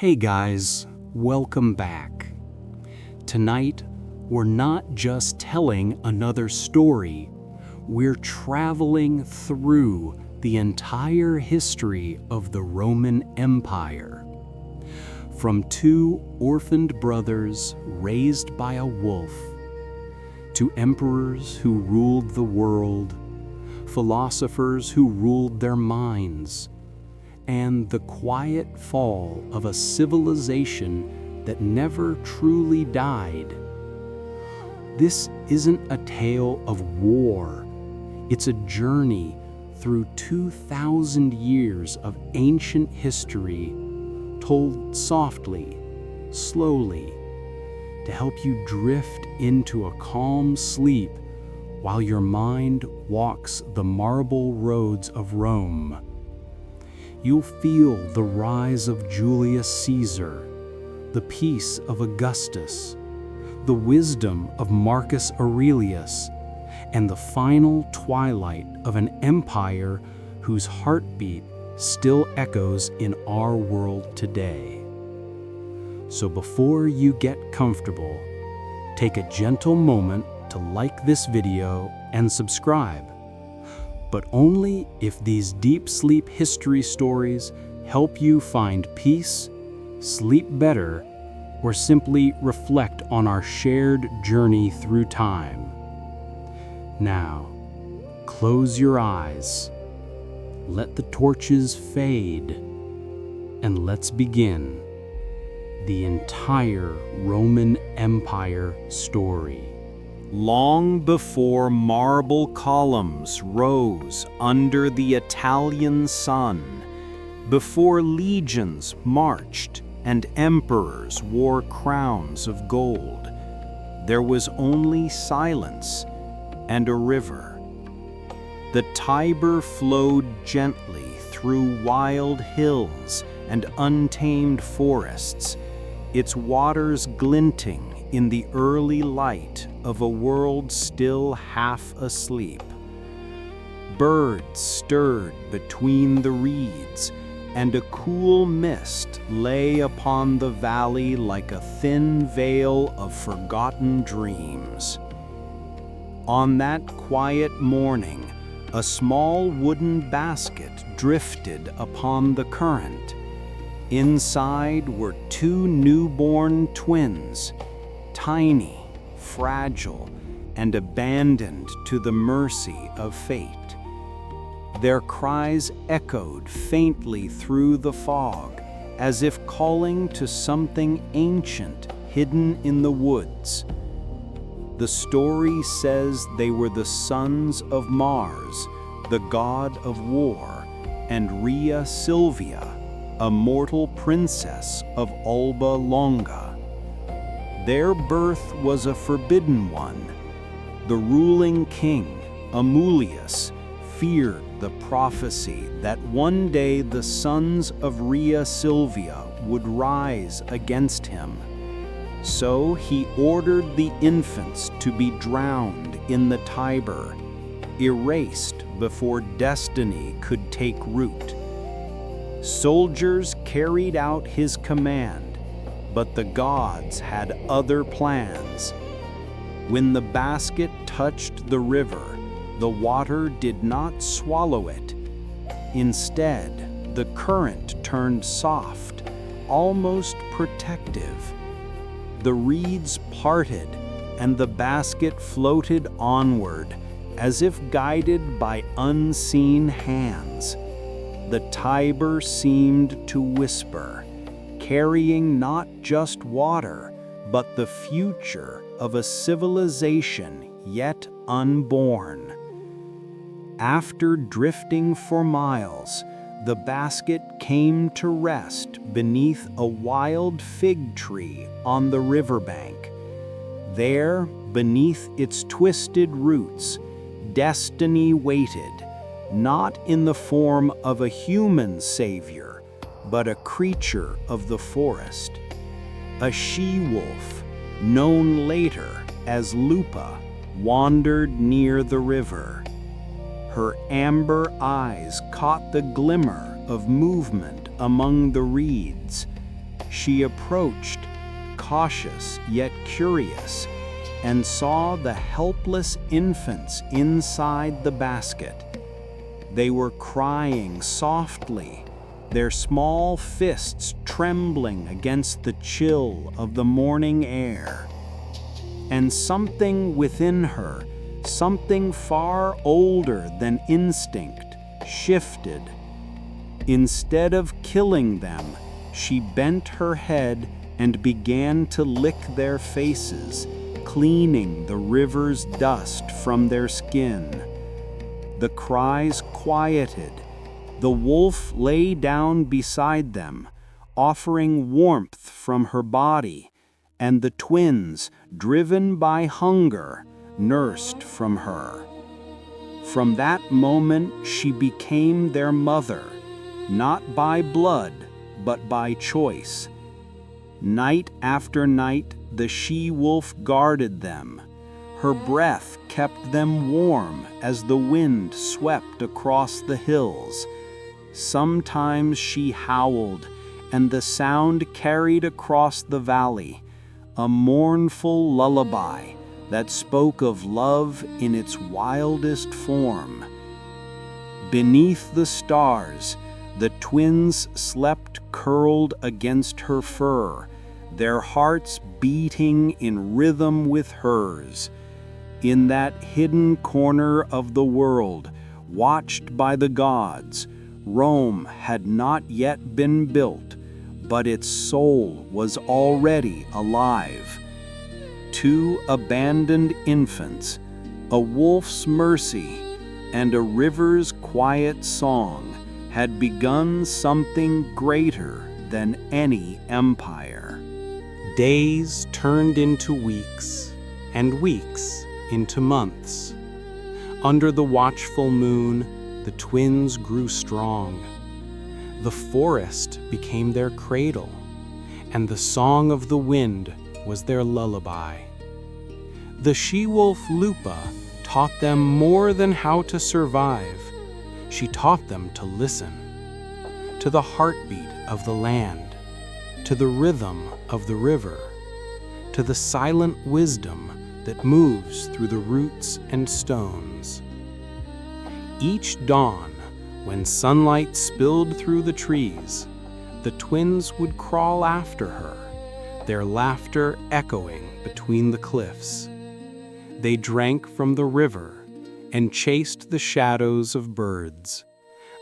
Hey guys, welcome back. Tonight, we're not just telling another story, we're traveling through the entire history of the Roman Empire. From two orphaned brothers raised by a wolf, to emperors who ruled the world, philosophers who ruled their minds, and the quiet fall of a civilization that never truly died. This isn't a tale of war. It's a journey through 2,000 years of ancient history, told softly, slowly, to help you drift into a calm sleep while your mind walks the marble roads of Rome. You'll feel the rise of Julius Caesar, the peace of Augustus, the wisdom of Marcus Aurelius, and the final twilight of an empire whose heartbeat still echoes in our world today. So before you get comfortable, take a gentle moment to like this video and subscribe. But only if these deep sleep history stories help you find peace, sleep better, or simply reflect on our shared journey through time. Now, close your eyes, let the torches fade, and let's begin the entire Roman Empire story. Long before marble columns rose under the Italian sun, before legions marched and emperors wore crowns of gold, there was only silence and a river. The Tiber flowed gently through wild hills and untamed forests, its waters glinting in the early light of a world still half asleep. Birds stirred between the reeds, and a cool mist lay upon the valley like a thin veil of forgotten dreams. On that quiet morning, a small wooden basket drifted upon the current. Inside were two newborn twins, tiny, fragile, and abandoned to the mercy of fate. Their cries echoed faintly through the fog, as if calling to something ancient hidden in the woods. The story says they were the sons of Mars, the god of war, and Rhea Silvia, a mortal princess of Alba Longa. Their birth was a forbidden one. The ruling king, Aurelius, feared the prophecy that one day the sons of Rhea Silvia would rise against him. So he ordered the infants to be drowned in the Tiber, erased before destiny could take root. Soldiers carried out his command, but the gods had other plans. When the basket touched the river, the water did not swallow it. Instead, the current turned soft, almost protective. The reeds parted, and the basket floated onward, as if guided by unseen hands. The Tiber seemed to whisper, carrying not just water, but the future of a civilization yet unborn. After drifting for miles, the basket came to rest beneath a wild fig tree on the riverbank. There, beneath its twisted roots, destiny waited, not in the form of a human savior, but a creature of the forest. A she-wolf, known later as Lupa, wandered near the river. Her amber eyes caught the glimmer of movement among the reeds. She approached, cautious yet curious, and saw the helpless infants inside the basket. They were crying softly, their small fists trembling against the chill of the morning air. And something within her, something far older than instinct, shifted. Instead of killing them, she bent her head and began to lick their faces, cleaning the river's dust from their skin. The cries quieted. The wolf lay down beside them, offering warmth from her body, and the twins, driven by hunger, nursed from her. From that moment she became their mother, not by blood, but by choice. Night after night, the she-wolf guarded them. Her breath kept them warm as the wind swept across the hills. Sometimes she howled, and the sound carried across the valley, a mournful lullaby that spoke of love in its wildest form. Beneath the stars, the twins slept curled against her fur, their hearts beating in rhythm with hers. In that hidden corner of the world, watched by the gods, Rome had not yet been built, but its soul was already alive. 2 abandoned infants, a wolf's mercy, and a river's quiet song had begun something greater than any empire. Days turned into weeks, and weeks into months. Under the watchful moon, the twins grew strong. The forest became their cradle, and the song of the wind was their lullaby. The she-wolf Lupa taught them more than how to survive. She taught them to listen, to the heartbeat of the land, to the rhythm of the river, to the silent wisdom that moves through the roots and stones. Each dawn, when sunlight spilled through the trees, the twins would crawl after her, their laughter echoing between the cliffs. They drank from the river and chased the shadows of birds,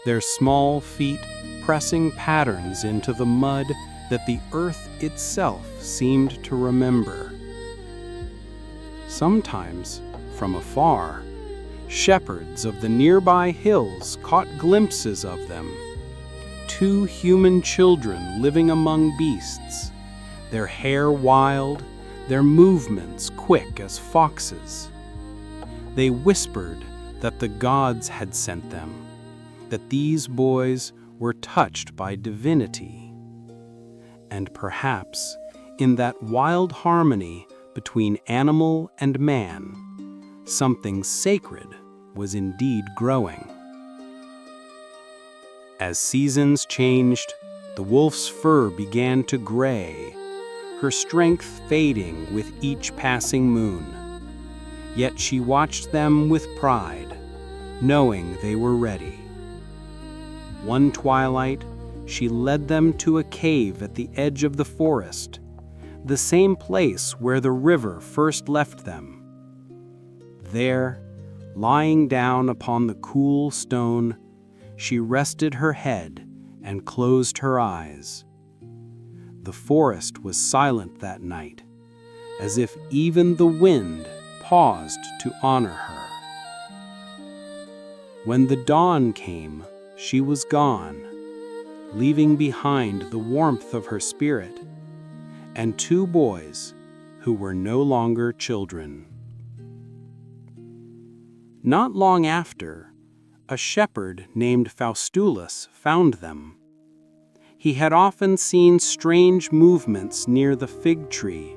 their small feet pressing patterns into the mud that the earth itself seemed to remember. Sometimes, from afar, shepherds of the nearby hills caught glimpses of them, 2 human children living among beasts, their hair wild, their movements quick as foxes. They whispered that the gods had sent them, that these boys were touched by divinity. And perhaps, in that wild harmony between animal and man, something sacred was indeed growing. As seasons changed, the wolf's fur began to gray, her strength fading with each passing moon. Yet she watched them with pride, knowing they were ready. One twilight, she led them to a cave at the edge of the forest, the same place where the river first left them. There, lying down upon the cool stone, she rested her head and closed her eyes. The forest was silent that night, as if even the wind paused to honor her. When the dawn came, she was gone, leaving behind the warmth of her spirit and 2 boys who were no longer children. Not long after, a shepherd named Faustulus found them. He had often seen strange movements near the fig tree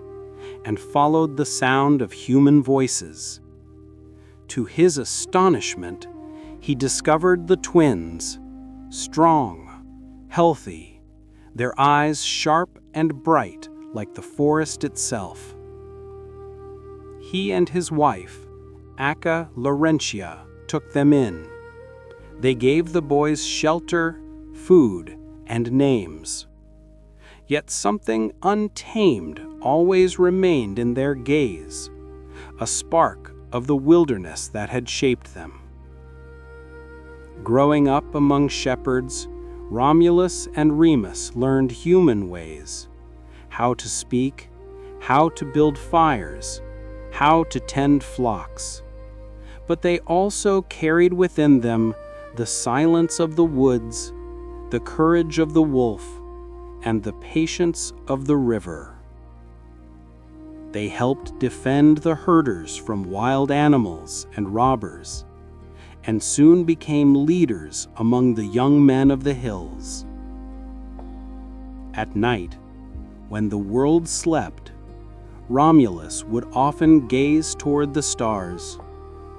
and followed the sound of human voices. To his astonishment, he discovered the twins, strong, healthy, their eyes sharp and bright like the forest itself. He and his wife, Acca Laurentia, took them in. They gave the boys shelter, food, and names. Yet something untamed always remained in their gaze, a spark of the wilderness that had shaped them. Growing up among shepherds, Romulus and Remus learned human ways, how to speak, how to build fires, how to tend flocks. But they also carried within them the silence of the woods, the courage of the wolf, and the patience of the river. They helped defend the herders from wild animals and robbers, and soon became leaders among the young men of the hills. At night, when the world slept, Romulus would often gaze toward the stars,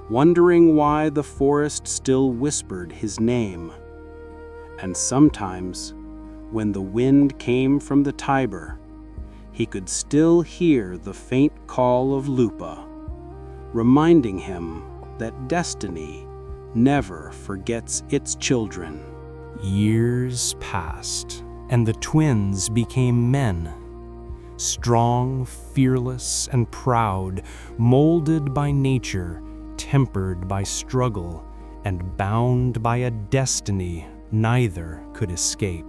wondering why the forest still whispered his name. And sometimes, when the wind came from the Tiber, he could still hear the faint call of Lupa, reminding him that destiny never forgets its children. Years passed, and the twins became men. Strong, fearless, and proud, molded by nature, tempered by struggle, and bound by a destiny neither could escape.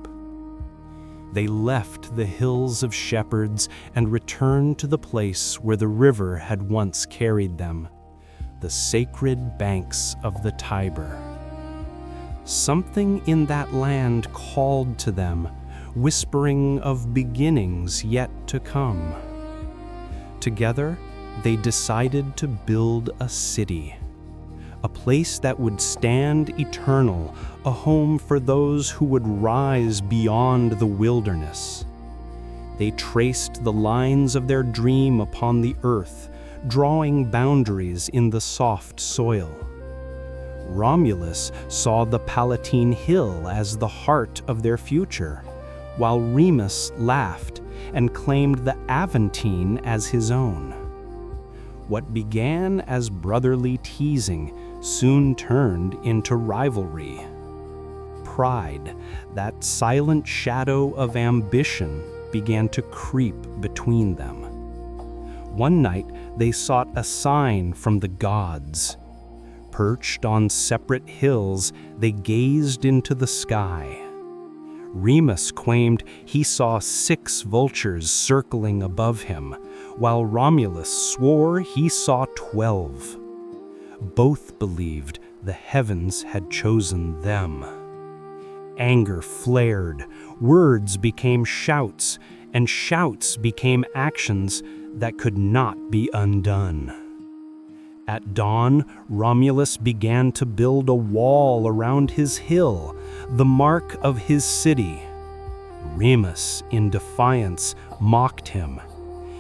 They left the hills of shepherds and returned to the place where the river had once carried them, the sacred banks of the Tiber. Something in that land called to them, whispering of beginnings yet to come. Together, they decided to build a city, a place that would stand eternal, a home for those who would rise beyond the wilderness. They traced the lines of their dream upon the earth, drawing boundaries in the soft soil. Romulus saw the Palatine Hill as the heart of their future, while Remus laughed and claimed the Aventine as his own. What began as brotherly teasing soon turned into rivalry. Pride, that silent shadow of ambition, began to creep between them. One night they sought a sign from the gods. Perched on separate hills, they gazed into the sky. Remus claimed he saw 6 vultures circling above him, while Romulus swore he saw 12. Both believed the heavens had chosen them. Anger flared, words became shouts, and shouts became actions that could not be undone. At dawn, Romulus began to build a wall around his hill, the mark of his city. Remus, in defiance, mocked him.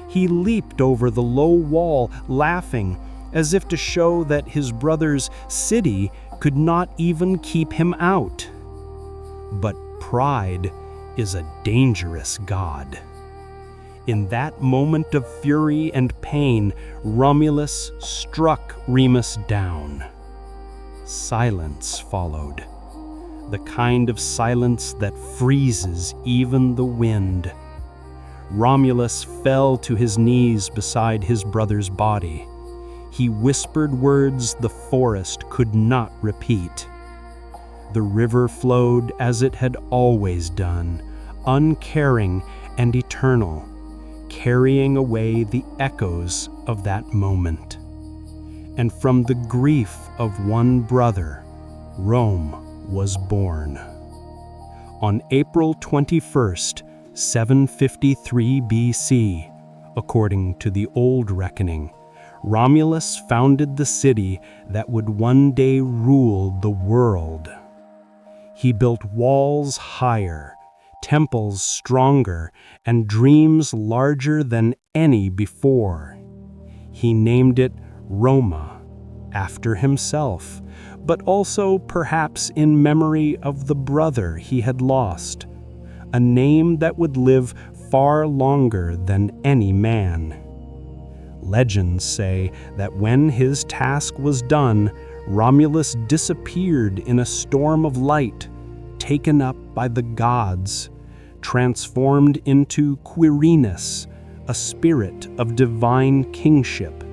He leaped over the low wall, laughing, as if to show that his brother's city could not even keep him out. But pride is a dangerous god. In that moment of fury and pain, Romulus struck Remus down. Silence followed, the kind of silence that freezes even the wind. Romulus fell to his knees beside his brother's body. He whispered words the forest could not repeat. The river flowed as it had always done, uncaring and eternal, carrying away the echoes of that moment. And from the grief of one brother, Rome was born. On April 21st, 753 BC, according to the old reckoning, Romulus founded the city that would one day rule the world. He built walls higher, temples stronger, and dreams larger than any before. He named it Roma, after himself, but also perhaps in memory of the brother he had lost, a name that would live far longer than any man. Legends say that when his task was done, Romulus disappeared in a storm of light, taken up by the gods, transformed into Quirinus, a spirit of divine kingship.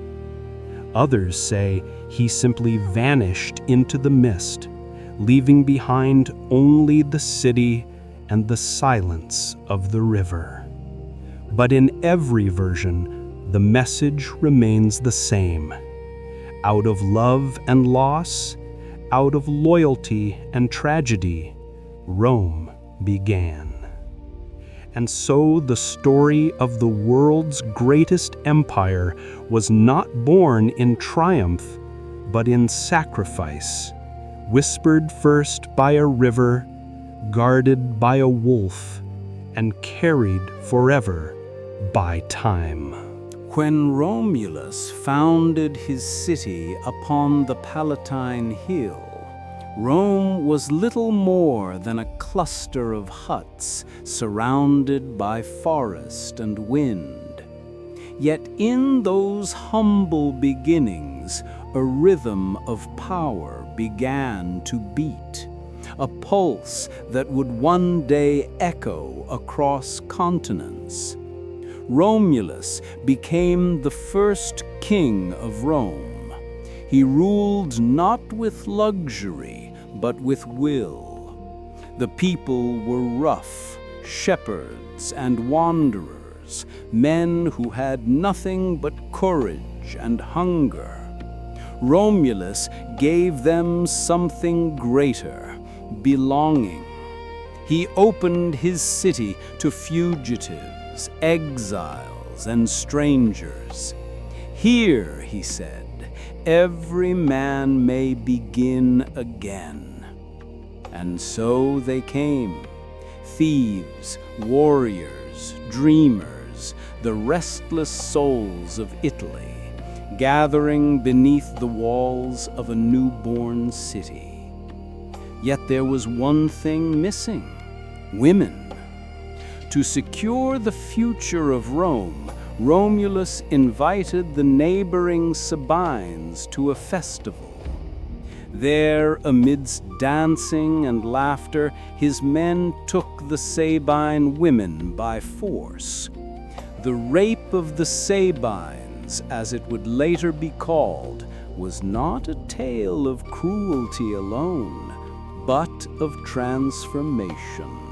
Others say he simply vanished into the mist, leaving behind only the city and the silence of the river. But in every version, the message remains the same. Out of love and loss, out of loyalty and tragedy, Rome began. And so the story of the world's greatest empire was not born in triumph, but in sacrifice, whispered first by a river, guarded by a wolf, and carried forever by time. When Romulus founded his city upon the Palatine Hill, Rome was little more than a cluster of huts surrounded by forest and wind. Yet in those humble beginnings, a rhythm of power began to beat, a pulse that would one day echo across continents. Romulus became the first king of Rome. He ruled not with luxury, but with will. The people were rough, shepherds and wanderers, men who had nothing but courage and hunger. Romulus gave them something greater, belonging. He opened his city to fugitives, exiles, and strangers. Here, he said, every man may begin again. And so they came, thieves, warriors, dreamers, the restless souls of Italy, gathering beneath the walls of a newborn city. Yet there was one thing missing: women. To secure the future of Rome, Romulus invited the neighboring Sabines to a festival. There, amidst dancing and laughter, his men took the Sabine women by force. The rape of the Sabines, as it would later be called, was not a tale of cruelty alone, but of transformation.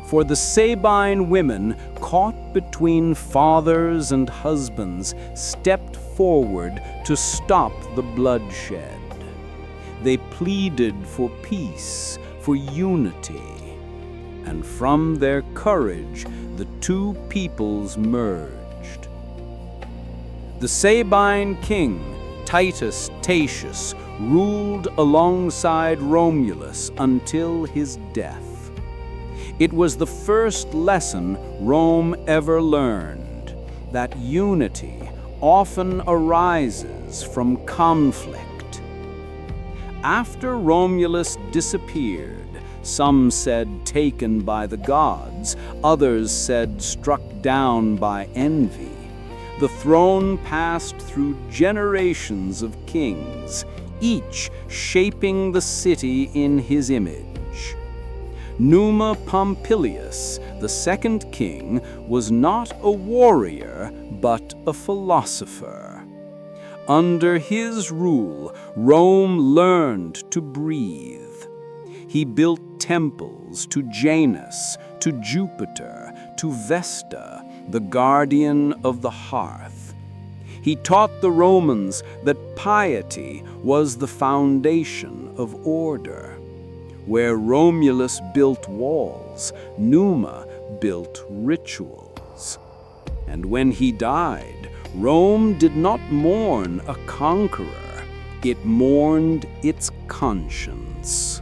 For the Sabine women, caught between fathers and husbands, stepped forward to stop the bloodshed. They pleaded for peace, for unity, and from their courage the two peoples merged. The Sabine king, Titus Tatius, ruled alongside Romulus until his death. It was the first lesson Rome ever learned, that unity often arises from conflict. After Romulus disappeared, some said taken by the gods, others said struck down by envy, the throne passed through generations of kings, each shaping the city in his image. Numa Pompilius, the second king, was not a warrior, but a philosopher. Under his rule, Rome learned to breathe. He built temples to Janus, to Jupiter, to Vesta, the guardian of the hearth. He taught the Romans that piety was the foundation of order. Where Romulus built walls, Numa built rituals. And when he died, Rome did not mourn a conqueror, it mourned its conscience.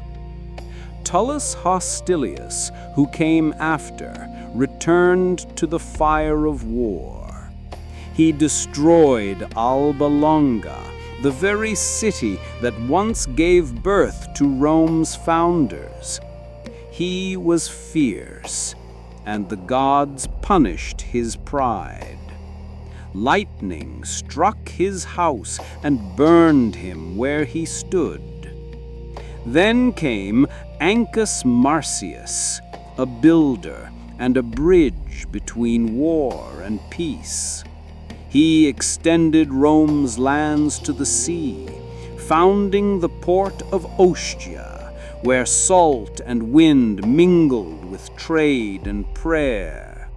Tullus Hostilius, who came after, returned to the fire of war. He destroyed Alba Longa, the very city that once gave birth to Rome's founders. He was fierce, and the gods punished his pride. Lightning struck his house and burned him where he stood. Then came Ancus Marcius, a builder and a bridge between war and peace. He extended Rome's lands to the sea, founding the port of Ostia, where salt and wind mingled with trade and prayer.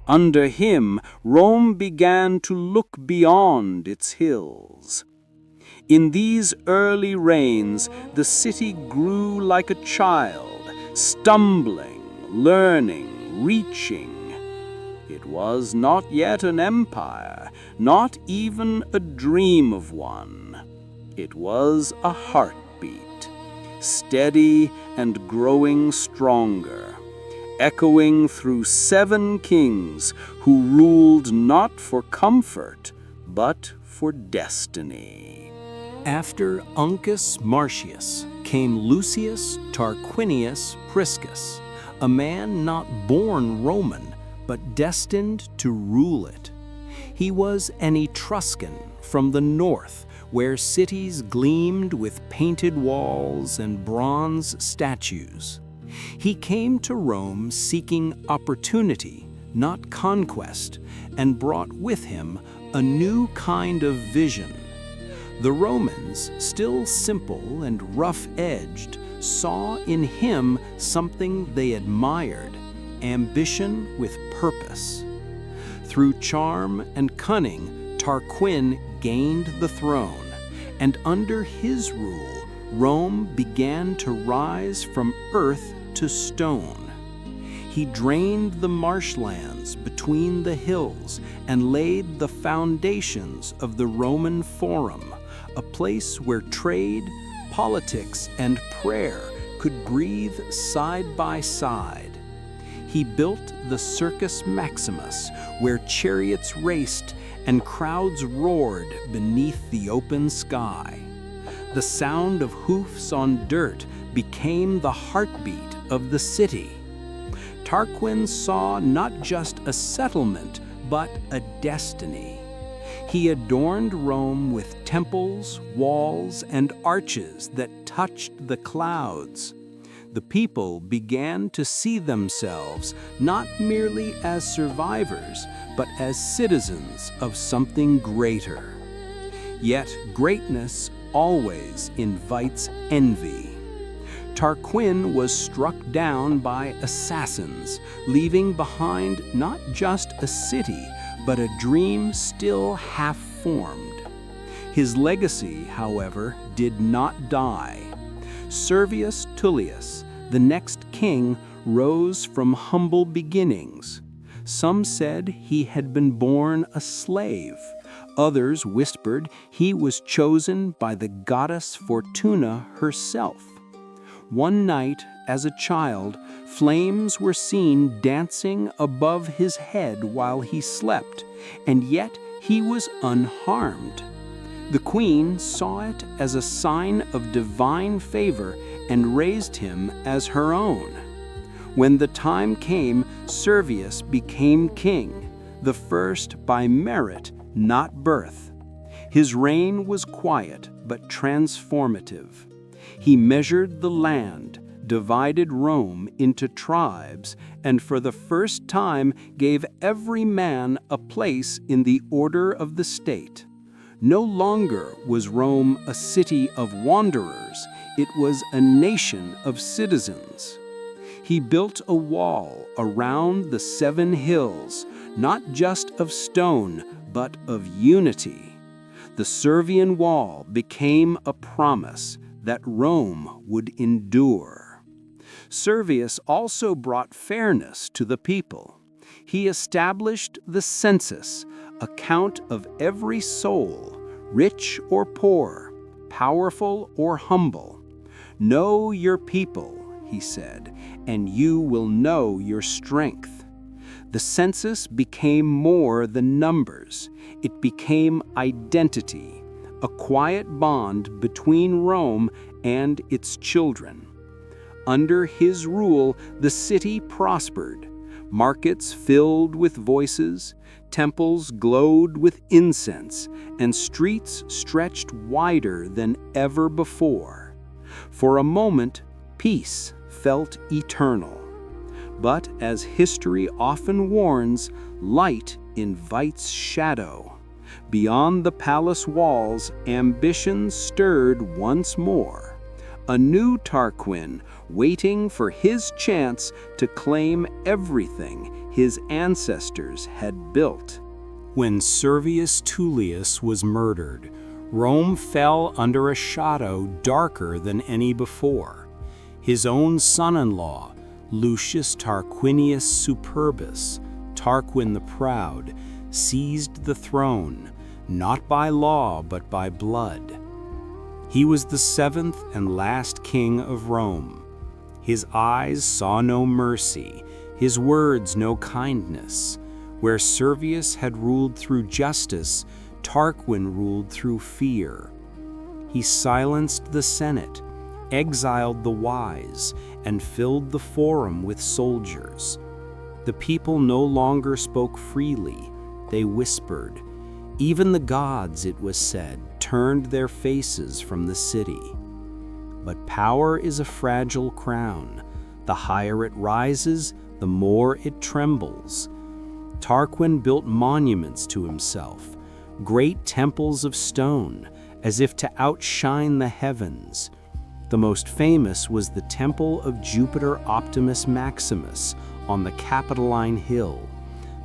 Under him, Rome began to look beyond its hills. In these early reigns, the city grew like a child, stumbling, learning, reaching. It was not yet an empire, not even a dream of one. It was a heartbeat, steady and growing stronger, echoing through 7 kings who ruled not for comfort, but for destiny. After Uncus Marcius came Lucius Tarquinius Priscus, a man not born Roman, but destined to rule it. He was an Etruscan from the north, where cities gleamed with painted walls and bronze statues. He came to Rome seeking opportunity, not conquest, and brought with him a new kind of vision. The Romans, still simple and rough-edged, saw in him something they admired: ambition with purpose. Through charm and cunning, Tarquin gained the throne, and under his rule, Rome began to rise from earth to stone. He drained the marshlands between the hills and laid the foundations of the Roman Forum, a place where trade, politics, and prayer could breathe side by side. He built the Circus Maximus, where chariots raced and crowds roared beneath the open sky. The sound of hoofs on dirt became the heartbeat of the city. Tarquin saw not just a settlement, but a destiny. He adorned Rome with temples, walls, and arches that touched the clouds. The people began to see themselves not merely as survivors, but as citizens of something greater. Yet greatness always invites envy. Tarquin was struck down by assassins, leaving behind not just a city, but a dream still half-formed. His legacy, however, did not die. Servius Tullius, the next king, rose from humble beginnings. Some said he had been born a slave. Others whispered he was chosen by the goddess Fortuna herself. One night, as a child, flames were seen dancing above his head while he slept, and yet he was unharmed. The queen saw it as a sign of divine favor and raised him as her own. When the time came, Servius became king, the first by merit, not birth. His reign was quiet but transformative. He measured the land, divided Rome into tribes, and for the first time gave every man a place in the order of the state. No longer was Rome a city of wanderers, it was a nation of citizens. He built a wall around the 7 hills, not just of stone, but of unity. The Servian wall became a promise that Rome would endure. Servius also brought fairness to the people. He established the census, a count of every soul, rich or poor, powerful or humble. Know your people, he said, and you will know your strength. The census became more than numbers. It became identity, a quiet bond between Rome and its children. Under his rule, the city prospered. Markets filled with voices, temples glowed with incense, and streets stretched wider than ever before. For a moment, peace felt eternal. But as history often warns, light invites shadow. Beyond the palace walls, ambition stirred once more. A new Tarquin waiting for his chance to claim everything his ancestors had built. When Servius Tullius was murdered, Rome fell under a shadow darker than any before. His own son-in-law, Lucius Tarquinius Superbus, Tarquin the Proud, seized the throne, not by law but by blood. He was the seventh and last king of Rome. His eyes saw no mercy, his words no kindness. Where Servius had ruled through justice, Tarquin ruled through fear. He silenced the Senate, exiled the wise, and filled the forum with soldiers. The people no longer spoke freely, they whispered. Even the gods, it was said, turned their faces from the city. But power is a fragile crown. The higher it rises, the more it trembles. Tarquin built monuments to himself, great temples of stone, as if to outshine the heavens. The most famous was the temple of Jupiter Optimus Maximus on the Capitoline Hill,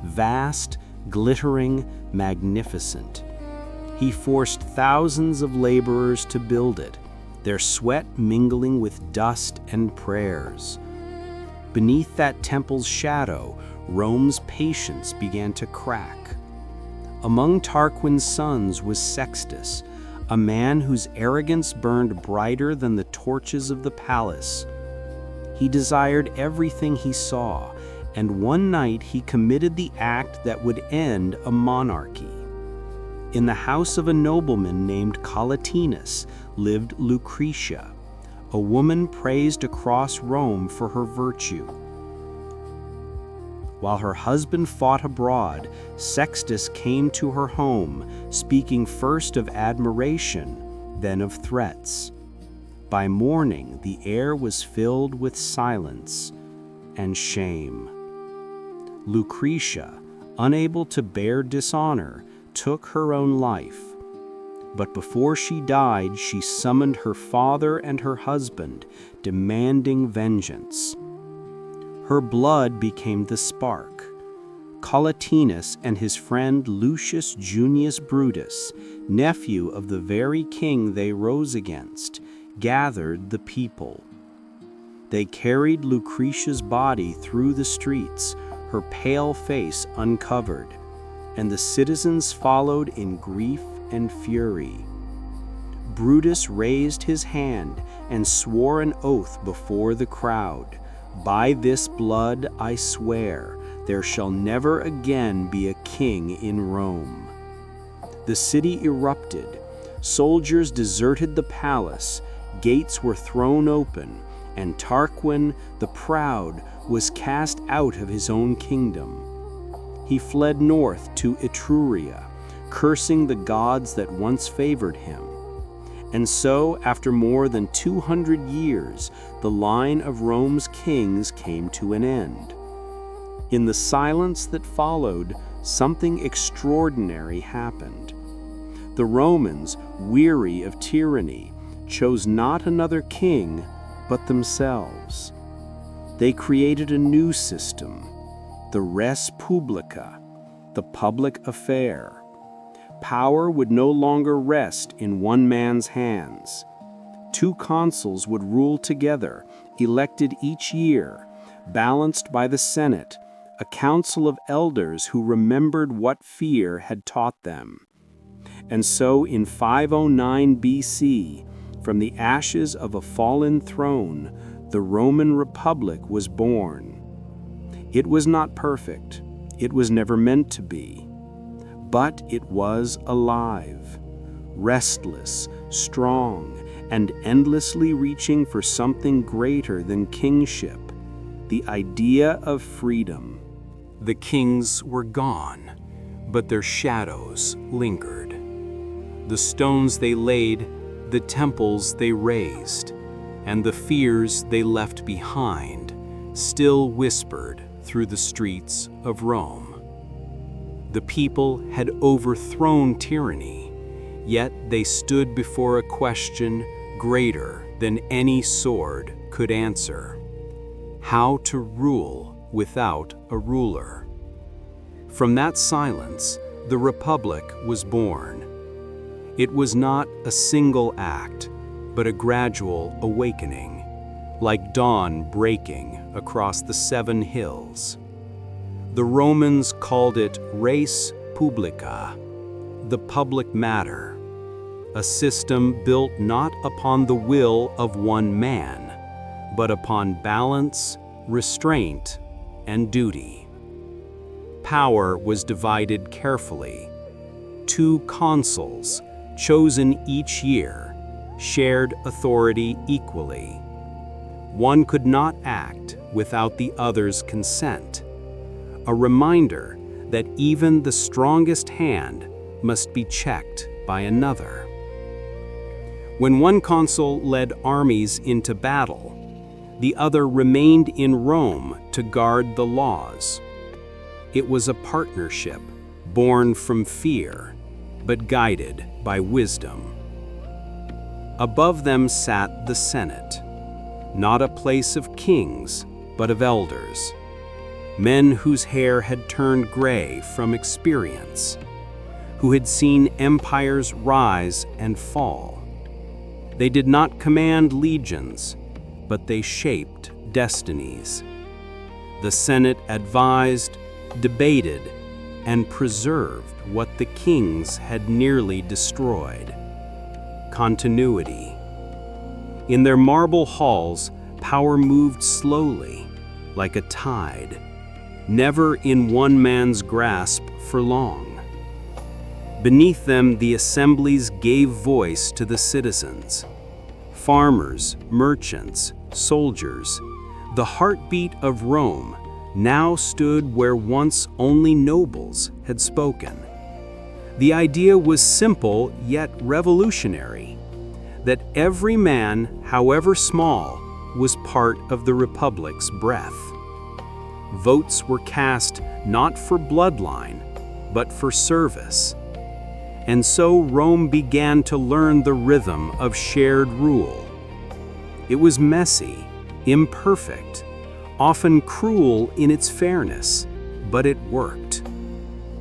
vast, glittering, magnificent. He forced thousands of laborers to build it, their sweat mingling with dust and prayers. Beneath that temple's shadow, Rome's patience began to crack. Among Tarquin's sons was Sextus, a man whose arrogance burned brighter than the torches of the palace. He desired everything he saw, and one night he committed the act that would end a monarchy. In the house of a nobleman named Collatinus lived Lucretia, a woman praised across Rome for her virtue. While her husband fought abroad, Sextus came to her home, speaking first of admiration, then of threats. By morning, the air was filled with silence and shame. Lucretia, unable to bear dishonor, took her own life. But before she died, she summoned her father and her husband, demanding vengeance. Her blood became the spark. Collatinus and his friend Lucius Junius Brutus, nephew of the very king they rose against, gathered the people. They carried Lucretia's body through the streets, her pale face uncovered, and the citizens followed in grief and fury. Brutus raised his hand and swore an oath before the crowd. By this blood I swear, there shall never again be a king in Rome. The city erupted. Soldiers deserted the palace. Gates were thrown open, and Tarquin, the Proud, was cast out of his own kingdom. He fled north to Etruria, cursing the gods that once favored him. And so, after more than 200 years, the line of Rome's kings came to an end. In the silence that followed, something extraordinary happened. The Romans, weary of tyranny, chose not another king, but themselves. They created a new system, the res publica, the public affair. Power would no longer rest in one man's hands. 2 consuls would rule together, elected each year, balanced by the Senate, a council of elders who remembered what fear had taught them. And so in 509 BC, from the ashes of a fallen throne, the Roman Republic was born. It was not perfect. It was never meant to be. But it was alive, restless, strong, and endlessly reaching for something greater than kingship, the idea of freedom. The kings were gone, but their shadows lingered. The stones they laid, the temples they raised, and the fears they left behind still whispered through the streets of Rome. The people had overthrown tyranny, yet they stood before a question greater than any sword could answer: how to rule without a ruler. From that silence, the Republic was born. It was not a single act, but a gradual awakening, like dawn breaking across the 7 hills. The Romans called it res publica, the public matter, a system built not upon the will of one man, but upon balance, restraint, and duty. Power was divided carefully. 2 consuls, chosen each year, shared authority equally. One could not act without the other's consent, a reminder that even the strongest hand must be checked by another. When one consul led armies into battle, the other remained in Rome to guard the laws. It was a partnership born from fear, but guided by wisdom. Above them sat the Senate, not a place of kings, but of elders, men whose hair had turned gray from experience, who had seen empires rise and fall. They did not command legions, but they shaped destinies. The Senate advised, debated, and preserved what the kings had nearly destroyed: continuity. In their marble halls, power moved slowly, like a tide, never in one man's grasp for long. Beneath them, the assemblies gave voice to the citizens. Farmers, merchants, soldiers, the heartbeat of Rome now stood where once only nobles had spoken. The idea was simple yet revolutionary, that every man, however small, was part of the Republic's breath. Votes were cast not for bloodline, but for service. And so Rome began to learn the rhythm of shared rule. It was messy, imperfect, often cruel in its fairness, but it worked,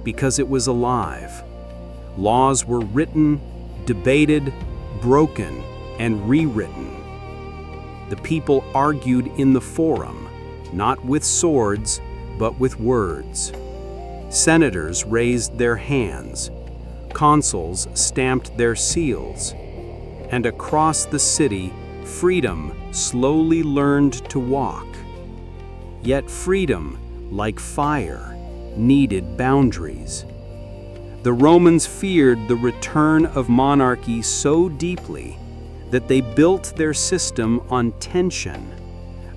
because it was alive. Laws were written, debated, broken, and rewritten. The people argued in the forum, not with swords, but with words. Senators raised their hands, consuls stamped their seals, and across the city, freedom slowly learned to walk. Yet freedom, like fire, needed boundaries. The Romans feared the return of monarchy so deeply that they built their system on tension,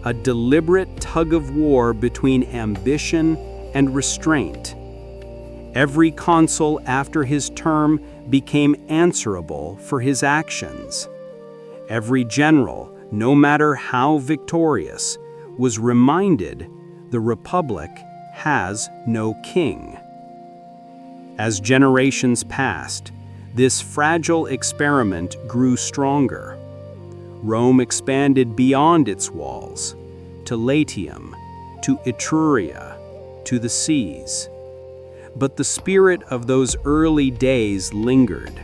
a deliberate tug-of-war between ambition and restraint. Every consul after his term became answerable for his actions. Every general, no matter how victorious, was reminded the Republic has no king. As generations passed, this fragile experiment grew stronger. Rome expanded beyond its walls, to Latium, to Etruria, to the seas. But the spirit of those early days lingered.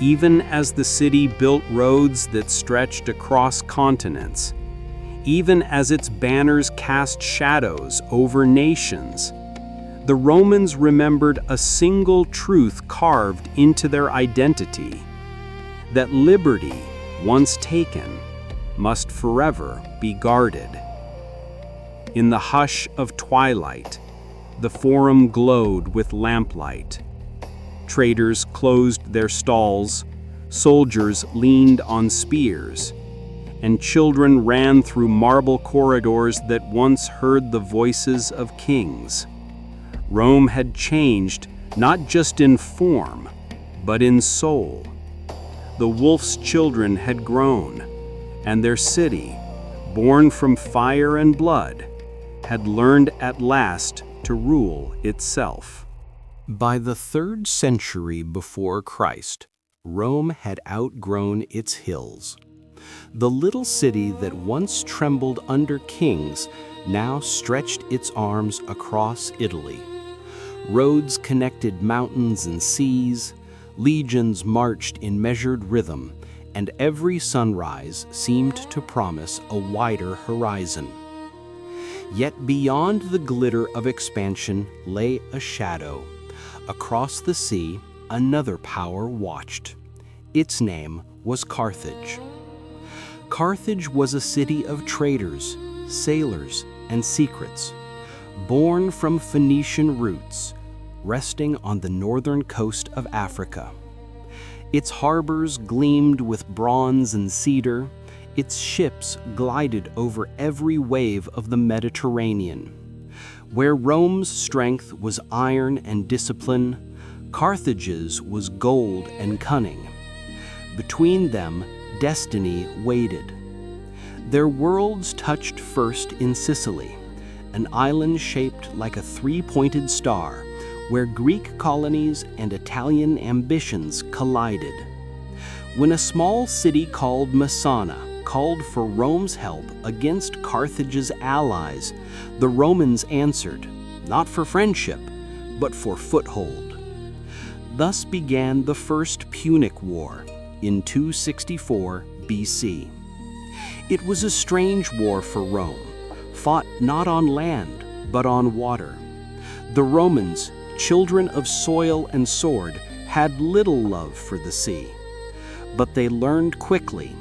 Even as the city built roads that stretched across continents, even as its banners cast shadows over nations, the Romans remembered a single truth carved into their identity: that liberty, once taken, must forever be guarded. In the hush of twilight, the forum glowed with lamplight. Traders closed their stalls, Soldiers leaned on spears, and children ran through marble corridors that once heard the voices of kings. Rome had changed not just in form, but in soul. The wolf's children had grown, and their city, born from fire and blood, had learned at last to rule itself. By the 3rd century before Christ, Rome had outgrown its hills. The little city that once trembled under kings now stretched its arms across Italy. Roads connected mountains and seas, legions marched in measured rhythm, and every sunrise seemed to promise a wider horizon. Yet beyond the glitter of expansion lay a shadow. Across the sea, another power watched. Its name was Carthage. Carthage was a city of traders, sailors, and secrets, born from Phoenician roots, resting on the northern coast of Africa. Its harbors gleamed with bronze and cedar, its ships glided over every wave of the Mediterranean. Where Rome's strength was iron and discipline, Carthage's was gold and cunning. Between them, destiny waited. Their worlds touched first in Sicily, an island shaped like a 3-pointed star, where Greek colonies and Italian ambitions collided. When a small city called Messana called for Rome's help against Carthage's allies, the Romans answered, not for friendship, but for foothold. Thus began the First Punic War in 264 BC. It was a strange war for Rome, fought not on land, but on water. The Romans, children of soil and sword, had little love for the sea. But they learned quickly.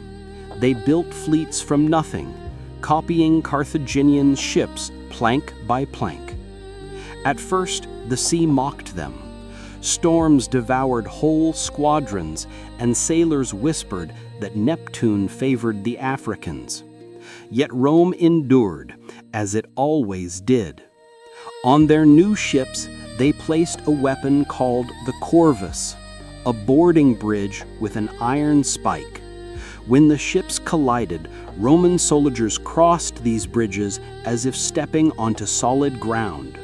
They built fleets from nothing, copying Carthaginian ships plank by plank. At first, the sea mocked them. Storms devoured whole squadrons, and sailors whispered that Neptune favored the Africans. Yet Rome endured, as it always did. On their new ships, they placed a weapon called the corvus, a boarding bridge with an iron spike. When the ships collided, Roman soldiers crossed these bridges as if stepping onto solid ground.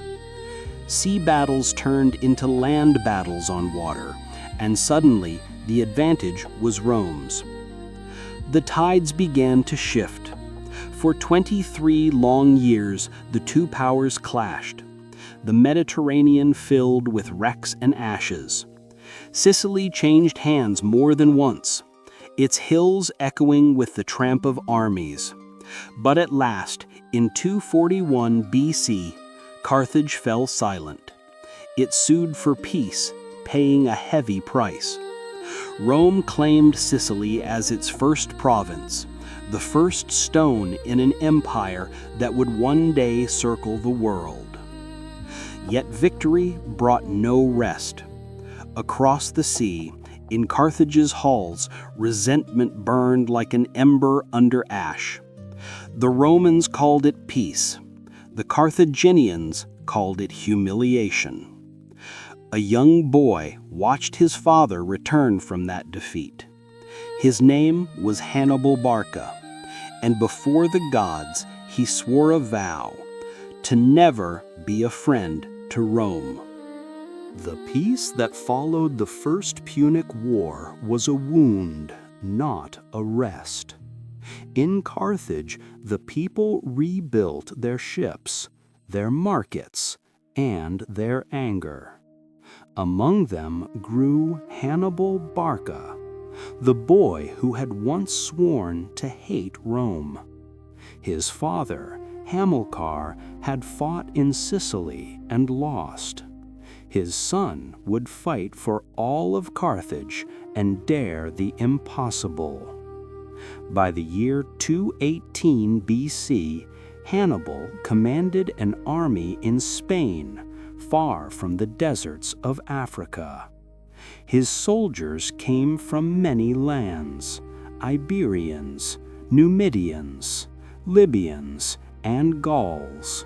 Sea battles turned into land battles on water, and suddenly the advantage was Rome's. The tides began to shift. For 23 long years, the two powers clashed. The Mediterranean filled with wrecks and ashes. Sicily changed hands more than once, its hills echoing with the tramp of armies. But at last, in 241 BC, Carthage fell silent. It sued for peace, paying a heavy price. Rome claimed Sicily as its first province, the first stone in an empire that would one day circle the world. Yet victory brought no rest. Across the sea, in Carthage's halls, resentment burned like an ember under ash. The Romans called it peace. The Carthaginians called it humiliation. A young boy watched his father return from that defeat. His name was Hannibal Barca, and before the gods he swore a vow to never be a friend to Rome. The peace that followed the First Punic War was a wound, not a rest. In Carthage, the people rebuilt their ships, their markets, and their anger. Among them grew Hannibal Barca, the boy who had once sworn to hate Rome. His father, Hamilcar, had fought in Sicily and lost. His son would fight for all of Carthage and dare the impossible. By the year 218 BC, Hannibal commanded an army in Spain, far from the deserts of Africa. His soldiers came from many lands: Iberians, Numidians, Libyans, and Gauls,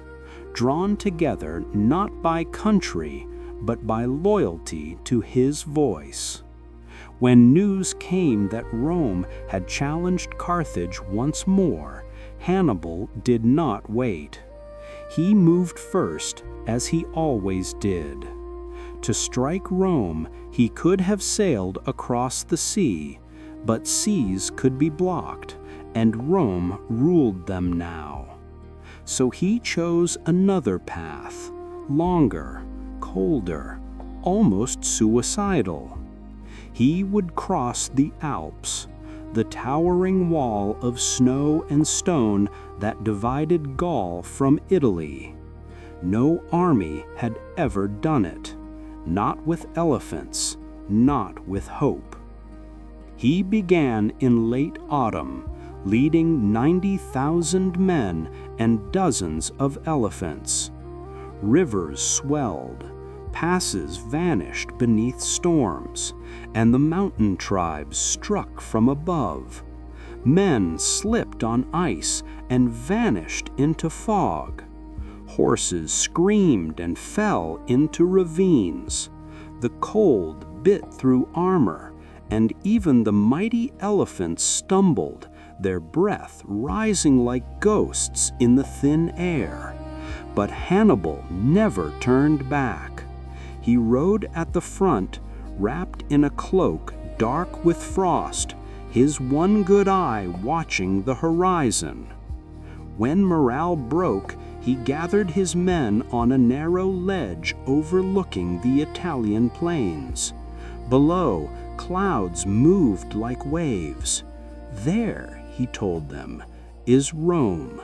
drawn together not by country, but by loyalty to his voice. When news came that Rome had challenged Carthage once more, Hannibal did not wait. He moved first, as he always did. To strike Rome, he could have sailed across the sea, but seas could be blocked, and Rome ruled them now. So he chose another path, longer, colder, almost suicidal. He would cross the Alps, the towering wall of snow and stone that divided Gaul from Italy. No army had ever done it, not with elephants, not with hope. He began in late autumn, leading 90,000 men and dozens of elephants. Rivers swelled, passes vanished beneath storms, and the mountain tribes struck from above. Men slipped on ice and vanished into fog. Horses screamed and fell into ravines. The cold bit through armor, and even the mighty elephants stumbled, their breath rising like ghosts in the thin air. But Hannibal never turned back. He rode at the front, wrapped in a cloak dark with frost, his one good eye watching the horizon. When morale broke, he gathered his men on a narrow ledge overlooking the Italian plains. Below, clouds moved like waves. There, he told them, is Rome.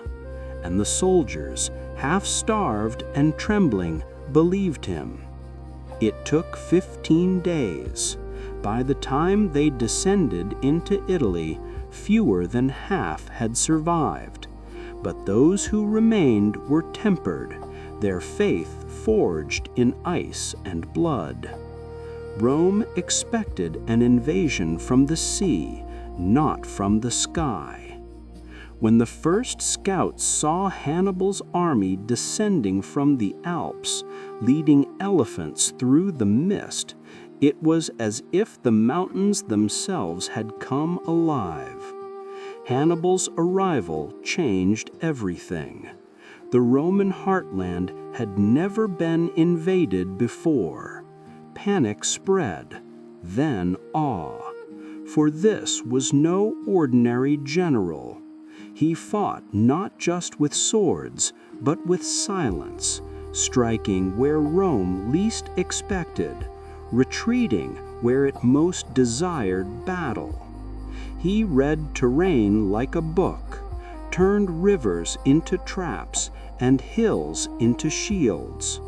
And the soldiers, half-starved and trembling, believed him. It took 15 days. By the time they descended into Italy, fewer than half had survived. But those who remained were tempered, their faith forged in ice and blood. Rome expected an invasion from the sea, not from the sky. When the first scouts saw Hannibal's army descending from the Alps, leading elephants through the mist, it was as if the mountains themselves had come alive. Hannibal's arrival changed everything. The Roman heartland had never been invaded before. Panic spread, then awe. For this was no ordinary general. He fought not just with swords, but with silence, striking where Rome least expected, retreating where it most desired battle. He read terrain like a book, turned rivers into traps and hills into shields.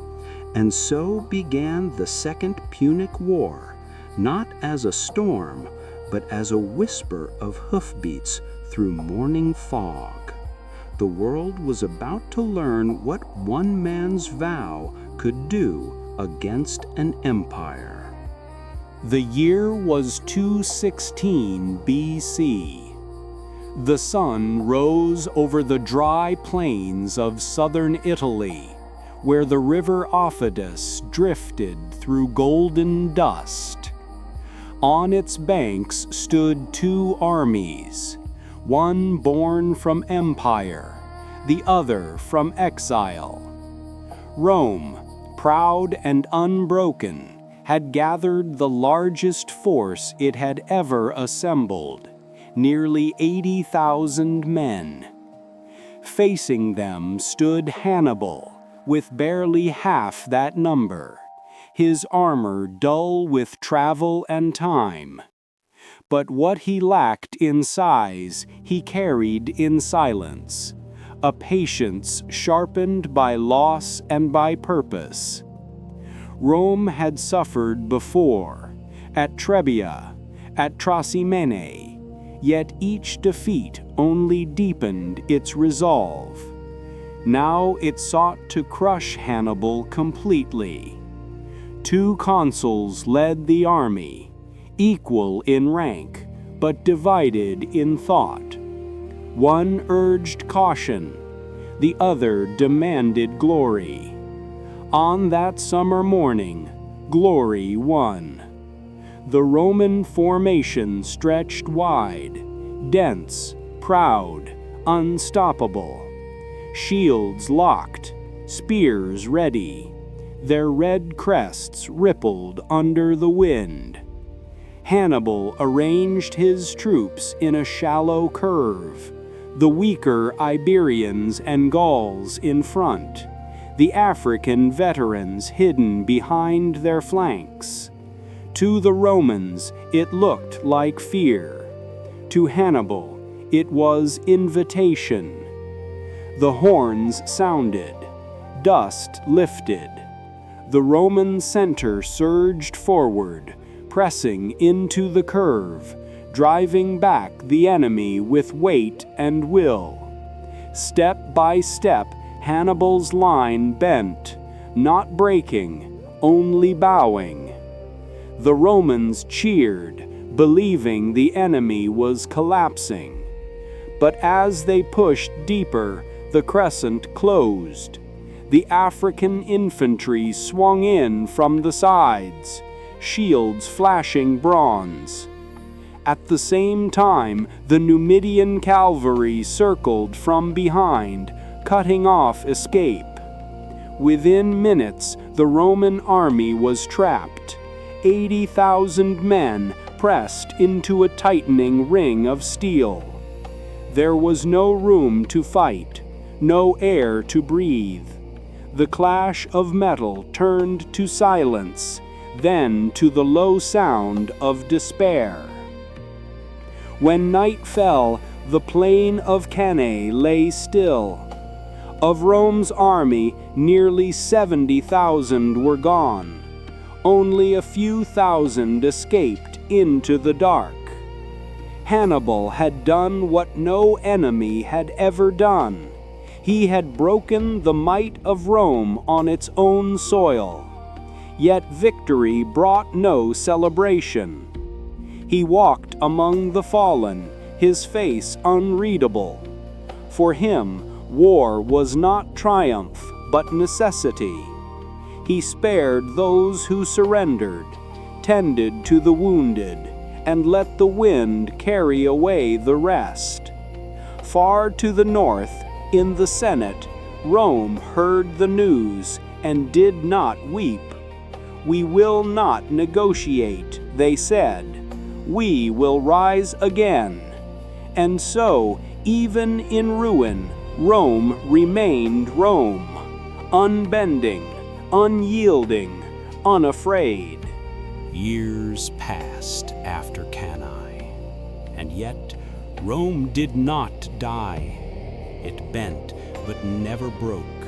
And so began the Second Punic War, not as a storm, but as a whisper of hoofbeats through morning fog. The world was about to learn what one man's vow could do against an empire. The year was 216 BC. The sun rose over the dry plains of southern Italy, where the river Aufidus drifted through golden dust. On its banks stood two armies, one born from empire, the other from exile. Rome, proud and unbroken, had gathered the largest force it had ever assembled, nearly 80,000 men. Facing them stood Hannibal, with barely half that number, his armor dull with travel and time. But what he lacked in size, he carried in silence, a patience sharpened by loss and by purpose. Rome had suffered before, at Trebia, at Trasimene, yet each defeat only deepened its resolve. Now it sought to crush Hannibal completely. 2 consuls led the army, equal in rank, but divided in thought. One urged caution, the other demanded glory. On that summer morning, glory won. The Roman formation stretched wide, dense, proud, unstoppable. Shields locked, spears ready. Their red crests rippled under the wind. Hannibal arranged his troops in a shallow curve, the weaker Iberians and Gauls in front, the African veterans hidden behind their flanks. To the Romans it looked like fear. To Hannibal it was invitation. The horns sounded, dust lifted. The Roman center surged forward, pressing into the curve, driving back the enemy with weight and will. Step by step, Hannibal's line bent, not breaking, only bowing. The Romans cheered, believing the enemy was collapsing. But as they pushed deeper, the crescent closed. The African infantry swung in from the sides, shields flashing bronze. At the same time, the Numidian cavalry circled from behind, cutting off escape. Within minutes, the Roman army was trapped. 80,000 men pressed into a tightening ring of steel. There was no room to fight, no air to breathe. The clash of metal turned to silence, then to the low sound of despair. When night fell, the plain of Cannae lay still. Of Rome's army, nearly 70,000 were gone. Only a few thousand escaped into the dark. Hannibal had done what no enemy had ever done. He had broken the might of Rome on its own soil. Yet victory brought no celebration. He walked among the fallen, his face unreadable. For him, war was not triumph, but necessity. He spared those who surrendered, tended to the wounded, and let the wind carry away the rest. Far to the north, in the Senate, Rome heard the news and did not weep. "We will not negotiate," they said. "We will rise again." And so, even in ruin, Rome remained Rome, unbending, unyielding, unafraid. Years passed after Cannae, and yet Rome did not die. It bent, but never broke.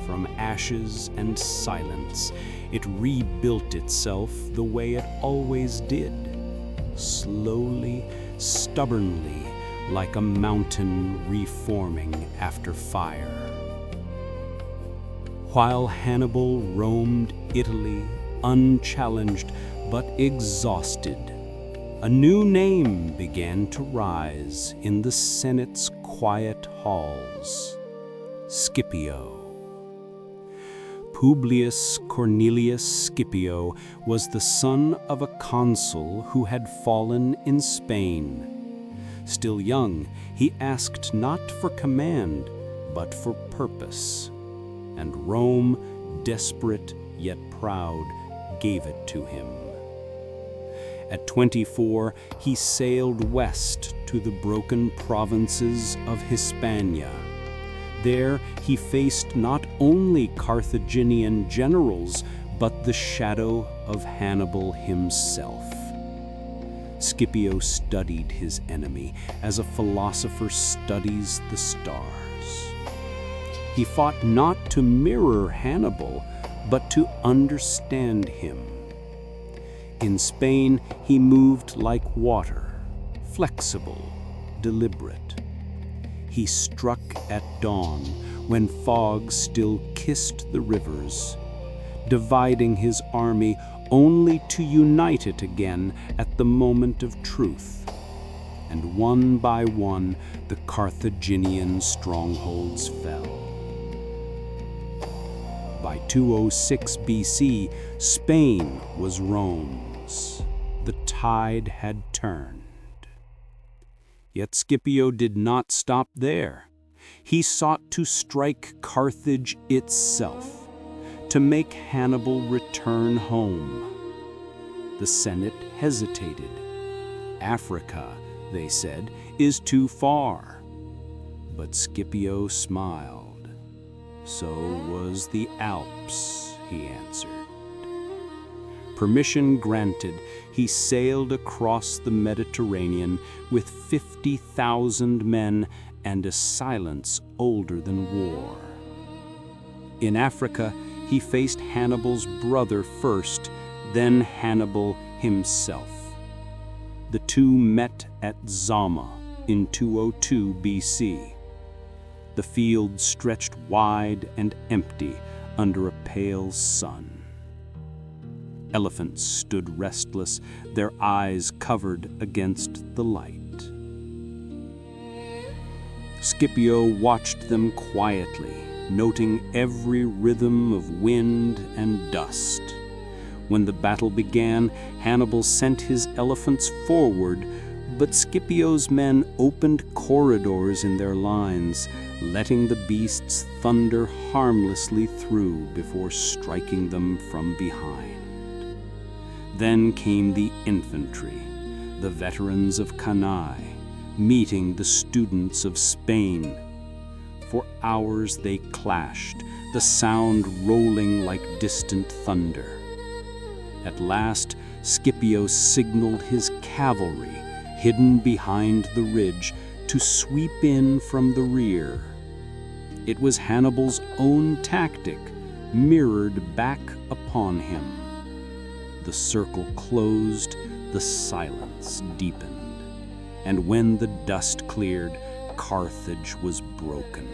From ashes and silence, it rebuilt itself the way it always did, slowly, stubbornly, like a mountain reforming after fire. While Hannibal roamed Italy, unchallenged but exhausted, a new name began to rise in the Senate's quiet halls: Scipio. Publius Cornelius Scipio was the son of a consul who had fallen in Spain. Still young, he asked not for command, but for purpose. And Rome, desperate yet proud, gave it to him. At 24, he sailed west to the broken provinces of Hispania. There he faced not only Carthaginian generals, but the shadow of Hannibal himself. Scipio studied his enemy as a philosopher studies the stars. He fought not to mirror Hannibal, but to understand him. In Spain, he moved like water, flexible, deliberate. He struck at dawn when fog still kissed the rivers, dividing his army only to unite it again at the moment of truth. And one by one, the Carthaginian strongholds fell. By 206 BC, Spain was Rome's. The tide had turned. Yet Scipio did not stop there. He sought to strike Carthage itself, to make Hannibal return home. The Senate hesitated. Africa, they said, is too far. But Scipio smiled. So was the Alps, he answered. Permission granted, he sailed across the Mediterranean with 50,000 men and a silence older than war. In Africa, he faced Hannibal's brother first, then Hannibal himself. The two met at Zama in 202 BC. The field stretched wide and empty under a pale sun. Elephants stood restless, their eyes covered against the light. Scipio watched them quietly, noting every rhythm of wind and dust. When the battle began, Hannibal sent his elephants forward, but Scipio's men opened corridors in their lines, letting the beasts thunder harmlessly through before striking them from behind. Then came the infantry, the veterans of Cannae, meeting the students of Spain. For hours they clashed, the sound rolling like distant thunder. At last, Scipio signaled his cavalry, hidden behind the ridge, to sweep in from the rear. It was Hannibal's own tactic, mirrored back upon him. The circle closed, the silence deepened, and when the dust cleared, Carthage was broken.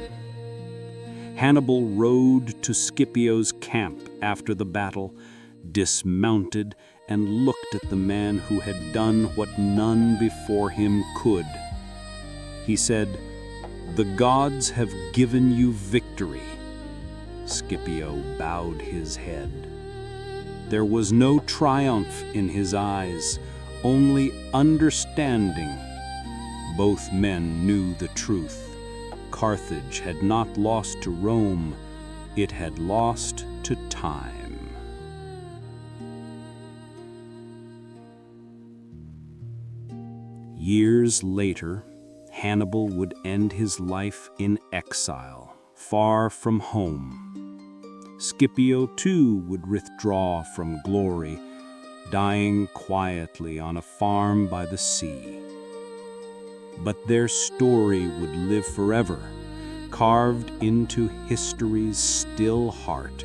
Hannibal rode to Scipio's camp after the battle, dismounted, and looked at the man who had done what none before him could. He said, "The gods have given you victory." Scipio bowed his head. There was no triumph in his eyes, only understanding. Both men knew the truth. Carthage had not lost to Rome, it had lost to time. Years later, Hannibal would end his life in exile, far from home. Scipio too would withdraw from glory, dying quietly on a farm by the sea. But their story would live forever, carved into history's still heart.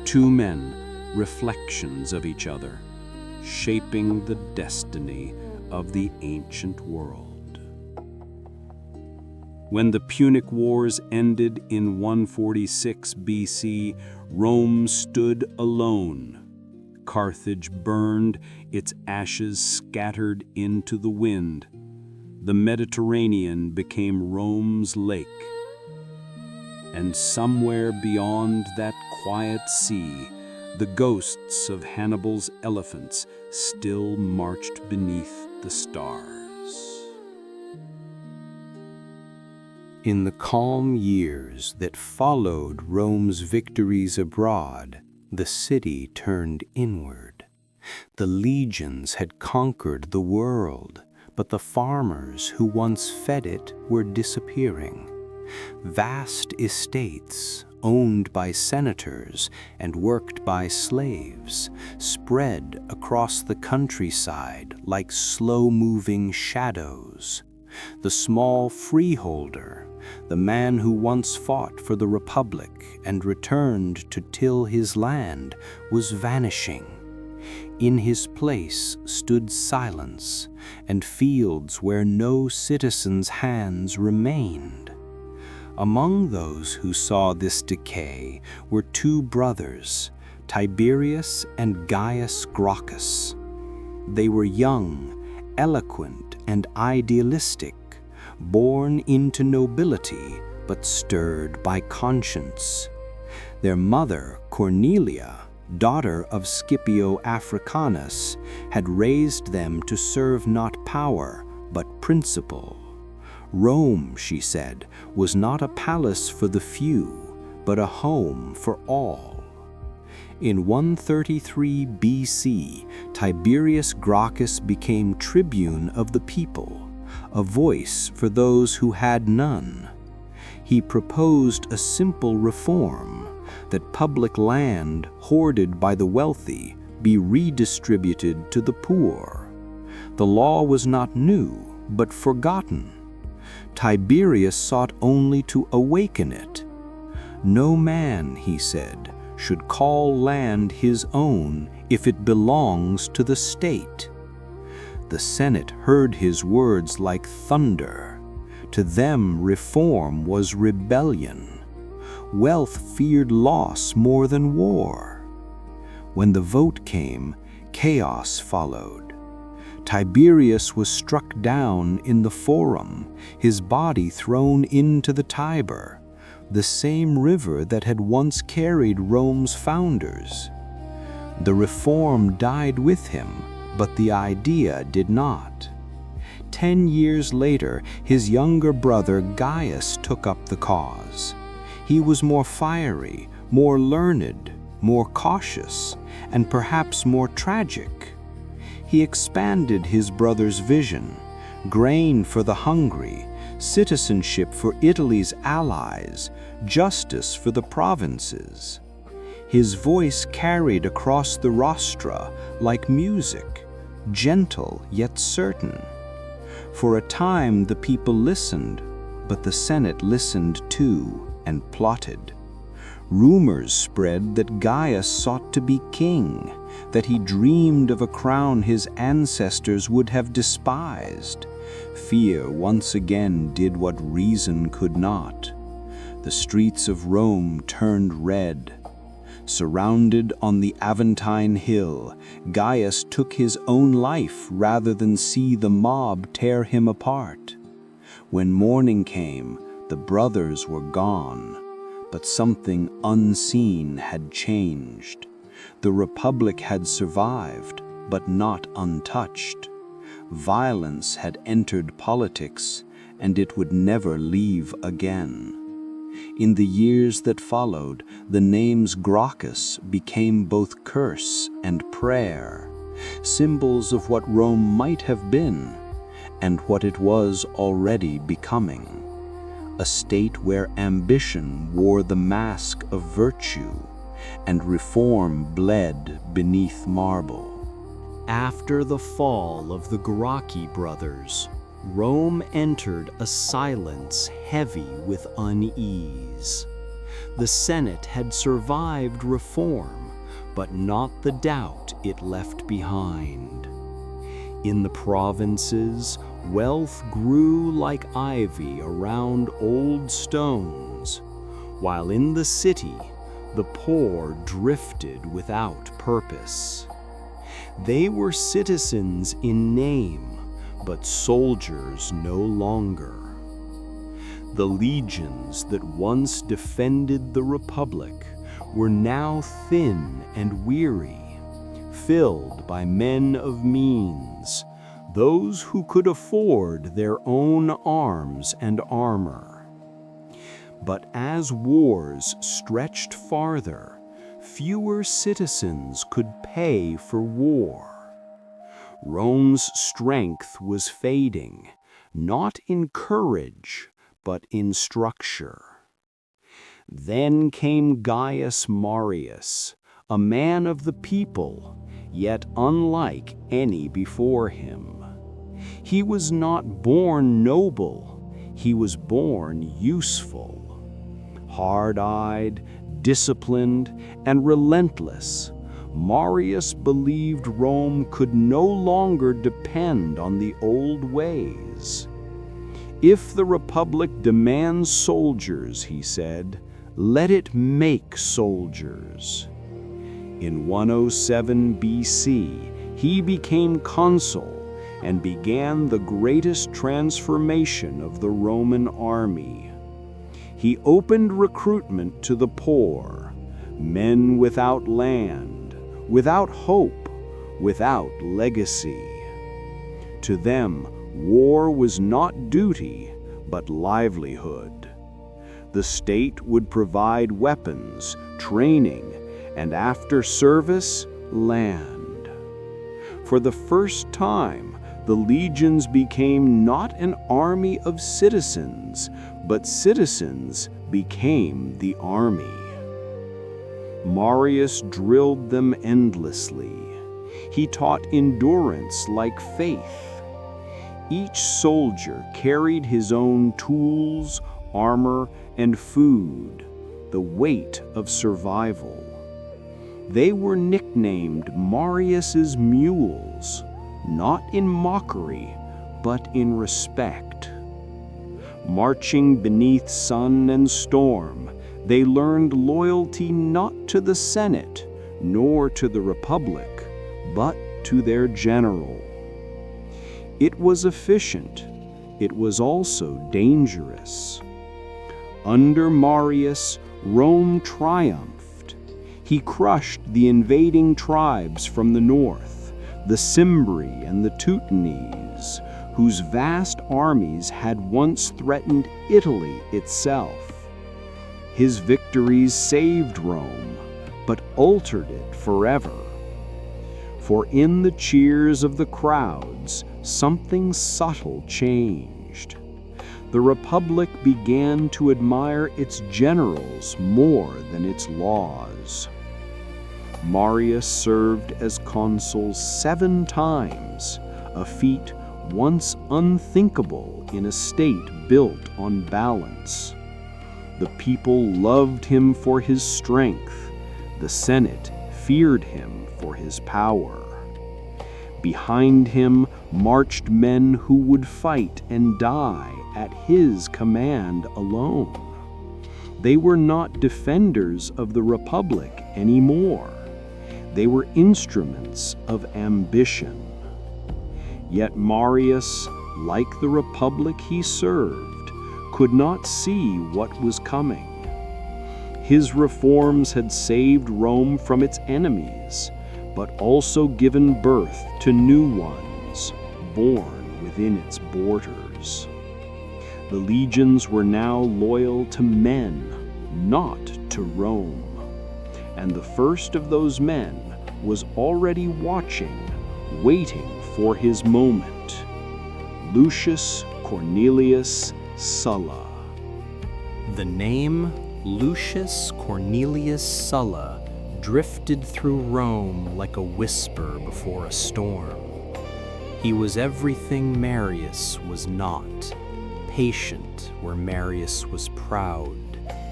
Two men, reflections of each other, shaping the destiny of the ancient world. When the Punic Wars ended in 146 BC, Rome stood alone. Carthage burned, its ashes scattered into the wind. The Mediterranean became Rome's lake. And somewhere beyond that quiet sea, the ghosts of Hannibal's elephants still marched beneath the stars. In the calm years that followed Rome's victories abroad, the city turned inward. The legions had conquered the world, but the farmers who once fed it were disappearing. Vast estates, owned by senators and worked by slaves, spread across the countryside like slow-moving shadows. The small freeholder, the man who once fought for the Republic and returned to till his land, was vanishing. In his place stood silence and fields where no citizen's hands remained. Among those who saw this decay were two brothers, Tiberius and Gaius Gracchus. They were young, eloquent, and idealistic, born into nobility but stirred by conscience. Their mother, Cornelia, daughter of Scipio Africanus, had raised them to serve not power but principle. Rome, she said, was not a palace for the few, but a home for all. In 133 BC, Tiberius Gracchus became tribune of the people, a voice for those who had none. He proposed a simple reform, that public land hoarded by the wealthy be redistributed to the poor. The law was not new, but forgotten. Tiberius sought only to awaken it. No man, he said, should call land his own if it belongs to the state. The Senate heard his words like thunder. To them reform was rebellion. Wealth feared loss more than war. When the vote came, chaos followed. Tiberius was struck down in the Forum, his body thrown into the Tiber, the same river that had once carried Rome's founders. The reform died with him, but the idea did not. 10 years later, his younger brother Gaius took up the cause. He was more fiery, more learned, more cautious, and perhaps more tragic. He expanded his brother's vision: grain for the hungry, citizenship for Italy's allies, justice for the provinces. His voice carried across the rostra like music, gentle yet certain. For a time the people listened, but the Senate listened too and plotted. Rumors spread that Gaius sought to be king, that he dreamed of a crown his ancestors would have despised. Fear once again did what reason could not. The streets of Rome turned red. Surrounded on the Aventine Hill, Gaius took his own life rather than see the mob tear him apart. When morning came, the brothers were gone, but something unseen had changed. The Republic had survived, but not untouched. Violence had entered politics, and it would never leave again. In the years that followed, the names Gracchus became both curse and prayer, symbols of what Rome might have been, and what it was already becoming. A state where ambition wore the mask of virtue, and reform bled beneath marble. After the fall of the Gracchi brothers, Rome entered a silence heavy with unease. The Senate had survived reform, but not the doubt it left behind. In the provinces, wealth grew like ivy around old stones, while in the city, the poor drifted without purpose. They were citizens in name, but soldiers no longer. The legions that once defended the Republic were now thin and weary, filled by men of means, those who could afford their own arms and armor. But as wars stretched farther, fewer citizens could pay for war. Rome's strength was fading, not in courage, but in structure. Then came Gaius Marius, a man of the people, yet unlike any before him. He was not born noble, he was born useful. Hard-eyed, disciplined, and relentless, Marius believed Rome could no longer depend on the old ways. If the Republic demands soldiers, he said, let it make soldiers. In 107 BC, he became consul and began the greatest transformation of the Roman army. He opened recruitment to the poor, men without land, without hope, without legacy. To them, war was not duty, but livelihood. The state would provide weapons, training, and after service, land. For the first time, the legions became not an army of citizens, but citizens became the army. Marius drilled them endlessly. He taught endurance like faith. Each soldier carried his own tools, armor, and food, the weight of survival. They were nicknamed Marius's mules, not in mockery, but in respect. Marching beneath sun and storm, they learned loyalty not to the Senate, nor to the Republic, but to their general. It was efficient. It was also dangerous. Under Marius, Rome triumphed. He crushed the invading tribes from the north, the Cimbri and the Teutones, whose vast armies had once threatened Italy itself. His victories saved Rome, but altered it forever. For in the cheers of the crowds, something subtle changed. The Republic began to admire its generals more than its laws. Marius served as consul 7 times, a feat once unthinkable in a state built on balance. The people loved him for his strength. The Senate feared him for his power. Behind him marched men who would fight and die at his command alone. They were not defenders of the Republic anymore. They were instruments of ambition. Yet Marius, like the Republic he served, could not see what was coming. His reforms had saved Rome from its enemies, but also given birth to new ones, born within its borders. The legions were now loyal to men, not to Rome. And the first of those men was already watching, waiting for his moment. Lucius Cornelius Sulla. The name Lucius Cornelius Sulla drifted through Rome like a whisper before a storm. He was everything Marius was not, patient where Marius was proud,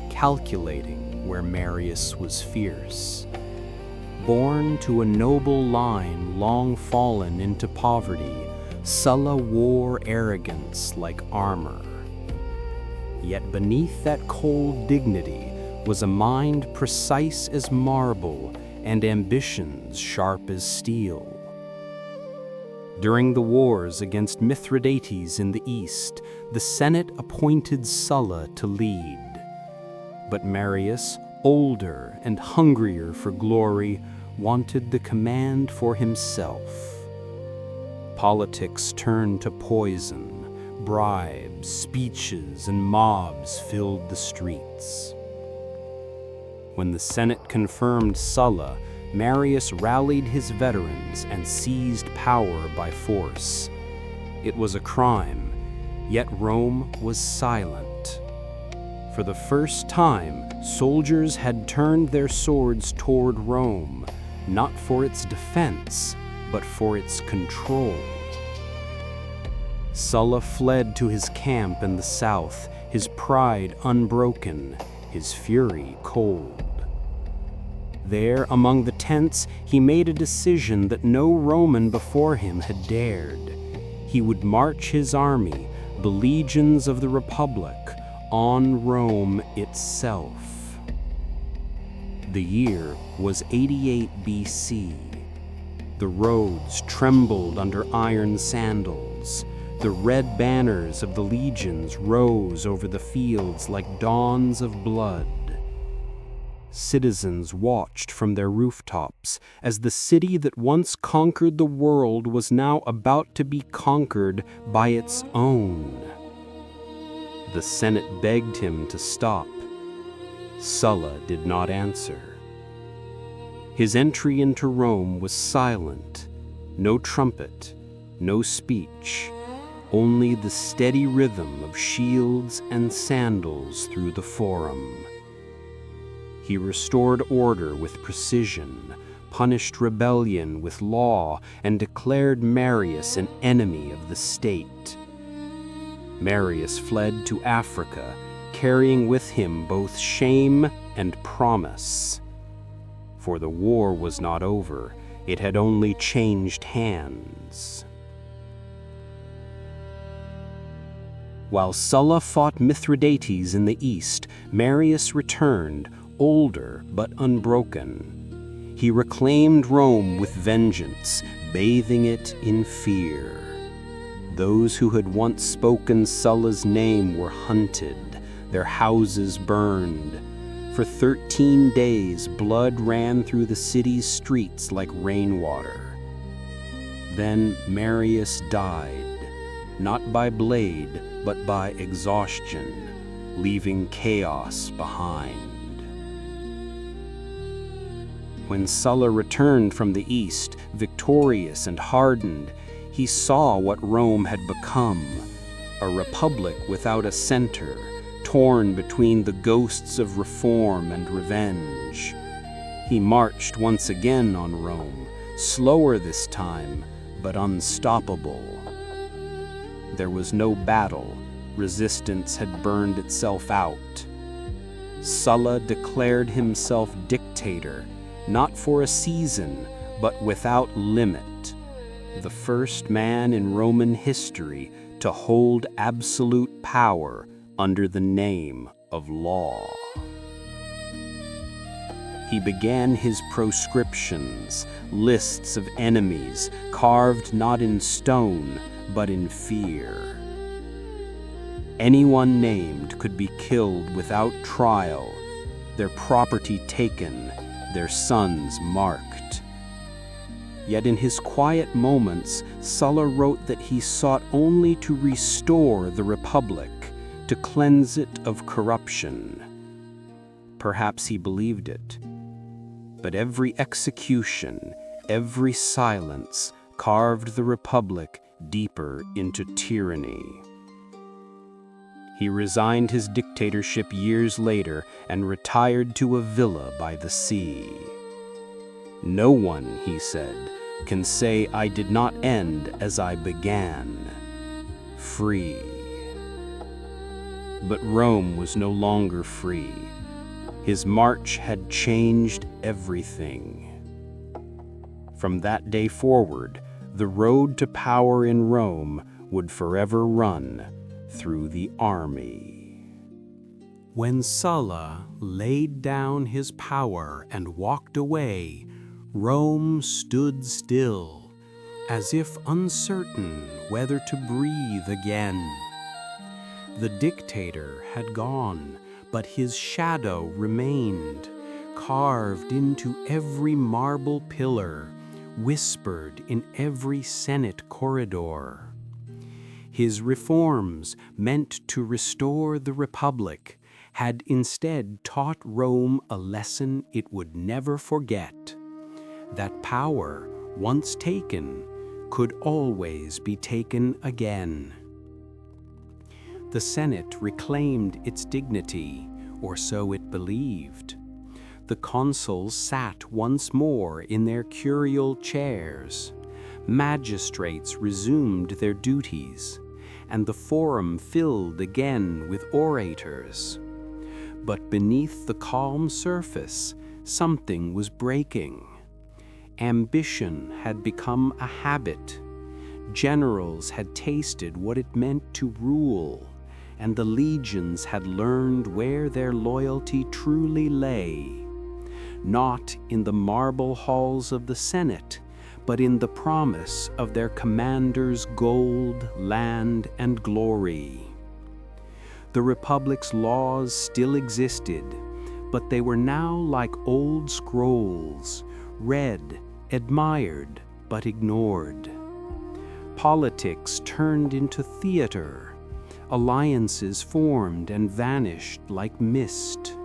calculating where Marius was fierce. Born to a noble line long fallen into poverty, Sulla wore arrogance like armor. Yet beneath that cold dignity was a mind precise as marble and ambitions sharp as steel. During the wars against Mithridates in the east, the Senate appointed Sulla to lead. But Marius, older and hungrier for glory, wanted the command for himself. Politics turned to poison. Bribes, speeches, and mobs filled the streets. When the Senate confirmed Sulla, Marius rallied his veterans and seized power by force. It was a crime, yet Rome was silent. For the first time, soldiers had turned their swords toward Rome, not for its defense, but for its control. Sulla fled to his camp in the south, his pride unbroken, his fury cold. There, among the tents, he made a decision that no Roman before him had dared. He would march his army, the legions of the Republic, on Rome itself. The year was 88 BC. The roads trembled under iron sandals. The red banners of the legions rose over the fields like dawns of blood. Citizens watched from their rooftops as the city that once conquered the world was now about to be conquered by its own. The Senate begged him to stop. Sulla did not answer. His entry into Rome was silent. No trumpet, no speech, only the steady rhythm of shields and sandals through the forum. He restored order with precision, punished rebellion with law, and declared Marius an enemy of the state. Marius fled to Africa, carrying with him both shame and promise. For the war was not over, it had only changed hands. While Sulla fought Mithridates in the east, Marius returned, older but unbroken. He reclaimed Rome with vengeance, bathing it in fear. Those who had once spoken Sulla's name were hunted, their houses burned. For 13 days, blood ran through the city's streets like rainwater. Then Marius died, not by blade, but by exhaustion, leaving chaos behind. When Sulla returned from the east, victorious and hardened, he saw what Rome had become, a republic without a center, torn between the ghosts of reform and revenge. He marched once again on Rome, slower this time, but unstoppable. There was no battle, resistance had burned itself out. Sulla declared himself dictator, not for a season, but without limit, the first man in Roman history to hold absolute power under the name of law. He began his proscriptions, lists of enemies carved not in stone, but in fear. Anyone named could be killed without trial, their property taken, their sons marked. Yet in his quiet moments, Sulla wrote that he sought only to restore the republic, to cleanse it of corruption. Perhaps he believed it. But every execution, every silence carved the republic deeper into tyranny. He resigned his dictatorship years later and retired to a villa by the sea. "No one," he said, "can say I did not end as I began, free." But Rome was no longer free. His march had changed everything. From that day forward, the road to power in Rome would forever run through the army. When Sulla laid down his power and walked away, Rome stood still, as if uncertain whether to breathe again. The dictator had gone, but his shadow remained, carved into every marble pillar, whispered in every Senate corridor. His reforms, meant to restore the Republic, had instead taught Rome a lesson it would never forget: that power, once taken, could always be taken again. The Senate reclaimed its dignity, or so it believed. The consuls sat once more in their curial chairs. Magistrates resumed their duties, and the forum filled again with orators. But beneath the calm surface, something was breaking. Ambition had become a habit. Generals had tasted what it meant to rule, and the legions had learned where their loyalty truly lay. not in the marble halls of the Senate, but in the promise of their commanders' gold, land, and glory. The Republic's laws still existed, but they were now like old scrolls, read, admired, but ignored. Politics turned into theater. Alliances formed and vanished like mist.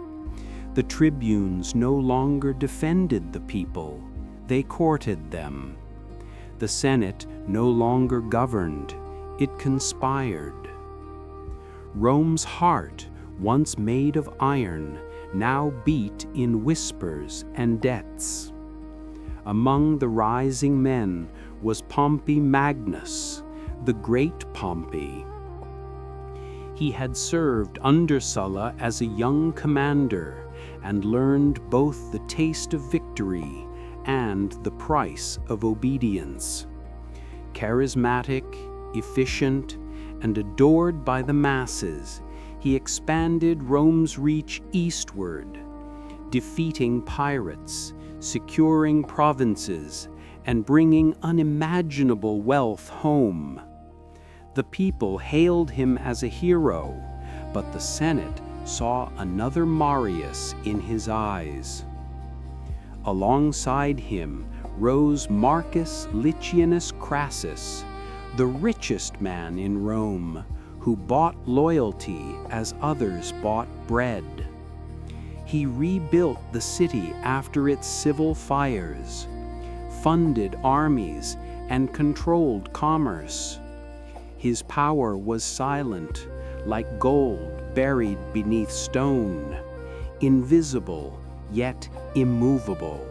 The tribunes no longer defended the people, they courted them. The Senate no longer governed, it conspired. Rome's heart, once made of iron, now beat in whispers and debts. Among the rising men was Pompey Magnus, the great Pompey. He had served under Sulla as a young commander and learned both the taste of victory and the price of obedience. Charismatic, efficient, and adored by the masses, he expanded Rome's reach eastward, defeating pirates, securing provinces, and bringing unimaginable wealth home. The people hailed him as a hero, but the Senate saw another Marius in his eyes. Alongside him rose Marcus Licinius Crassus, the richest man in Rome, who bought loyalty as others bought bread. He rebuilt the city after its civil fires, funded armies, and controlled commerce. His power was silent, like gold buried beneath stone, invisible yet immovable.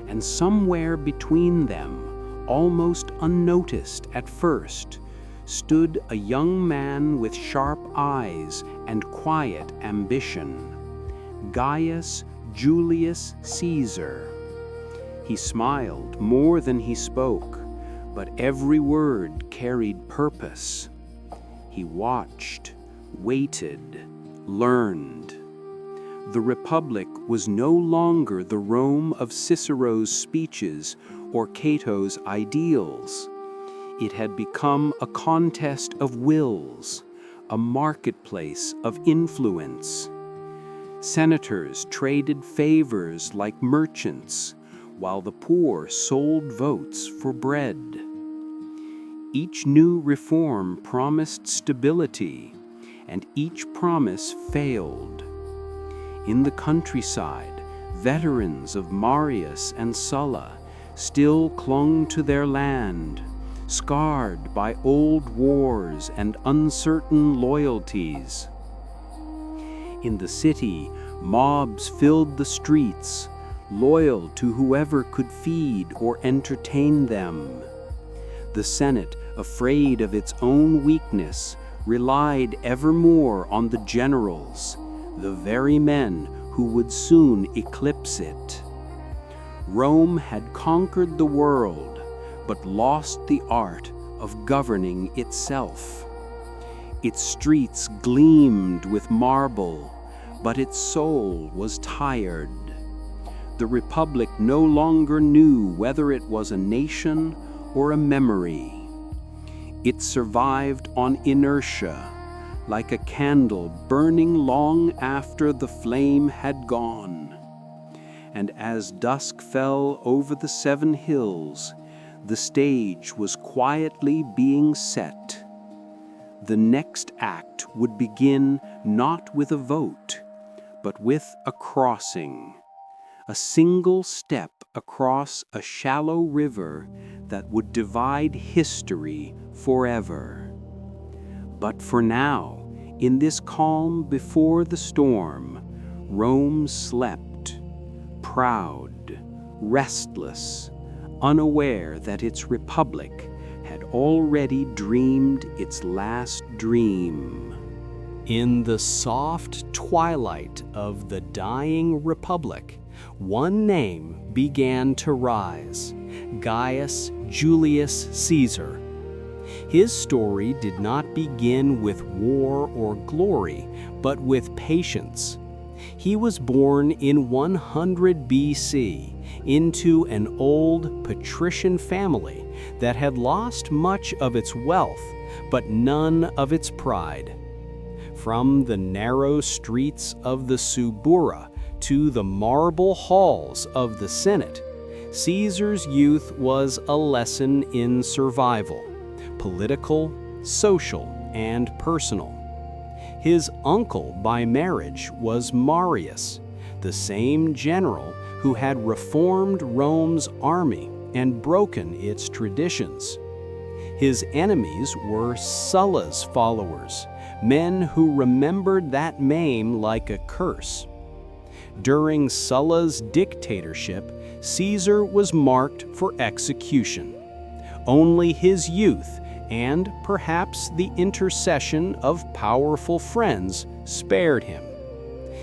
And somewhere between them, almost unnoticed at first, stood a young man with sharp eyes and quiet ambition, Gaius Julius Caesar. He smiled more than he spoke, but every word carried purpose. He watched, waited, learned. The Republic was no longer the Rome of Cicero's speeches or Cato's ideals. It had become a contest of wills, a marketplace of influence. Senators traded favors like merchants, while the poor sold votes for bread. Each new reform promised stability, and each promise failed. In the countryside, veterans of Marius and Sulla still clung to their land, scarred by old wars and uncertain loyalties. In the city, mobs filled the streets, loyal to whoever could feed or entertain them. The Senate, afraid of its own weakness, relied ever more on the generals, the very men who would soon eclipse it. Rome had conquered the world, but lost the art of governing itself. Its streets gleamed with marble, but its soul was tired. The Republic no longer knew whether it was a nation or a memory. It survived on inertia, like a candle burning long after the flame had gone. And as dusk fell over the 7 hills, the stage was quietly being set. The next act would begin not with a vote, but with a crossing, a single step across a shallow river that would divide history forever. But for now, in this calm before the storm, Rome slept, proud, restless, unaware that its republic had already dreamed its last dream. In the soft twilight of the dying republic, one name began to rise: Gaius Julius Caesar. His story did not begin with war or glory, but with patience. He was born in 100 BC into an old patrician family that had lost much of its wealth, but none of its pride. From the narrow streets of the Subura to the marble halls of the Senate, Caesar's youth was a lesson in survival, political, social, and personal. His uncle by marriage was Marius, the same general who had reformed Rome's army and broken its traditions. His enemies were Sulla's followers, men who remembered that name like a curse. During Sulla's dictatorship, Caesar was marked for execution. Only his youth and perhaps the intercession of powerful friends spared him.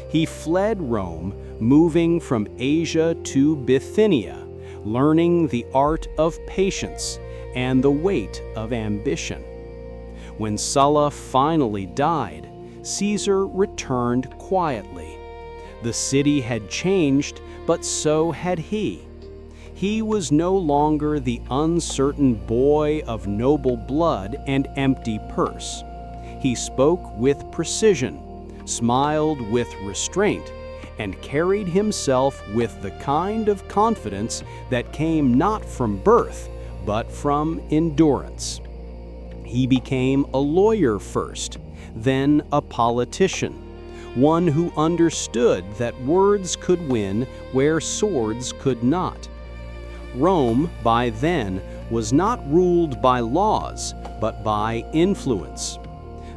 He fled Rome, moving from Asia to Bithynia, learning the art of patience and the weight of ambition. When Sulla finally died, Caesar returned quietly. The city had changed, but so had he. He was no longer the uncertain boy of noble blood and empty purse. He spoke with precision, smiled with restraint, and carried himself with the kind of confidence that came not from birth, but from endurance. He became a lawyer first, then a politician, one who understood that words could win where swords could not. Rome, by then, was not ruled by laws, but by influence.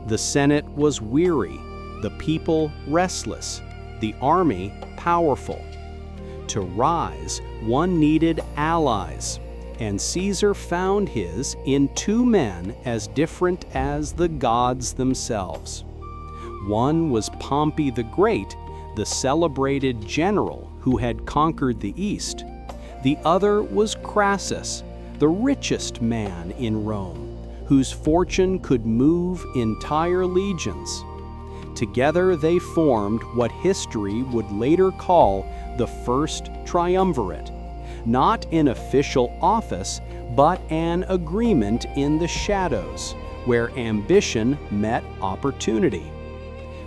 The Senate was weary, the people restless, the army powerful. To rise, one needed allies, and Caesar found his in two men as different as the gods themselves. One was Pompey the Great, the celebrated general who had conquered the East. The other was Crassus, the richest man in Rome, whose fortune could move entire legions. Together they formed what history would later call the First Triumvirate, not in official office, but an agreement in the shadows, where ambition met opportunity.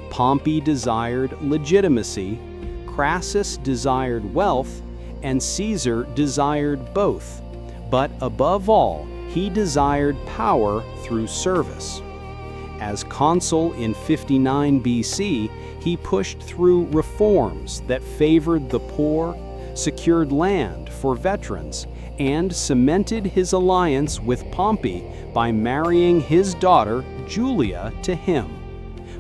Pompey desired legitimacy, Crassus desired wealth, and Caesar desired both, but above all, he desired power through service. As consul in 59 BC, he pushed through reforms that favored the poor, secured land for veterans, and cemented his alliance with Pompey by marrying his daughter Julia to him.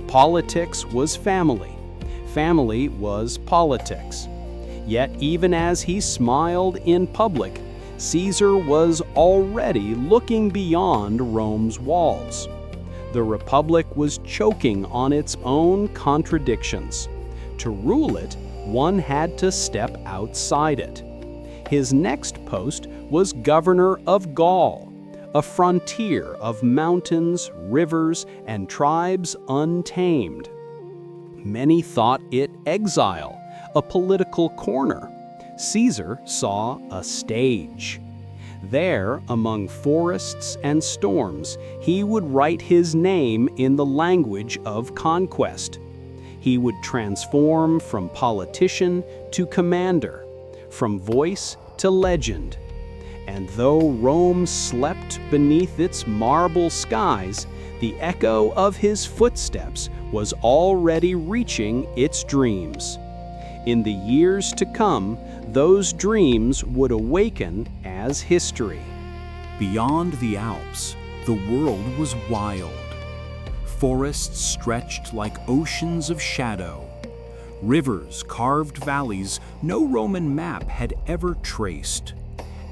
Politics was family. Family was politics. Yet even as he smiled in public, Caesar was already looking beyond Rome's walls. The Republic was choking on its own contradictions. To rule it, one had to step outside it. His next post was governor of Gaul, a frontier of mountains, rivers, and tribes untamed. Many thought it exile, a political corner. Caesar saw a stage. There, among forests and storms, he would write his name in the language of conquest. He would transform from politician to commander, from voice to legend. And though Rome slept beneath its marble skies, the echo of his footsteps was already reaching its dreams. In the years to come, those dreams would awaken as history. Beyond the Alps, the world was wild. Forests stretched like oceans of shadow. Rivers carved valleys no Roman map had ever traced.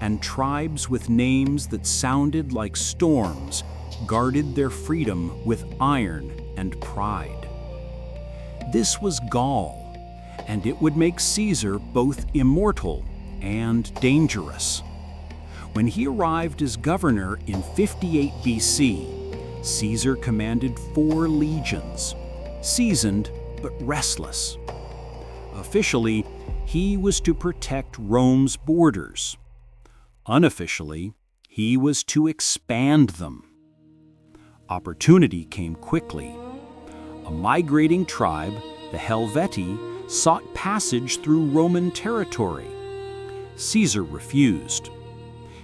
And tribes with names that sounded like storms guarded their freedom with iron and pride. This was Gaul, and it would make Caesar both immortal and dangerous. When he arrived as governor in 58 BC, Caesar commanded 4 legions, seasoned but restless. Officially, he was to protect Rome's borders. Unofficially, he was to expand them. Opportunity came quickly. A migrating tribe, the Helvetii, sought passage through Roman territory. Caesar refused.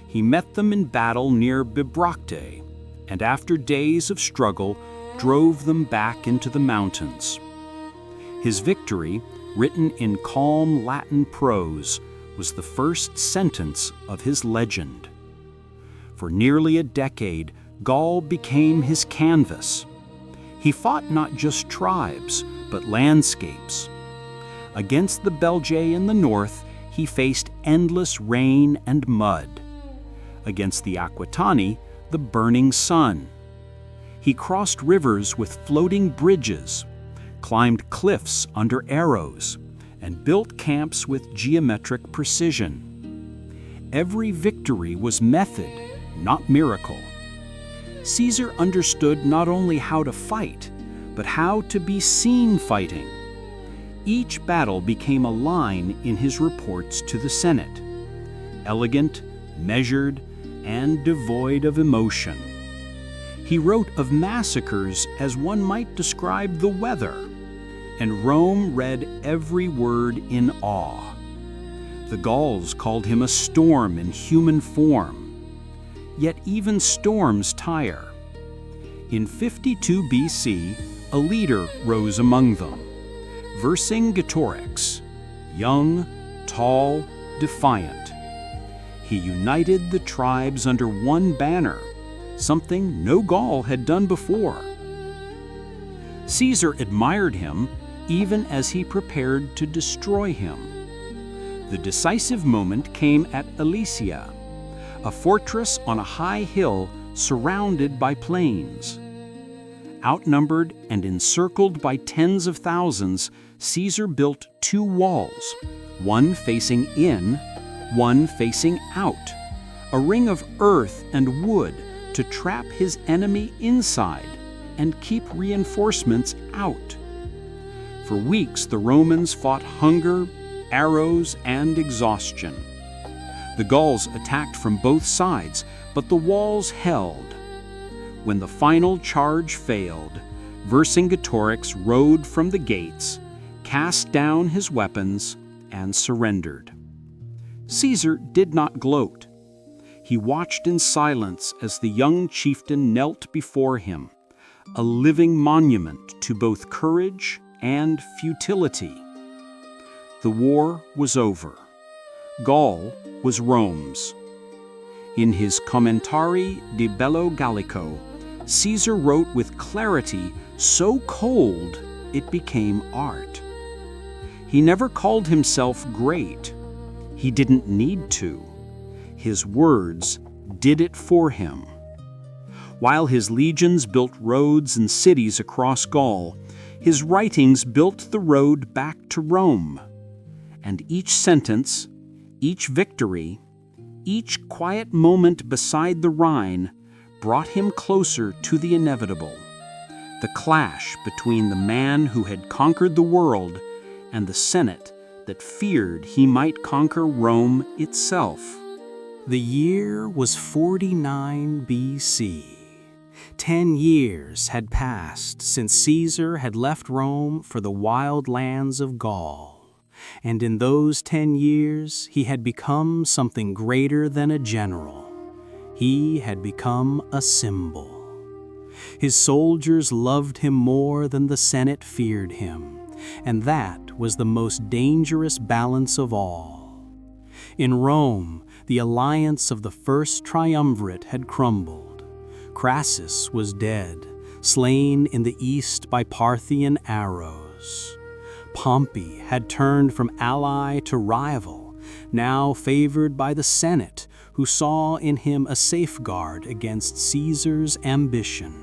He met them in battle near Bibracte, and after days of struggle, drove them back into the mountains. His victory, written in calm Latin prose, was the first sentence of his legend. For nearly a decade, Gaul became his canvas. He fought not just tribes, but landscapes. Against the Belgae in the north, he faced endless rain and mud. Against the Aquitani, the burning sun. He crossed rivers with floating bridges, climbed cliffs under arrows, and built camps with geometric precision. Every victory was method, not miracle. Caesar understood not only how to fight, but how to be seen fighting. Each battle became a line in his reports to the Senate, elegant, measured, and devoid of emotion. He wrote of massacres as one might describe the weather, and Rome read every word in awe. The Gauls called him a storm in human form. Yet even storms tire. In 52 BC, a leader rose among them, Vercingetorix, young, tall, defiant. He united the tribes under one banner, something no Gaul had done before. Caesar admired him even as he prepared to destroy him. The decisive moment came at Alesia, a fortress on a high hill surrounded by plains. Outnumbered and encircled by tens of thousands, Caesar built two walls, one facing in, one facing out, a ring of earth and wood to trap his enemy inside and keep reinforcements out. For weeks, the Romans fought hunger, arrows, and exhaustion. The Gauls attacked from both sides, but the walls held. When the final charge failed, Vercingetorix rode from the gates, cast down his weapons, and surrendered. Caesar did not gloat. He watched in silence as the young chieftain knelt before him, a living monument to both courage and futility. The war was over. Gaul was Rome's. In his Commentari de Bello Gallico, Caesar wrote with clarity so cold it became art. He never called himself great. He didn't need to. His words did it for him. While his legions built roads and cities across Gaul, his writings built the road back to Rome. And each sentence, each victory, each quiet moment beside the Rhine brought him closer to the inevitable, the clash between the man who had conquered the world and the Senate that feared he might conquer Rome itself. The year was 49 BC. 10 years had passed since Caesar had left Rome for the wild lands of Gaul, and in those 10 years he had become something greater than a general. He had become a symbol. His soldiers loved him more than the Senate feared him, and that was the most dangerous balance of all. In Rome, the alliance of the first triumvirate had crumbled. Crassus was dead, slain in the east by Parthian arrows. Pompey had turned from ally to rival, now favored by the Senate, who saw in him a safeguard against Caesar's ambition.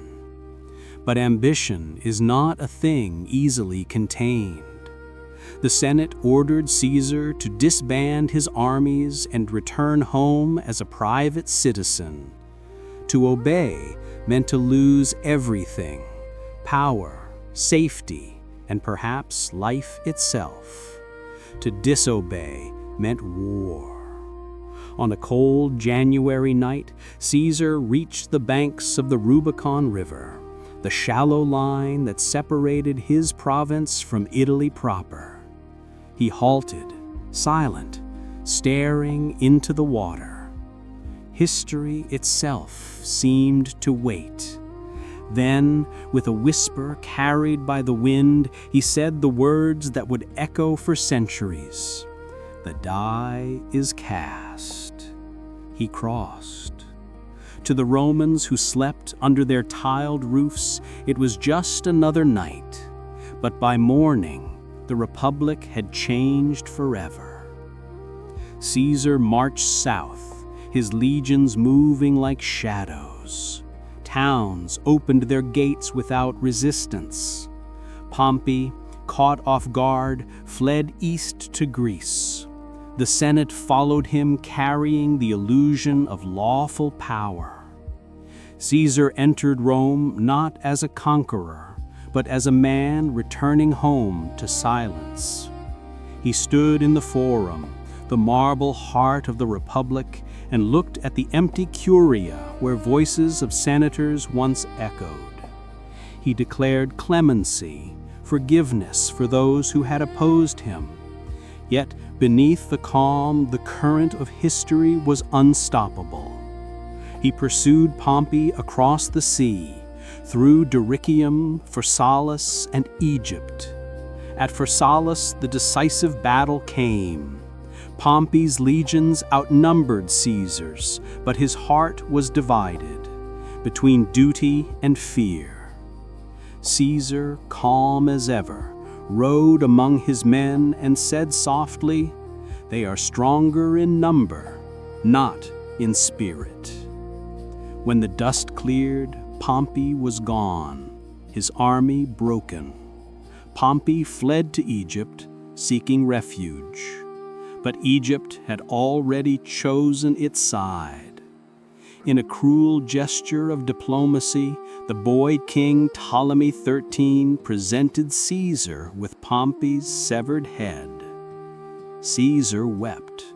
But ambition is not a thing easily contained. The Senate ordered Caesar to disband his armies and return home as a private citizen. To obey meant to lose everything: power, safety, and perhaps life itself. To disobey meant war. On a cold January night, Caesar reached the banks of the Rubicon River, the shallow line that separated his province from Italy proper. He halted, silent, staring into the water. History itself seemed to wait. Then, with a whisper carried by the wind, he said the words that would echo for centuries. "The die is cast." He crossed. To the Romans who slept under their tiled roofs, it was just another night. But by morning, the Republic had changed forever. Caesar marched south, his legions moving like shadows. Towns opened their gates without resistance. Pompey, caught off guard, fled east to Greece. The Senate followed him, carrying the illusion of lawful power. Caesar entered Rome not as a conqueror, but as a man returning home to silence. He stood in the Forum, the marble heart of the Republic, and looked at the empty curia where voices of senators once echoed. He declared clemency, forgiveness for those who had opposed him. Yet beneath the calm, the current of history was unstoppable. He pursued Pompey across the sea, through Dyrrhachium, Pharsalus, and Egypt. At Pharsalus, the decisive battle came. Pompey's legions outnumbered Caesar's, but his heart was divided between duty and fear. Caesar, calm as ever, rode among his men and said softly, "They are stronger in number, not in spirit." When the dust cleared, Pompey was gone, his army broken. Pompey fled to Egypt, seeking refuge. But Egypt had already chosen its side. In a cruel gesture of diplomacy, the boy king Ptolemy XIII presented Caesar with Pompey's severed head. Caesar wept,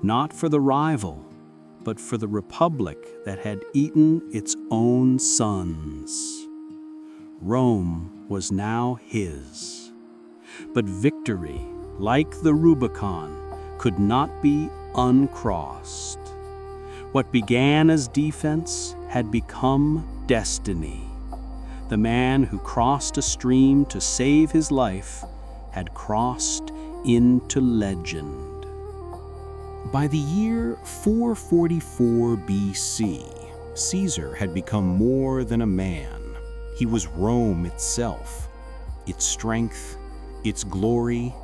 not for the rival, but for the republic that had eaten its own sons. Rome was now his. But victory, like the Rubicon, could not be uncrossed. What began as defense had become destiny. The man who crossed a stream to save his life had crossed into legend. By the year 444 BC, Caesar had become more than a man. He was Rome itself, its strength, its glory,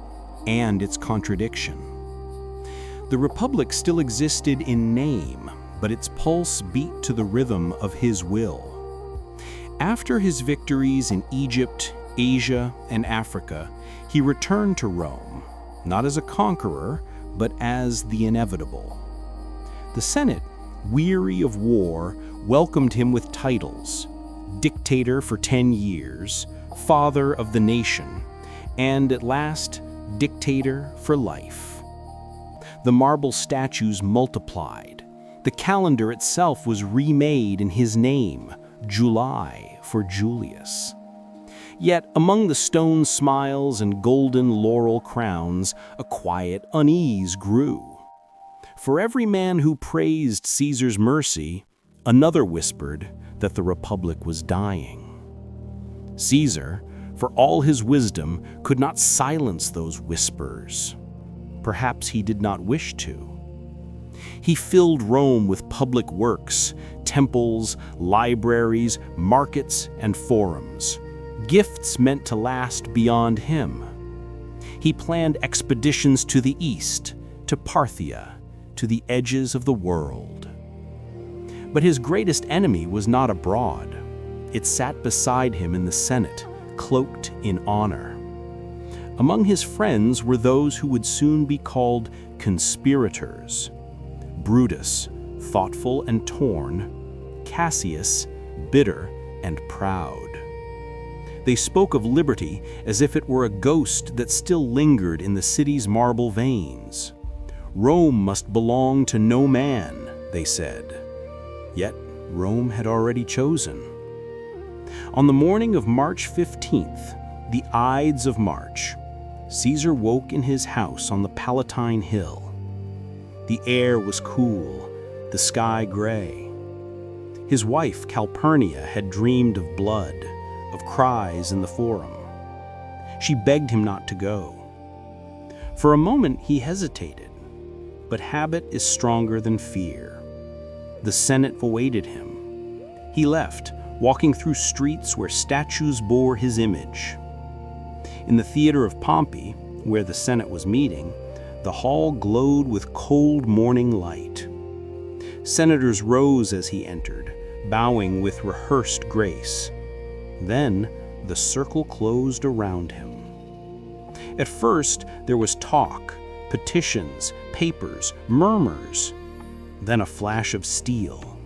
and its contradiction. The Republic still existed in name, but its pulse beat to the rhythm of his will. After his victories in Egypt, Asia, and Africa, he returned to Rome, not as a conqueror, but as the inevitable. The Senate, weary of war, welcomed him with titles: dictator for 10 years, father of the nation, and at last, dictator for life. The marble statues multiplied. The calendar itself was remade in his name, July for Julius. Yet among the stone smiles and golden laurel crowns, a quiet unease grew. For every man who praised Caesar's mercy, another whispered that the Republic was dying. Caesar, for all his wisdom, could not silence those whispers. Perhaps he did not wish to. He filled Rome with public works, temples, libraries, markets, and forums, gifts meant to last beyond him. He planned expeditions to the east, to Parthia, to the edges of the world. But his greatest enemy was not abroad. It sat beside him in the Senate, cloaked in honor. Among his friends were those who would soon be called conspirators: Brutus, thoughtful and torn; Cassius, bitter and proud. They spoke of liberty as if it were a ghost that still lingered in the city's marble veins. Rome must belong to no man, they said. Yet Rome had already chosen. On the morning of March 15th, the Ides of March, Caesar woke in his house on the Palatine Hill. The air was cool, the sky gray. His wife, Calpurnia, had dreamed of blood, of cries in the Forum. She begged him not to go. For a moment he hesitated, but habit is stronger than fear. The Senate awaited him. He left, walking through streets where statues bore his image. In the theater of Pompey, where the Senate was meeting, the hall glowed with cold morning light. Senators rose as he entered, bowing with rehearsed grace. Then the circle closed around him. At first there was talk, petitions, papers, murmurs. Then a flash of steel.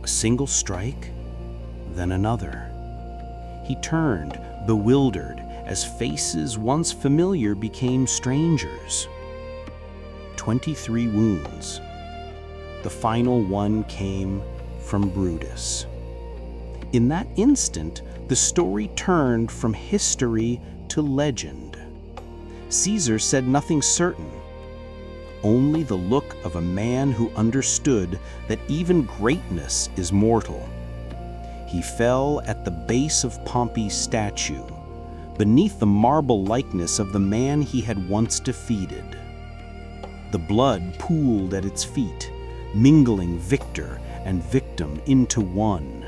A single strike, then another. He turned, bewildered, as faces once familiar became strangers. 23 wounds. The final one came from Brutus. In that instant, the story turned from history to legend. Caesar said nothing certain, only the look of a man who understood that even greatness is mortal. He fell at the base of Pompey's statue, beneath the marble likeness of the man he had once defeated. The blood pooled at its feet, mingling victor and victim into one.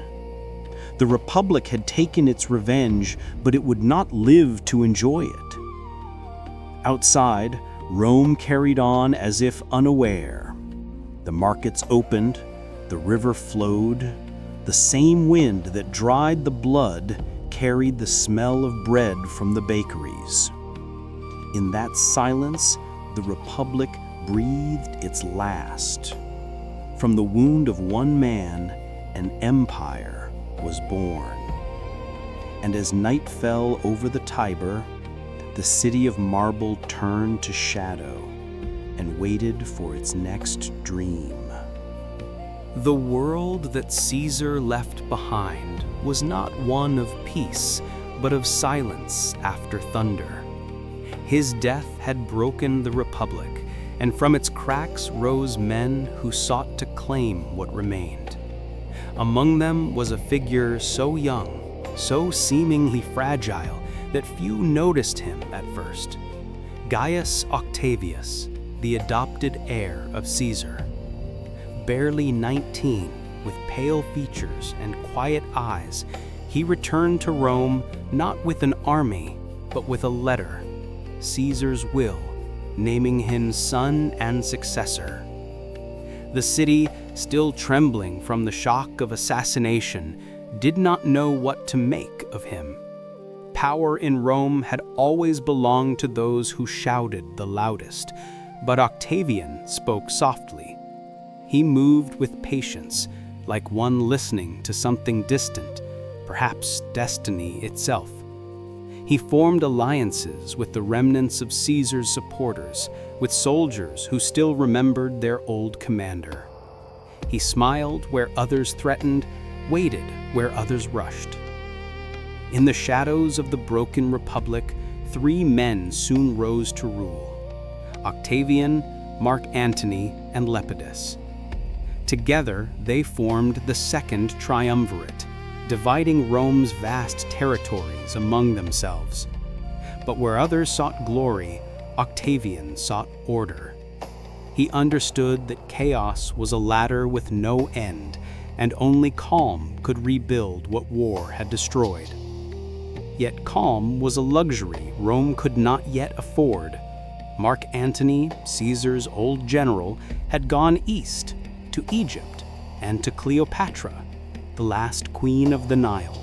The Republic had taken its revenge, but it would not live to enjoy it. Outside, Rome carried on as if unaware. The markets opened, the river flowed. The same wind that dried the blood carried the smell of bread from the bakeries. In that silence, the Republic breathed its last. From the wound of one man, an empire was born. And as night fell over the Tiber, the city of marble turned to shadow and waited for its next dream. The world that Caesar left behind was not one of peace, but of silence after thunder. His death had broken the Republic, and from its cracks rose men who sought to claim what remained. Among them was a figure so young, so seemingly fragile, that few noticed him at first. Gaius Octavius, the adopted heir of Caesar. Barely 19, with pale features and quiet eyes, he returned to Rome not with an army, but with a letter, Caesar's will, naming him son and successor. The city, still trembling from the shock of assassination, did not know what to make of him. Power in Rome had always belonged to those who shouted the loudest, but Octavian spoke softly. He moved with patience, like one listening to something distant, perhaps destiny itself. He formed alliances with the remnants of Caesar's supporters, with soldiers who still remembered their old commander. He smiled where others threatened, waited where others rushed. In the shadows of the broken Republic, 3 men soon rose to rule: Octavian, Mark Antony, and Lepidus. Together, they formed the Second Triumvirate, dividing Rome's vast territories among themselves. But where others sought glory, Octavian sought order. He understood that chaos was a ladder with no end, and only calm could rebuild what war had destroyed. Yet calm was a luxury Rome could not yet afford. Mark Antony, Caesar's old general, had gone east, to Egypt, and to Cleopatra, the last queen of the Nile.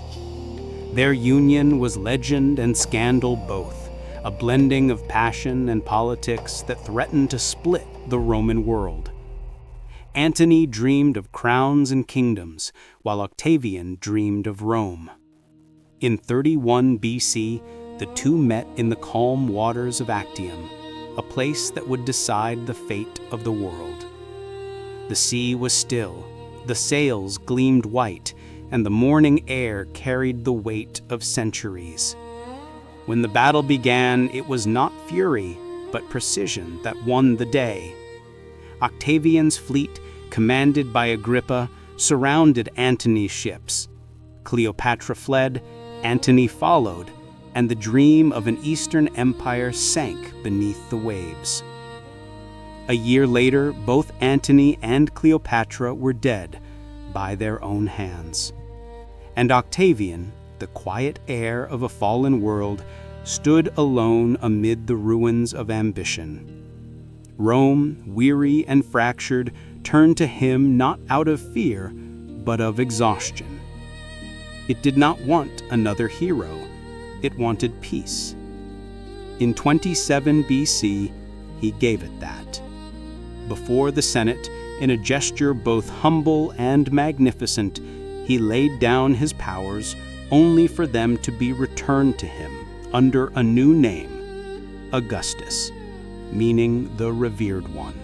Their union was legend and scandal both, a blending of passion and politics that threatened to split the Roman world. Antony dreamed of crowns and kingdoms, while Octavian dreamed of Rome. In 31 BC, the two met in the calm waters of Actium, a place that would decide the fate of the world. The sea was still, the sails gleamed white, and the morning air carried the weight of centuries. When the battle began, it was not fury, but precision that won the day. Octavian's fleet, commanded by Agrippa, surrounded Antony's ships. Cleopatra fled, Antony followed, and the dream of an Eastern empire sank beneath the waves. A year later, both Antony and Cleopatra were dead by their own hands. And Octavian, the quiet heir of a fallen world, stood alone amid the ruins of ambition. Rome, weary and fractured, turned to him not out of fear, but of exhaustion. It did not want another hero. It wanted peace. In 27 BC, he gave it that. Before the Senate, in a gesture both humble and magnificent, he laid down his powers only for them to be returned to him under a new name, Augustus, meaning the revered one.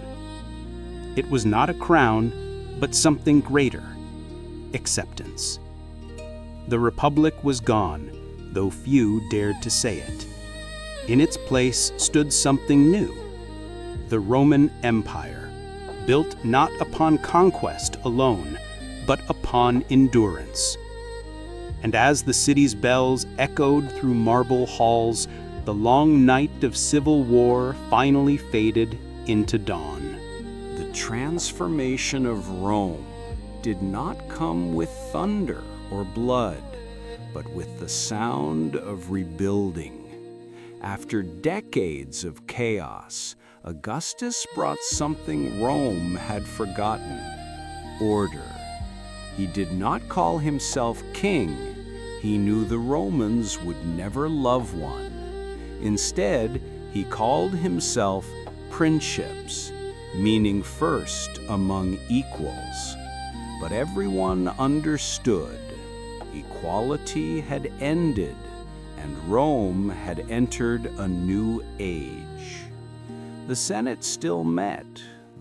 It was not a crown, but something greater, acceptance. The Republic was gone, though few dared to say it. In its place stood something new, the Roman Empire, built not upon conquest alone, but upon endurance. And as the city's bells echoed through marble halls, the long night of civil war finally faded into dawn. The transformation of Rome did not come with thunder or blood, but with the sound of rebuilding. After decades of chaos, Augustus brought something Rome had forgotten: order. He did not call himself king. He knew the Romans would never love one. Instead, he called himself princeps, meaning first among equals. But everyone understood. Equality had ended, and Rome had entered a new age. The Senate still met,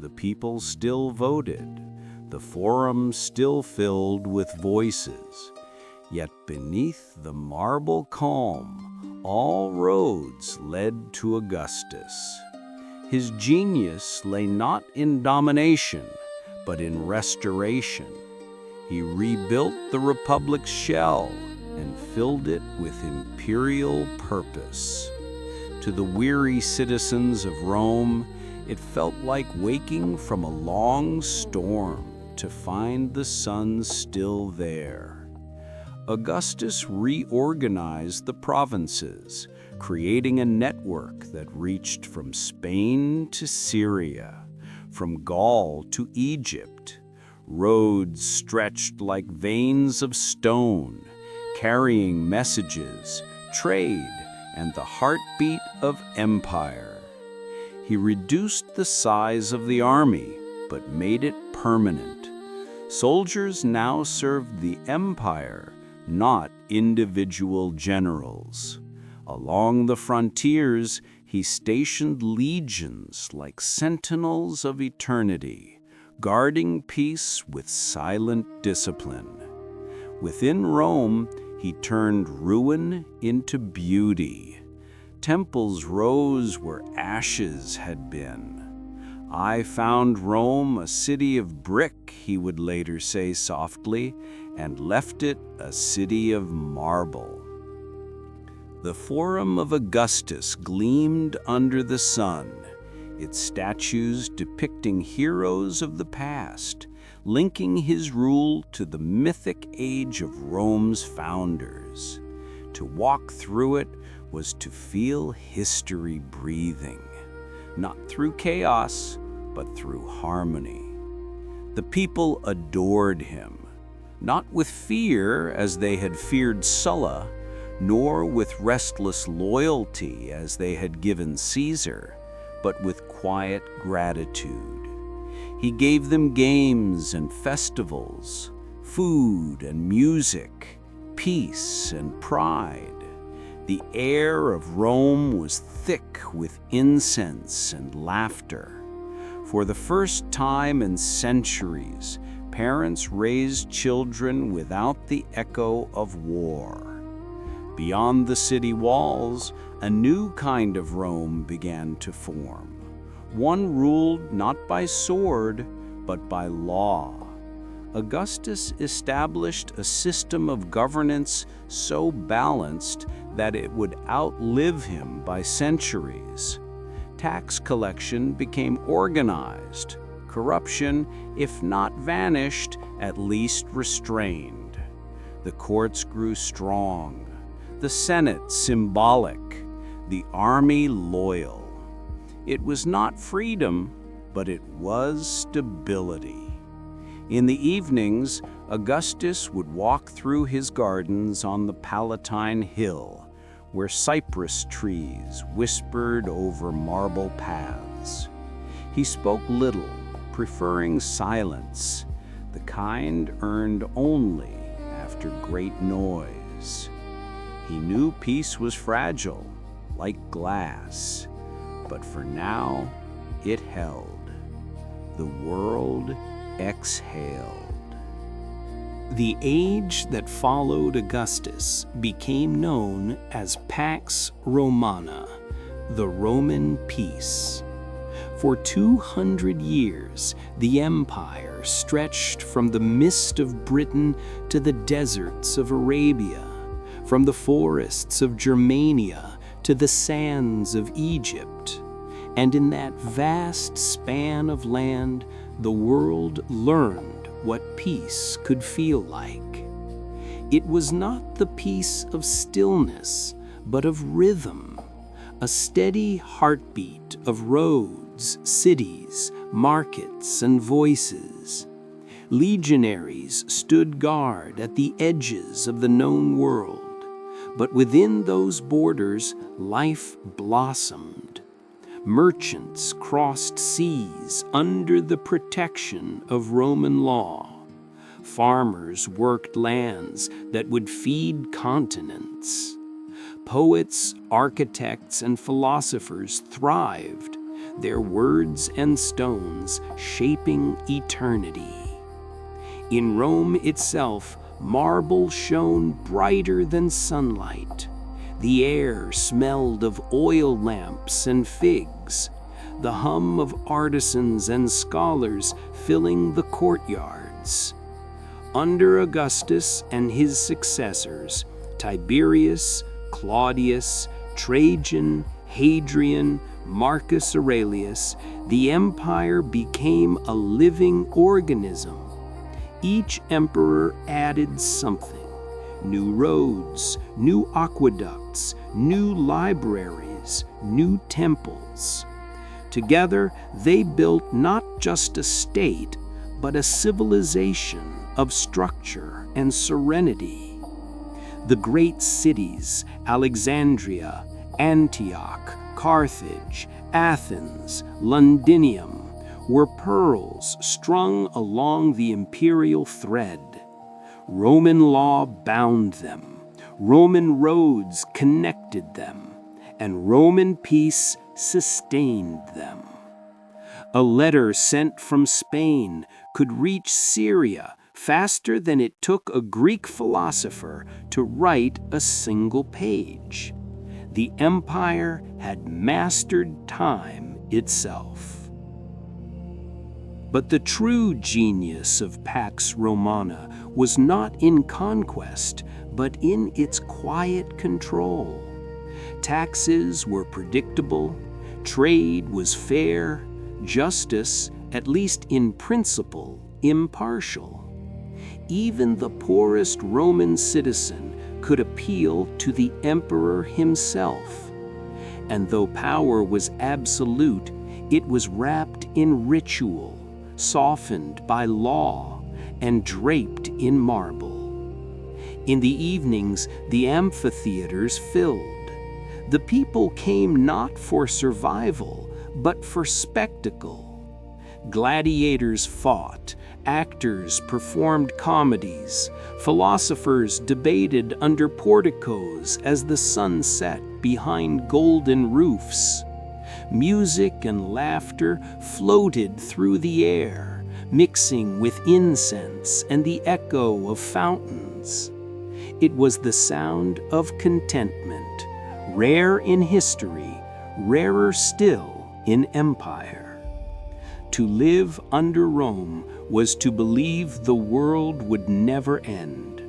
the people still voted, the forum still filled with voices. Yet beneath the marble calm, all roads led to Augustus. His genius lay not in domination, but in restoration. He rebuilt the Republic's shell and filled it with imperial purpose. To the weary citizens of Rome, it felt like waking from a long storm to find the sun still there. Augustus reorganized the provinces, creating a network that reached from Spain to Syria, from Gaul to Egypt. Roads stretched like veins of stone, carrying messages, trade, and the heartbeat of empire. He reduced the size of the army, but made it permanent. Soldiers now served the empire, not individual generals. Along the frontiers, he stationed legions like sentinels of eternity, guarding peace with silent discipline. Within Rome, he turned ruin into beauty. Temples rose where ashes had been. "I found Rome a city of brick," he would later say softly, "and left it a city of marble." The Forum of Augustus gleamed under the sun, its statues depicting heroes of the past, linking his rule to the mythic age of Rome's founders. To walk through it was to feel history breathing, not through chaos, but through harmony. The people adored him, not with fear as they had feared Sulla, nor with restless loyalty as they had given Caesar, but with quiet gratitude. He gave them games and festivals, food and music, peace and pride. The air of Rome was thick with incense and laughter. For the first time in centuries, parents raised children without the echo of war. Beyond the city walls, a new kind of Rome began to form, one ruled not by sword, but by law. Augustus established a system of governance so balanced that it would outlive him by centuries. Tax collection became organized, corruption, if not vanished, at least restrained. The courts grew strong, the Senate symbolic, the army loyal. It was not freedom, but it was stability. In the evenings, Augustus would walk through his gardens on the Palatine Hill, where cypress trees whispered over marble paths. He spoke little, preferring silence, the kind earned only after great noise. He knew peace was fragile, like glass, but for now it held. The world exhaled. The age that followed Augustus became known as Pax Romana, the Roman peace. For 200 years, the empire stretched from the mist of Britain to the deserts of Arabia, from the forests of Germania to the sands of Egypt. And in that vast span of land, the world learned what peace could feel like. It was not the peace of stillness, but of rhythm, a steady heartbeat of roads, cities, markets, and voices. Legionaries stood guard at the edges of the known world, but within those borders, life blossomed. Merchants crossed seas under the protection of Roman law. Farmers worked lands that would feed continents. Poets, architects, and philosophers thrived, their words and stones shaping eternity. In Rome itself, marble shone brighter than sunlight. The air smelled of oil lamps and figs, the hum of artisans and scholars filling the courtyards. Under Augustus and his successors, Tiberius, Claudius, Trajan, Hadrian, Marcus Aurelius, the empire became a living organism. Each emperor added something. New roads, new aqueducts, new libraries, new temples. Together, they built not just a state, but a civilization of structure and serenity. The great cities, Alexandria, Antioch, Carthage, Athens, Londinium, were pearls strung along the imperial thread. Roman law bound them, Roman roads connected them, and Roman peace sustained them. A letter sent from Spain could reach Syria faster than it took a Greek philosopher to write a single page. The empire had mastered time itself. But the true genius of Pax Romana was not in conquest, but in its quiet control. Taxes were predictable, trade was fair, justice, at least in principle, impartial. Even the poorest Roman citizen could appeal to the emperor himself. And though power was absolute, it was wrapped in ritual, softened by law, and draped in marble. In the evenings, the amphitheaters filled. The people came not for survival, but for spectacle. Gladiators fought, Actors performed comedies. Philosophers debated under porticos as the sun set behind golden roofs. Music and laughter floated through the air, mixing with incense and the echo of fountains. It was the sound of contentment, rare in history, rarer still in empire. To live under Rome was to believe the world would never end.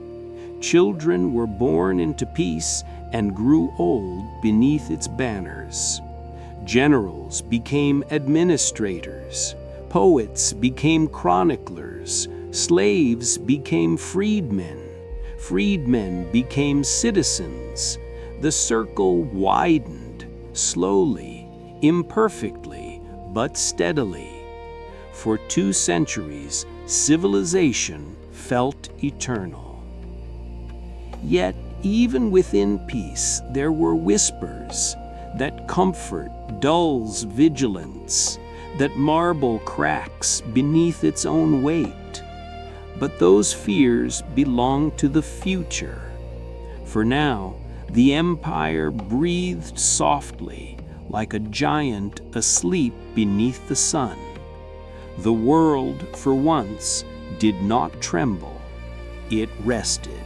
Children were born into peace and grew old beneath its banners. Generals became administrators. Poets became chroniclers. Slaves became freedmen. Freedmen became citizens. The circle widened, slowly, imperfectly, but steadily. For 2 centuries, civilization felt eternal. Yet, even within peace, there were whispers that comfort dulls vigilance, that marble cracks beneath its own weight. But those fears belong to the future. For now, the empire breathed softly, like a giant asleep beneath the sun. The world, for once, did not tremble. It rested.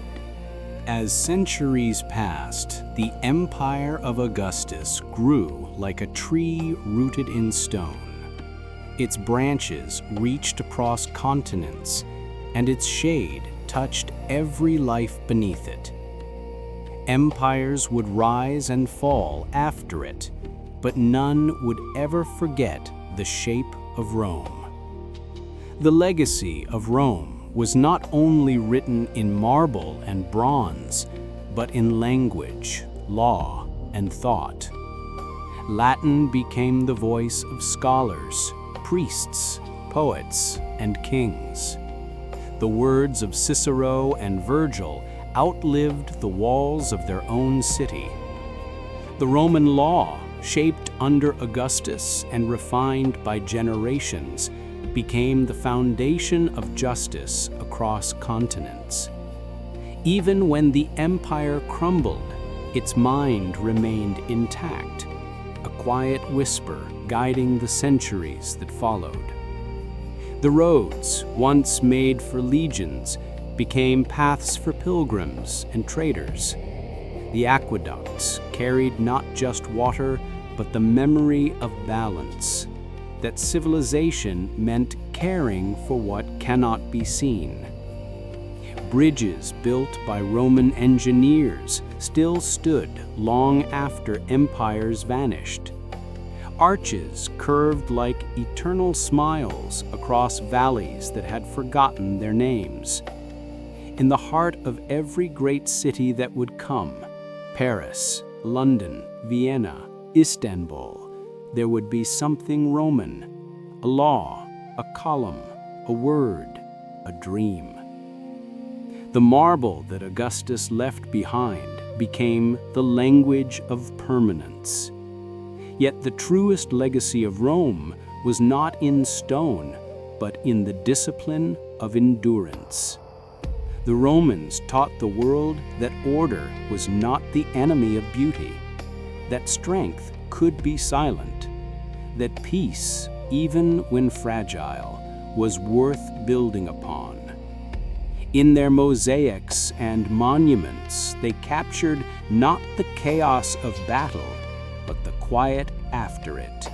As centuries passed, the empire of Augustus grew like a tree rooted in stone. Its branches reached across continents, and its shade touched every life beneath it. Empires would rise and fall after it, but none would ever forget the shape of Rome. The legacy of Rome was not only written in marble and bronze, but in language, law, and thought. Latin became the voice of scholars, priests, poets, and kings. The words of Cicero and Virgil outlived the walls of their own city. The Roman law, shaped under Augustus and refined by generations, became the foundation of justice across continents. Even when the empire crumbled, its mind remained intact, a quiet whisper guiding the centuries that followed. The roads, once made for legions, became paths for pilgrims and traders. The aqueducts carried not just water, but the memory of balance, that civilization meant caring for what cannot be seen. Bridges built by Roman engineers still stood long after empires vanished. Arches curved like eternal smiles across valleys that had forgotten their names. In the heart of every great city that would come, Paris, London, Vienna, Istanbul, there would be something Roman, a law, a column, a word, a dream. The marble that Augustus left behind became the language of permanence. Yet the truest legacy of Rome was not in stone, but in the discipline of endurance. The Romans taught the world that order was not the enemy of beauty, that strength could be silent, that peace, even when fragile, was worth building upon. In their mosaics and monuments, they captured not the chaos of battle, but the quiet after it.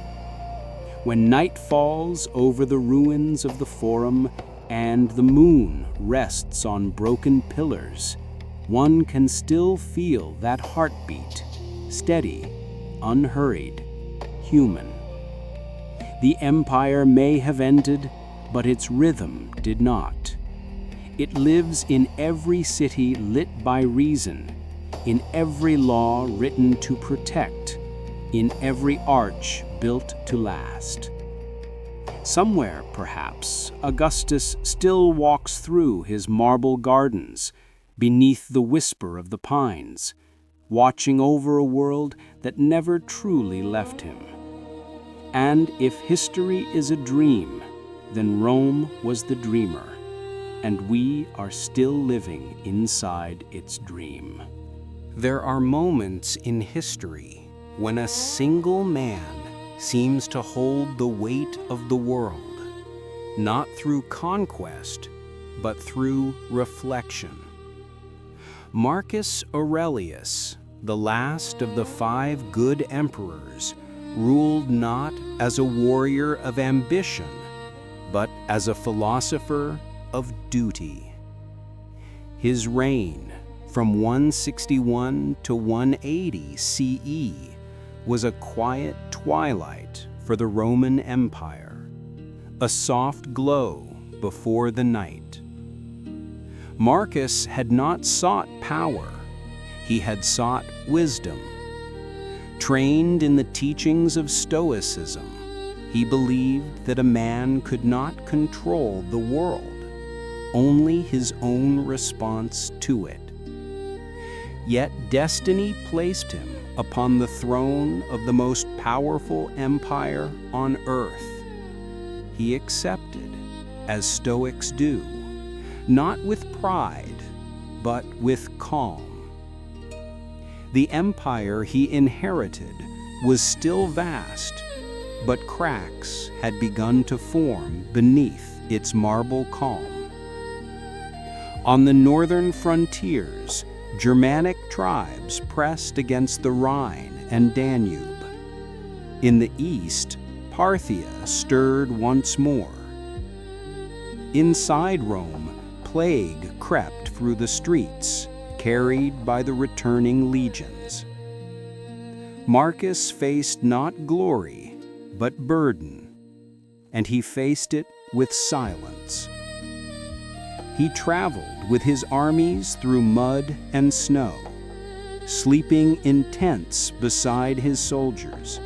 When night falls over the ruins of the Forum and the moon rests on broken pillars, one can still feel that heartbeat, steady, unhurried, human. The empire may have ended, but its rhythm did not. It lives in every city lit by reason, in every law written to protect, in every arch built to last. Somewhere, perhaps, Augustus still walks through his marble gardens, beneath the whisper of the pines, watching over a world that never truly left him. And if history is a dream, then Rome was the dreamer, and we are still living inside its dream. There are moments in history when a single man seems to hold the weight of the world, not through conquest, but through reflection. Marcus Aurelius, the last of the 5 good emperors, ruled not as a warrior of ambition, but as a philosopher of duty. His reign, from 161 to 180 CE, was a quiet twilight for the Roman Empire, a soft glow before the night. Marcus had not sought power, he had sought wisdom. Trained in the teachings of Stoicism, he believed that a man could not control the world, only his own response to it. Yet destiny placed him upon the throne of the most powerful empire on earth. He accepted, as Stoics do, not with pride, but with calm. The empire he inherited was still vast, but cracks had begun to form beneath its marble calm. On the northern frontiers, Germanic tribes pressed against the Rhine and Danube. In the east, Parthia stirred once more. Inside Rome, plague crept through the streets, carried by the returning legions. Marcus faced not glory, but burden, and he faced it with silence. He traveled with his armies through mud and snow, sleeping in tents beside his soldiers.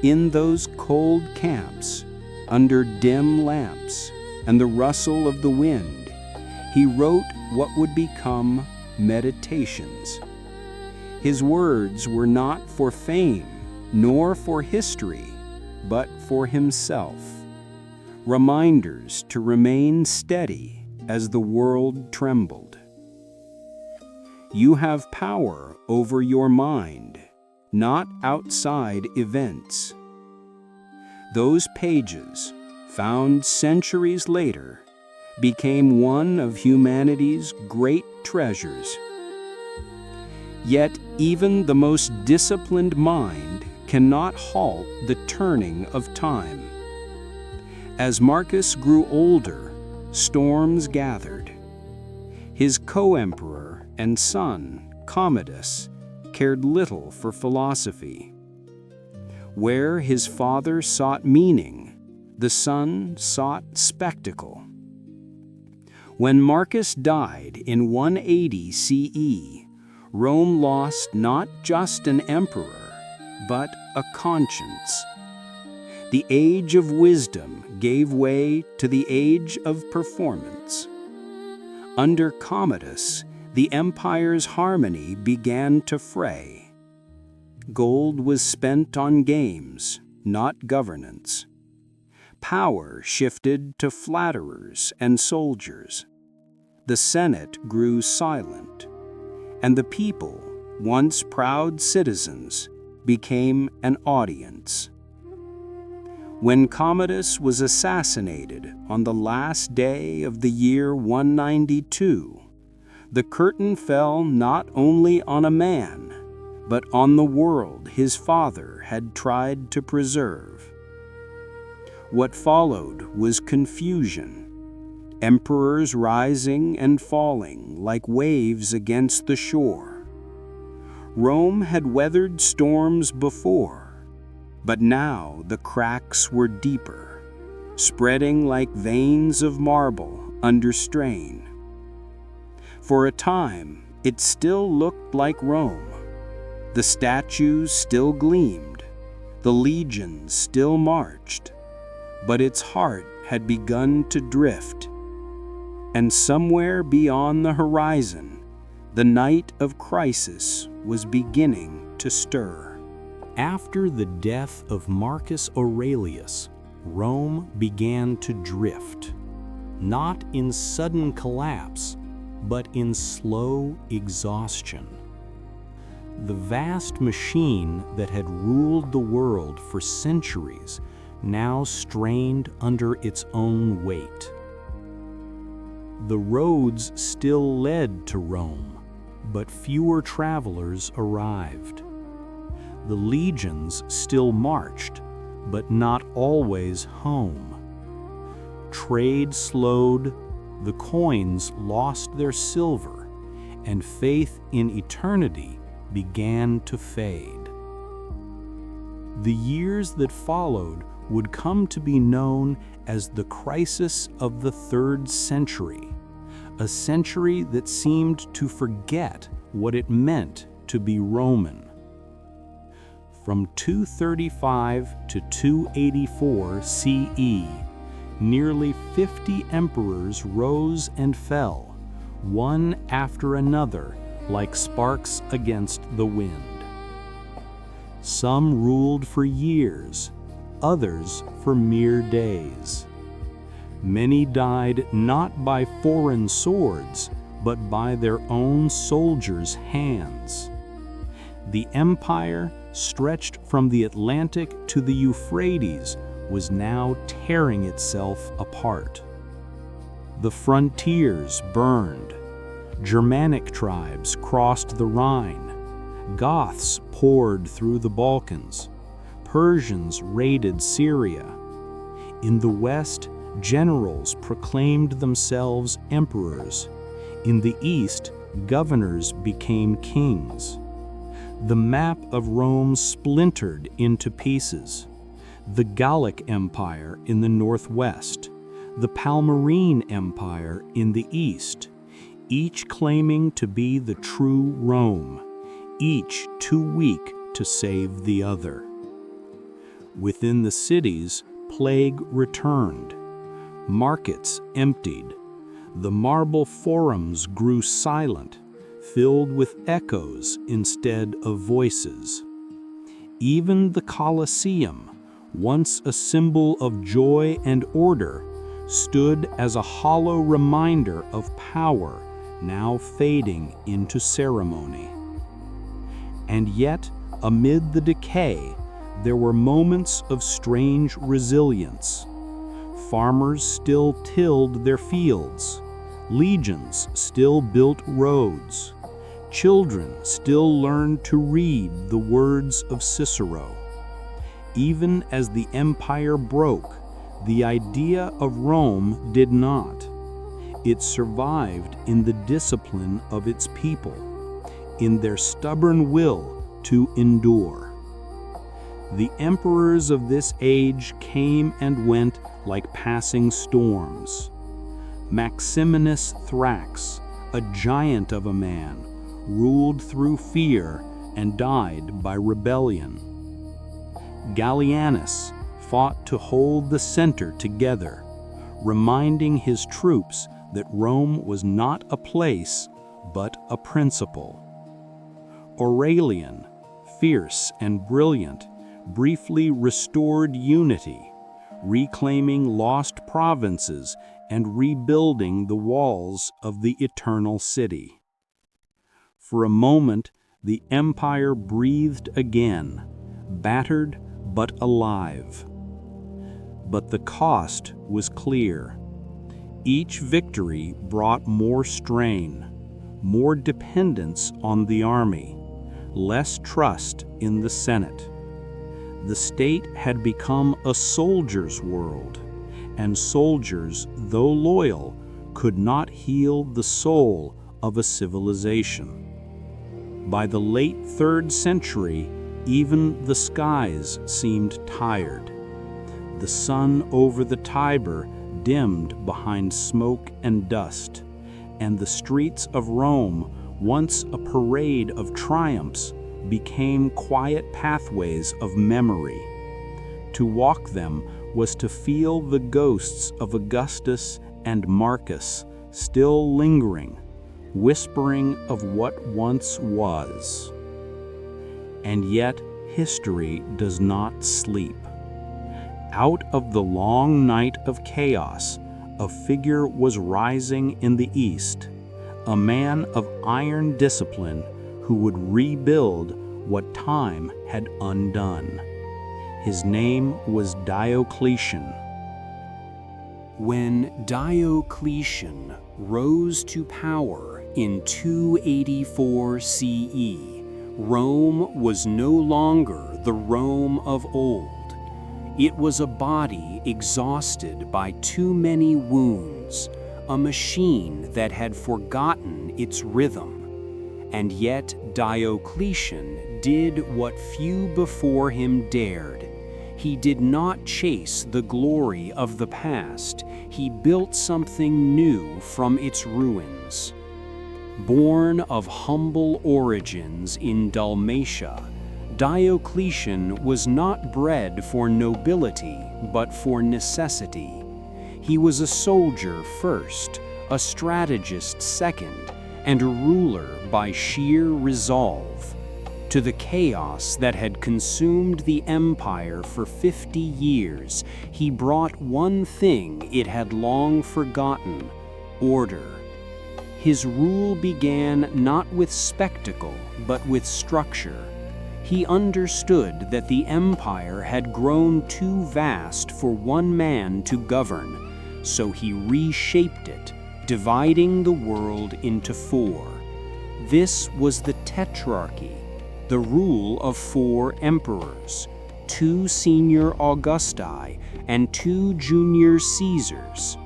In those cold camps, under dim lamps and the rustle of the wind, he wrote what would become Meditations. His words were not for fame nor for history, but for himself, reminders to remain steady as the world trembled. You have power over your mind, not outside events. Those pages, found centuries later, became one of humanity's great treasures. Yet even the most disciplined mind cannot halt the turning of time. As Marcus grew older, storms gathered. His co-emperor and son, Commodus, cared little for philosophy. Where his father sought meaning, the son sought spectacle. When Marcus died in 180 CE, Rome lost not just an emperor, but a conscience. The age of wisdom gave way to the age of performance. Under Commodus, the empire's harmony began to fray. Gold was spent on games, not governance. Power shifted to flatterers and soldiers. The Senate grew silent, and the people, once proud citizens, became an audience. When Commodus was assassinated on the last day of the year 192, the curtain fell not only on a man, but on the world his father had tried to preserve. What followed was confusion, emperors rising and falling like waves against the shore. Rome had weathered storms before, but now the cracks were deeper, spreading like veins of marble under strain. For a time, it still looked like Rome. The statues still gleamed, the legions still marched, but its heart had begun to drift. And somewhere beyond the horizon, the night of crisis was beginning to stir. After the death of Marcus Aurelius, Rome began to drift, not in sudden collapse, but in slow exhaustion. The vast machine that had ruled the world for centuries now strained under its own weight. The roads still led to Rome, but fewer travelers arrived. The legions still marched, but not always home. Trade slowed, the coins lost their silver, and faith in eternity began to fade. The years that followed would come to be known as the crisis of the 3rd century, a century that seemed to forget what it meant to be Roman. From 235 to 284 CE, nearly 50 emperors rose and fell, one after another, like sparks against the wind. Some ruled for years, others for mere days. Many died not by foreign swords, but by their own soldiers' hands. The empire, stretched from the Atlantic to the Euphrates, was now tearing itself apart. The frontiers burned. Germanic tribes crossed the Rhine. Goths poured through the Balkans. Persians raided Syria. In the West, generals proclaimed themselves emperors. In the East, governors became kings. The map of Rome splintered into pieces. The Gallic Empire in the northwest, the Palmyrene Empire in the east, each claiming to be the true Rome, each too weak to save the other. Within the cities, plague returned. Markets emptied. The marble forums grew silent, filled with echoes instead of voices. Even the Colosseum, once a symbol of joy and order, stood as a hollow reminder of power now fading into ceremony. And yet, amid the decay, there were moments of strange resilience. Farmers still tilled their fields. Legions still built roads. Children still learned to read the words of Cicero. Even as the empire broke, the idea of Rome did not. It survived in the discipline of its people, in their stubborn will to endure. The emperors of this age came and went like passing storms. Maximinus Thrax, a giant of a man, ruled through fear and died by rebellion. Gallienus fought to hold the center together, reminding his troops that Rome was not a place, but a principle. Aurelian, fierce and brilliant, briefly restored unity, reclaiming lost provinces and rebuilding the walls of the eternal city. For a moment, the empire breathed again, battered but alive. But the cost was clear. Each victory brought more strain, more dependence on the army, less trust in the Senate. The state had become a soldier's world, and soldiers, though loyal, could not heal the soul of a civilization. By the late 3rd century, even the skies seemed tired. The sun over the Tiber dimmed behind smoke and dust, and the streets of Rome, once a parade of triumphs, became quiet pathways of memory. To walk them was to feel the ghosts of Augustus and Marcus still lingering, whispering of what once was. And yet history does not sleep. Out of the long night of chaos, a figure was rising in the east, a man of iron discipline who would rebuild what time had undone. His name was Diocletian. When Diocletian rose to power in 284 CE, Rome was no longer the Rome of old. It was a body exhausted by too many wounds, a machine that had forgotten its rhythm. And yet Diocletian did what few before him dared. He did not chase the glory of the past. He built something new from its ruins. Born of humble origins in Dalmatia, Diocletian was not bred for nobility, but for necessity. He was a soldier first, a strategist second, and a ruler by sheer resolve. To the chaos that had consumed the empire for 50 years, he brought one thing it had long forgotten: order. His rule began not with spectacle, but with structure. He understood that the empire had grown too vast for one man to govern, so he reshaped it, dividing the world into four. This was the tetrarchy, the rule of 4 emperors, 2 senior Augusti and 2 junior Caesars.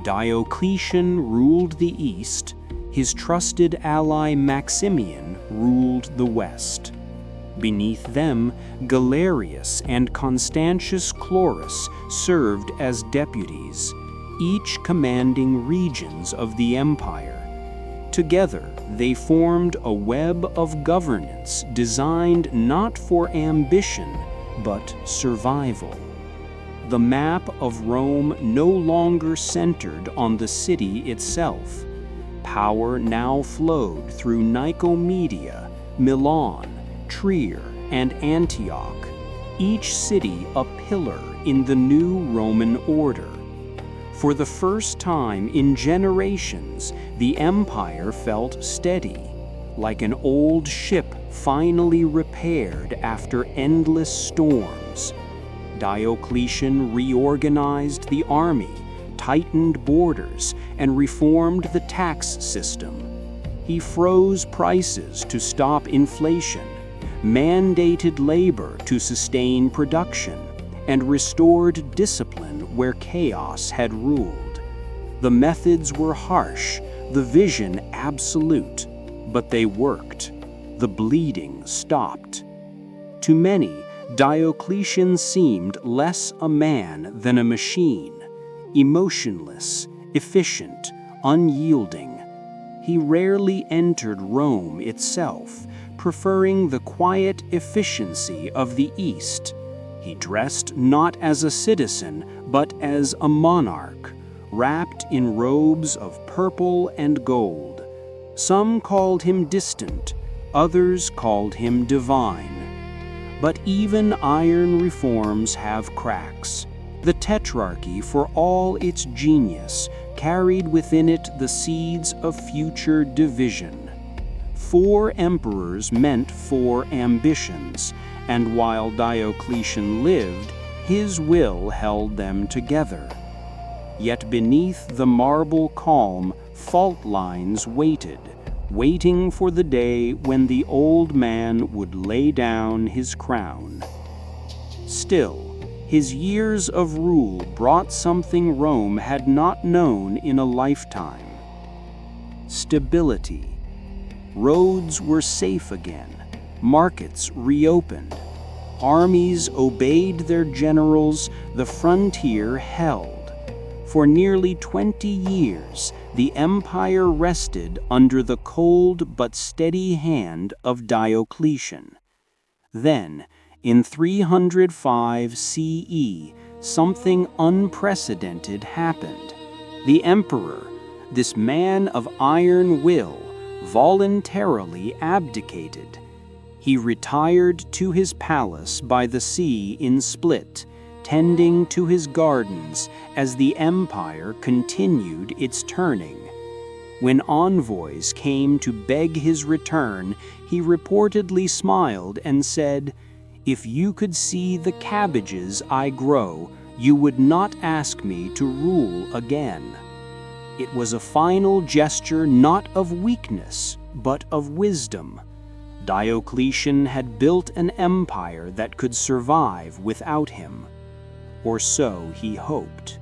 Diocletian ruled the east, his trusted ally Maximian ruled the west. Beneath them, Galerius and Constantius Chlorus served as deputies, each commanding regions of the empire. Together, they formed a web of governance designed not for ambition, but survival. The map of Rome no longer centered on the city itself. Power now flowed through Nicomedia, Milan, Trier, and Antioch, each city a pillar in the new Roman order. For the first time in generations, the empire felt steady, like an old ship finally repaired after endless storms. Diocletian reorganized the army, tightened borders, and reformed the tax system. He froze prices to stop inflation, mandated labor to sustain production, and restored discipline where chaos had ruled. The methods were harsh, the vision absolute, but they worked. The bleeding stopped. To many, Diocletian seemed less a man than a machine, emotionless, efficient, unyielding. He rarely entered Rome itself, preferring the quiet efficiency of the East. He dressed not as a citizen, but as a monarch, wrapped in robes of purple and gold. Some called him distant, others called him divine. But even iron reforms have cracks. The tetrarchy, for all its genius, carried within it the seeds of future division. 4 emperors meant 4 ambitions, and while Diocletian lived, his will held them together. Yet beneath the marble calm, fault lines waited, waiting for the day when the old man would lay down his crown. Still, his years of rule brought something Rome had not known in a lifetime: stability. Roads were safe again, markets reopened, armies obeyed their generals, the frontier held. For nearly 20 years, the empire rested under the cold but steady hand of Diocletian. Then, in 305 CE, something unprecedented happened. The emperor, this man of iron will, voluntarily abdicated. He retired to his palace by the sea in Split, tending to his gardens as the empire continued its turning. When envoys came to beg his return, he reportedly smiled and said, "If you could see the cabbages I grow, you would not ask me to rule again." It was a final gesture not of weakness, but of wisdom. Diocletian had built an empire that could survive without him, or so he hoped.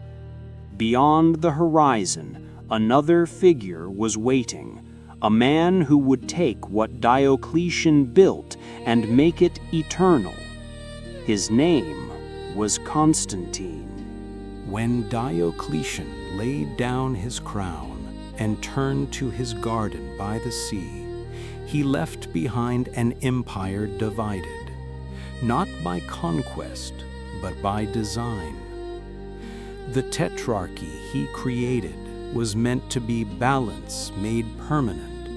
Beyond the horizon, another figure was waiting, a man who would take what Diocletian built and make it eternal. His name was Constantine. When Diocletian laid down his crown and turned to his garden by the sea, he left behind an empire divided, not by conquest, but by design. The tetrarchy he created was meant to be balance made permanent,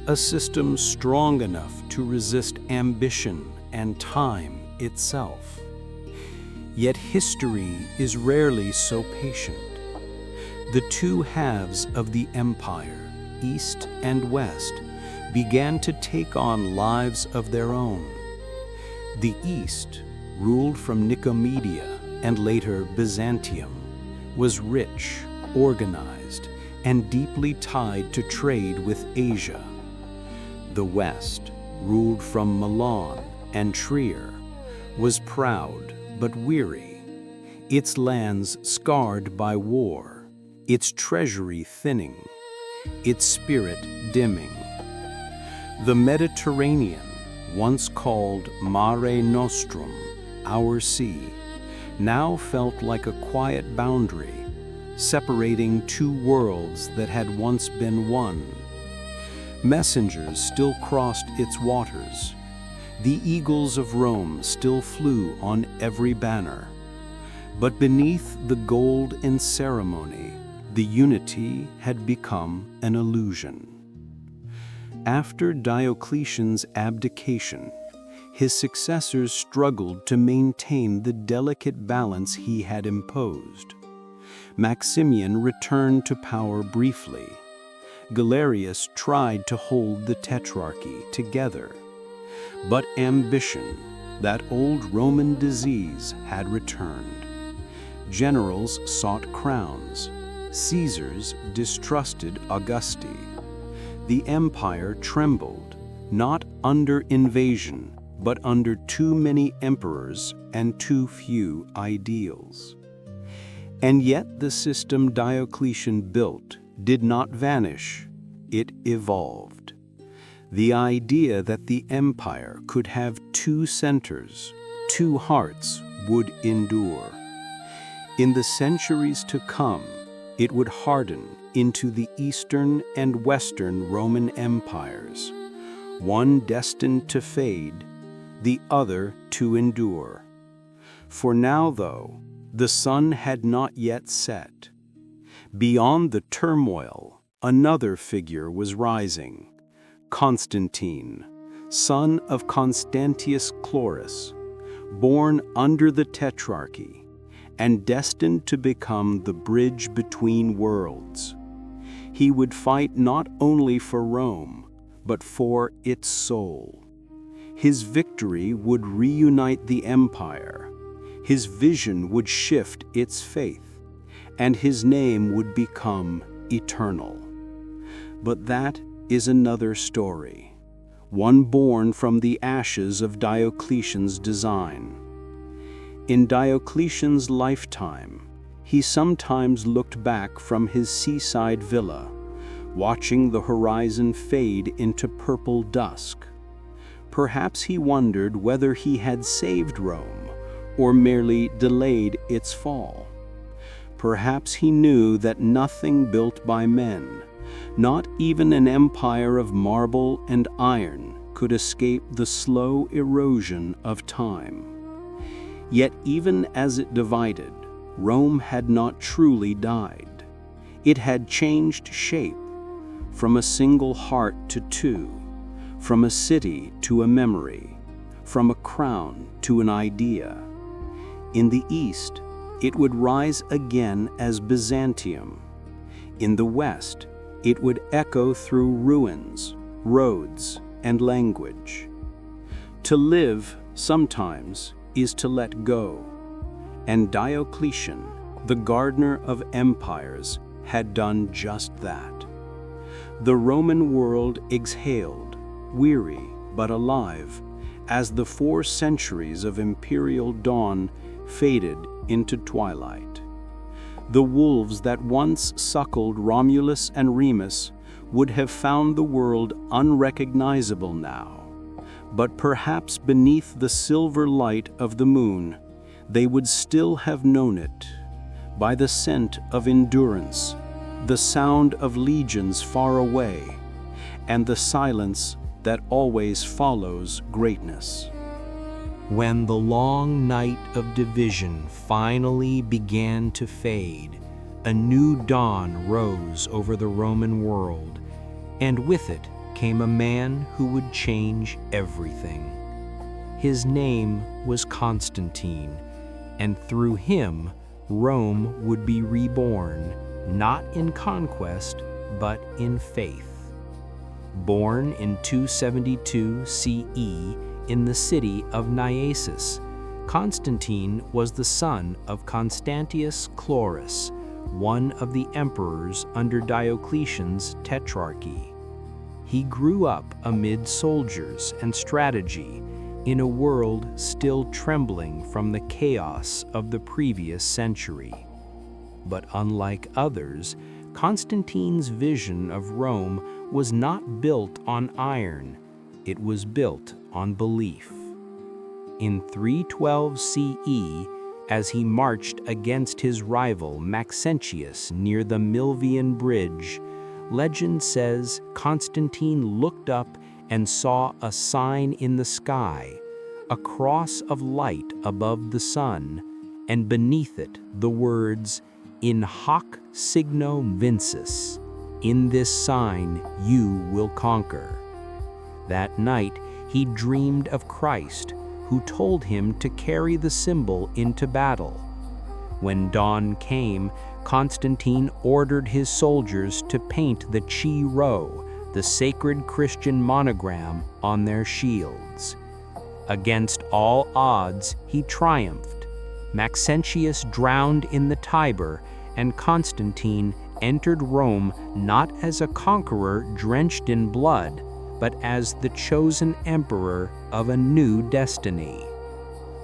a system strong enough to resist ambition and time itself. Yet history is rarely so patient. The two halves of the empire, East and West, began to take on lives of their own. The East, ruled from Nicomedia and later Byzantium, was rich, organized, and deeply tied to trade with Asia. The West, ruled from Milan and Trier, was proud but weary, its lands scarred by war, its treasury thinning, its spirit dimming. The Mediterranean, once called Mare Nostrum, our sea, now felt like a quiet boundary, separating two worlds that had once been one. Messengers still crossed its waters. The eagles of Rome still flew on every banner. But beneath the gold and ceremony, the unity had become an illusion. After Diocletian's abdication, his successors struggled to maintain the delicate balance he had imposed. Maximian returned to power briefly. Galerius tried to hold the tetrarchy together. But ambition, that old Roman disease, had returned. Generals sought crowns. Caesars distrusted Augusti. The empire trembled, not under invasion, but under too many emperors and too few ideals. And yet the system Diocletian built did not vanish, it evolved. The idea that the empire could have two centers, two hearts, would endure. In the centuries to come, it would harden into the Eastern and Western Roman empires, one destined to fade, the other to endure. For now, though, the sun had not yet set. Beyond the turmoil, another figure was rising, Constantine, son of Constantius Chlorus, born under the Tetrarchy, and destined to become the bridge between worlds. He would fight not only for Rome, but for its soul. His victory would reunite the empire, his vision would shift its faith, and his name would become eternal. But that is another story, one born from the ashes of Diocletian's design. In Diocletian's lifetime, he sometimes looked back from his seaside villa, watching the horizon fade into purple dusk. Perhaps he wondered whether he had saved Rome or merely delayed its fall. Perhaps he knew that nothing built by men, not even an empire of marble and iron, could escape the slow erosion of time. Yet even as it divided, Rome had not truly died. It had changed shape, from a single heart to two, from a city to a memory, from a crown to an idea. In the east, it would rise again as Byzantium. In the west, it would echo through ruins, roads, and language. To live, sometimes, is to let go. And Diocletian, the gardener of empires, had done just that. The Roman world exhaled, weary but alive, as the 4 centuries of imperial dawn faded into twilight. The wolves that once suckled Romulus and Remus would have found the world unrecognizable now, but perhaps beneath the silver light of the moon, they would still have known it, by the scent of endurance, the sound of legions far away, and the silence that always follows greatness. When the long night of division finally began to fade, a new dawn rose over the Roman world, and with it came a man who would change everything. His name was Constantine, and through him, Rome would be reborn, not in conquest, but in faith. Born in 272 CE in the city of Naissus, Constantine was the son of Constantius Chlorus, one of the emperors under Diocletian's tetrarchy. He grew up amid soldiers and strategy in a world still trembling from the chaos of the previous century. But unlike others, Constantine's vision of Rome was not built on iron, it was built on belief. In 312 CE, as he marched against his rival Maxentius near the Milvian Bridge, legend says Constantine looked up and saw a sign in the sky, a cross of light above the sun, and beneath it the words, "In hoc signo vinces," "In this sign you will conquer." That night he dreamed of Christ, who told him to carry the symbol into battle. When dawn came, Constantine ordered his soldiers to paint the Chi Rho, the sacred Christian monogram, on their shields. Against all odds, he triumphed. Maxentius drowned in the Tiber, and Constantine entered Rome not as a conqueror drenched in blood, but as the chosen emperor of a new destiny.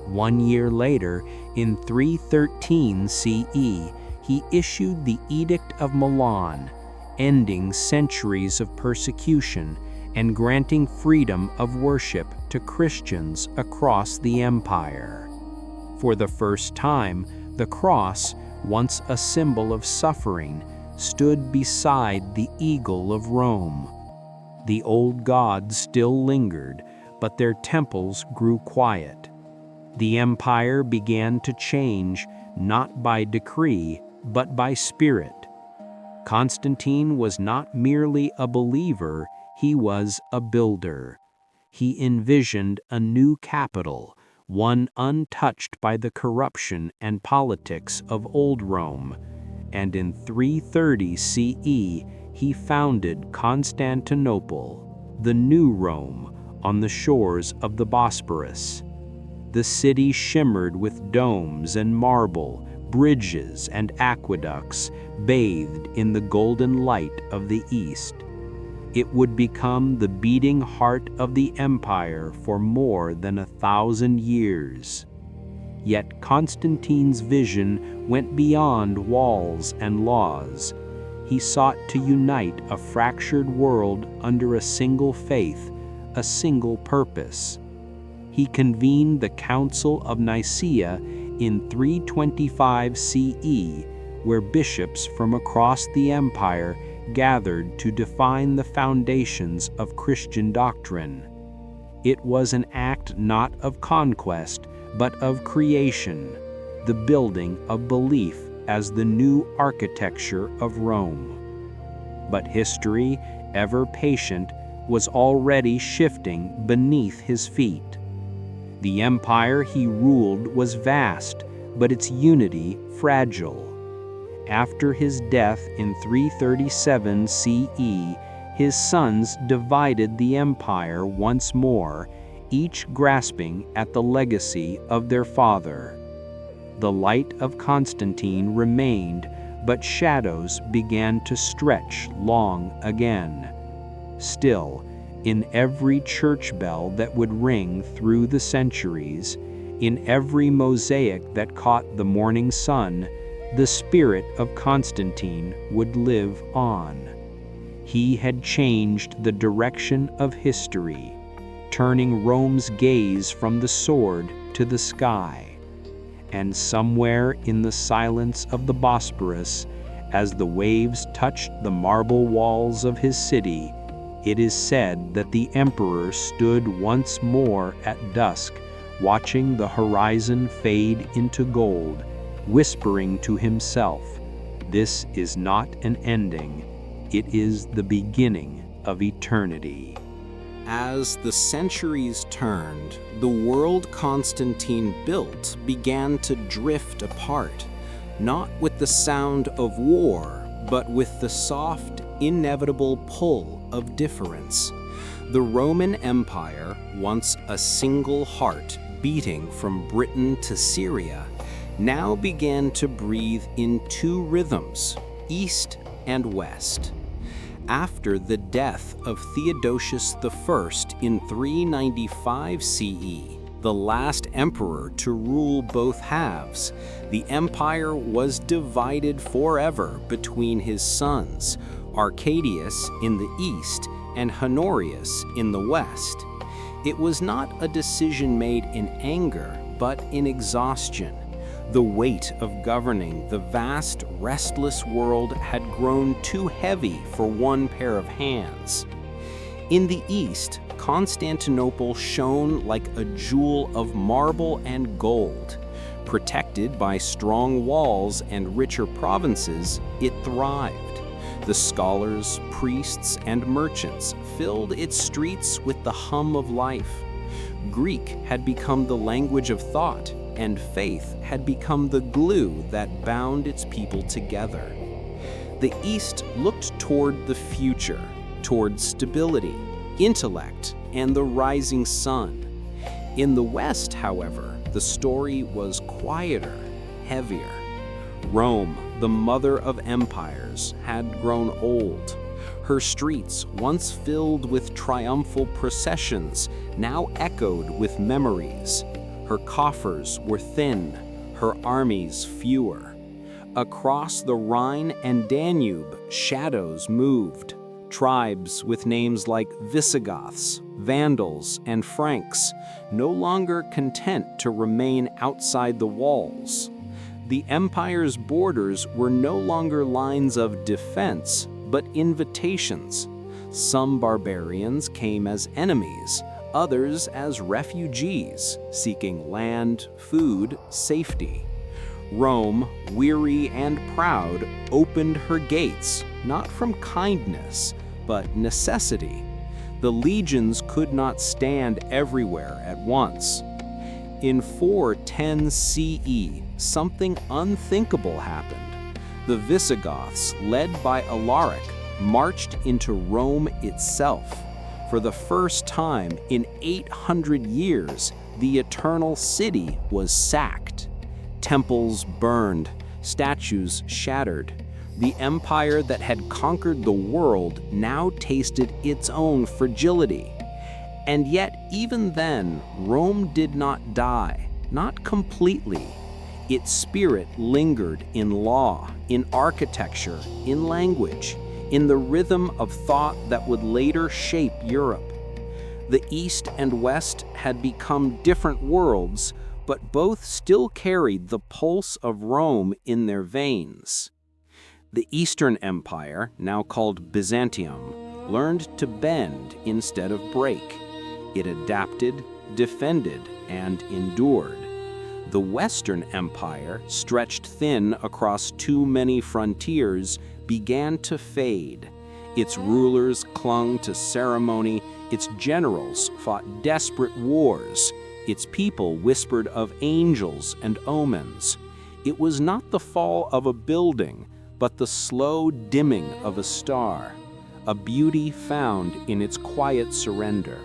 1 year later, in 313 CE, he issued the Edict of Milan, ending centuries of persecution and granting freedom of worship to Christians across the empire. For the first time, the cross, once a symbol of suffering, stood beside the eagle of Rome. The old gods still lingered, but their temples grew quiet. The empire began to change, not by decree, but by spirit. Constantine was not merely a believer, he was a builder. He envisioned a new capital, one untouched by the corruption and politics of old Rome, and in 330 CE, he founded Constantinople, the new Rome, on the shores of the Bosporus. The city shimmered with domes and marble, bridges and aqueducts, bathed in the golden light of the east. It would become the beating heart of the empire for more than 1,000 years. Yet Constantine's vision went beyond walls and laws. He sought to unite a fractured world under a single faith, a single purpose. He convened the Council of Nicaea in 325 CE, where bishops from across the empire gathered to define the foundations of Christian doctrine. It was an act not of conquest, but of creation, the building of belief as the new architecture of Rome. But history, ever patient, was already shifting beneath his feet. The empire he ruled was vast, but its unity fragile. After his death in 337 CE, his sons divided the empire once more, each grasping at the legacy of their father. The light of Constantine remained, but shadows began to stretch long again. Still, in every church bell that would ring through the centuries, in every mosaic that caught the morning sun, the spirit of Constantine would live on. He had changed the direction of history, turning Rome's gaze from the sword to the sky. And somewhere in the silence of the Bosporus, as the waves touched the marble walls of his city, it is said that the emperor stood once more at dusk, watching the horizon fade into gold, whispering to himself, "This is not an ending, it is the beginning of eternity." As the centuries turned, the world Constantine built began to drift apart, not with the sound of war, but with the soft, inevitable pull of difference. The Roman Empire, once a single heart beating from Britain to Syria, now began to breathe in two rhythms, east and west. After the death of Theodosius I in 395 CE, the last emperor to rule both halves, the empire was divided forever between his sons, Arcadius in the east and Honorius in the west. It was not a decision made in anger, but in exhaustion. The weight of governing the vast, restless world had grown too heavy for one pair of hands. In the east, Constantinople shone like a jewel of marble and gold. Protected by strong walls and richer provinces, it thrived. The scholars, priests, and merchants filled its streets with the hum of life. Greek had become the language of thought, and faith had become the glue that bound its people together. The East looked toward the future, toward stability, intellect, and the rising sun. In the West, however, the story was quieter, heavier. Rome, the mother of empires, had grown old. Her streets, once filled with triumphal processions, now echoed with memories. Her coffers were thin, her armies fewer. Across the Rhine and Danube, shadows moved. Tribes with names like Visigoths, Vandals, and Franks, no longer content to remain outside the walls. The empire's borders were no longer lines of defense, but invitations. Some barbarians came as enemies, others as refugees, seeking land, food, safety. Rome, weary and proud, opened her gates, not from kindness, but necessity. The legions could not stand everywhere at once. In 410 CE, something unthinkable happened. The Visigoths, led by Alaric, marched into Rome itself. For the first time in 800 years, the Eternal City was sacked. Temples burned, statues shattered. The empire that had conquered the world now tasted its own fragility. And yet, even then, Rome did not die, not completely. Its spirit lingered in law, in architecture, in language, in the rhythm of thought that would later shape Europe. The East and West had become different worlds, but both still carried the pulse of Rome in their veins. The Eastern Empire, now called Byzantium, learned to bend instead of break. It adapted, defended, and endured. The Western Empire, stretched thin across too many frontiers, began to fade. Its rulers clung to ceremony, its generals fought desperate wars, its people whispered of angels and omens. It was not the fall of a building, but the slow dimming of a star, a beauty found in its quiet surrender.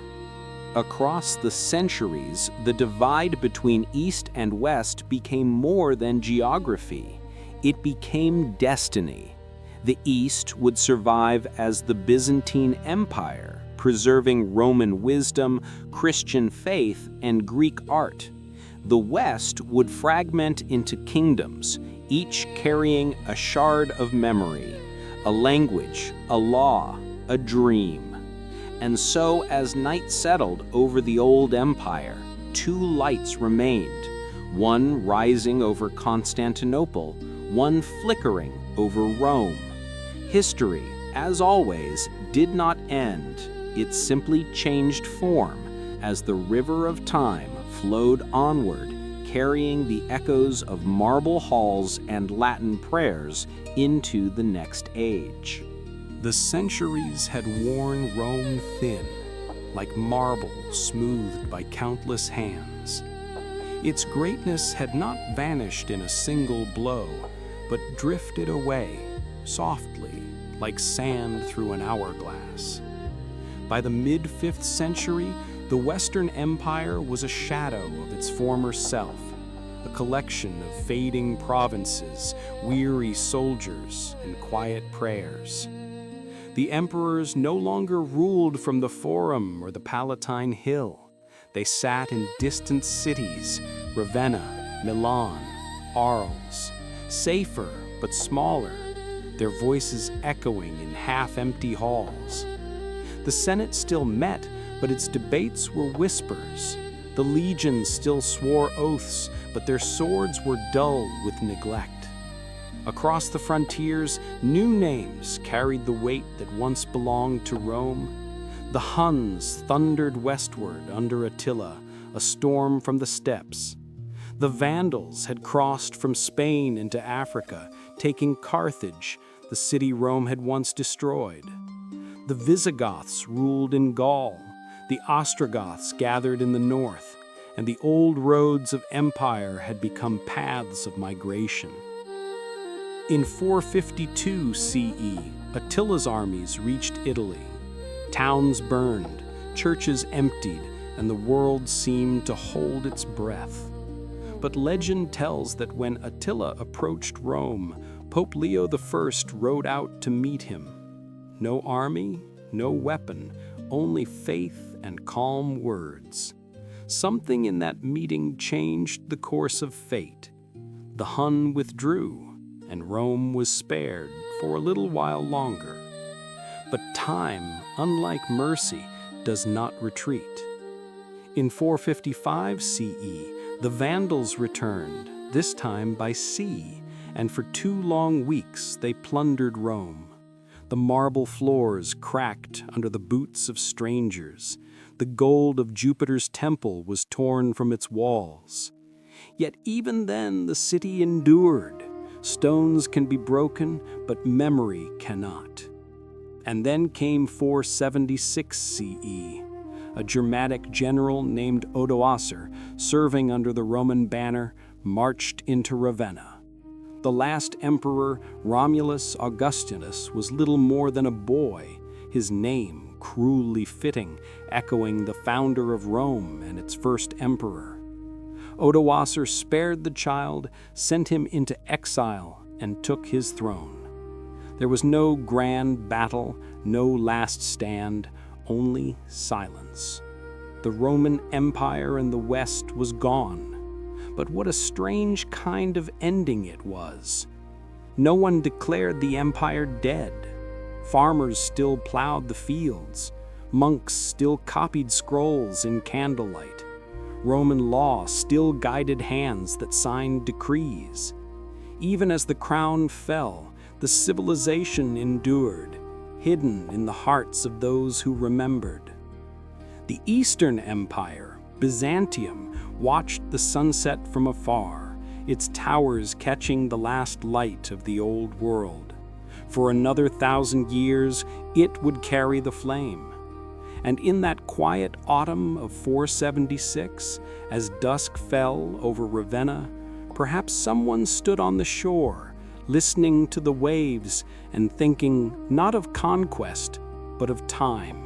Across the centuries, the divide between East and West became more than geography. It became destiny. The East would survive as the Byzantine Empire, preserving Roman wisdom, Christian faith, and Greek art. The West would fragment into kingdoms, each carrying a shard of memory, a language, a law, a dream. And so, as night settled over the old empire, two lights remained, one rising over Constantinople, one flickering over Rome. History, as always, did not end. It simply changed form as the river of time flowed onward, carrying the echoes of marble halls and Latin prayers into the next age. The centuries had worn Rome thin, like marble smoothed by countless hands. Its greatness had not vanished in a single blow, but drifted away, softly, like sand through an hourglass. By the mid-5th century, the Western Empire was a shadow of its former self, a collection of fading provinces, weary soldiers, and quiet prayers. The emperors no longer ruled from the Forum or the Palatine Hill. They sat in distant cities, Ravenna, Milan, Arles, safer but smaller, their voices echoing in half-empty halls. The Senate still met, but its debates were whispers. The legions still swore oaths, but their swords were dull with neglect. Across the frontiers, new names carried the weight that once belonged to Rome. The Huns thundered westward under Attila, a storm from the steppes. The Vandals had crossed from Spain into Africa, taking Carthage, the city Rome had once destroyed. The Visigoths ruled in Gaul, the Ostrogoths gathered in the north, and the old roads of empire had become paths of migration. In 452 CE, Attila's armies reached Italy. Towns burned, churches emptied, and the world seemed to hold its breath. But legend tells that when Attila approached Rome, Pope Leo I rode out to meet him. No army, no weapon, only faith and calm words. Something in that meeting changed the course of fate. The Hun withdrew, and Rome was spared for a little while longer. But time, unlike mercy, does not retreat. In 455 CE, the Vandals returned, this time by sea, and for 2 long weeks they plundered Rome. The marble floors cracked under the boots of strangers. The gold of Jupiter's temple was torn from its walls. Yet even then the city endured. Stones can be broken, but memory cannot. And then came 476 CE. A Germanic general named Odoacer, serving under the Roman banner, marched into Ravenna. The last emperor, Romulus Augustus, was little more than a boy, his name cruelly fitting, echoing the founder of Rome and its first emperor. Odoacer spared the child, sent him into exile, and took his throne. There was no grand battle, no last stand, only silence. The Roman Empire in the West was gone. But what a strange kind of ending it was. No one declared the empire dead. Farmers still plowed the fields. Monks still copied scrolls in candlelight. Roman law still guided hands that signed decrees. Even as the crown fell, the civilization endured, hidden in the hearts of those who remembered. The Eastern Empire, Byzantium, watched the sunset from afar, its towers catching the last light of the old world. For another 1,000 years, it would carry the flame. And in that quiet autumn of 476, as dusk fell over Ravenna, Perhaps someone stood on the shore, listening to the waves and thinking not of conquest, but of time.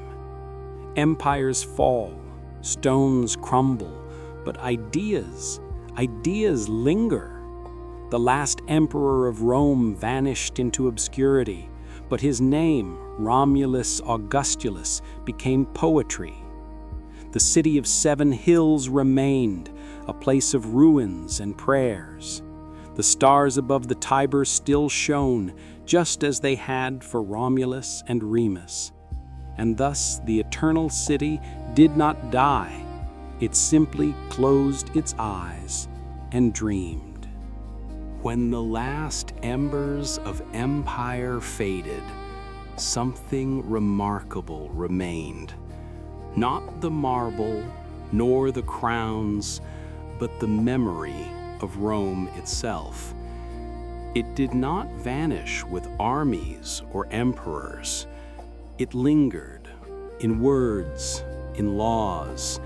Empires fall, stones crumble, but ideas linger. The last emperor of Rome vanished into obscurity, but his name, Romulus Augustus, became poetry. The city of 7 hills remained, a place of ruins and prayers. The stars above the Tiber still shone, just as they had for Romulus and Remus. And thus the eternal city did not die. It simply closed its eyes and dreamed. When the last embers of empire faded, something remarkable remained. Not the marble, nor the crowns, but the memory of Rome itself. It did not vanish with armies or emperors. It lingered in words, in laws,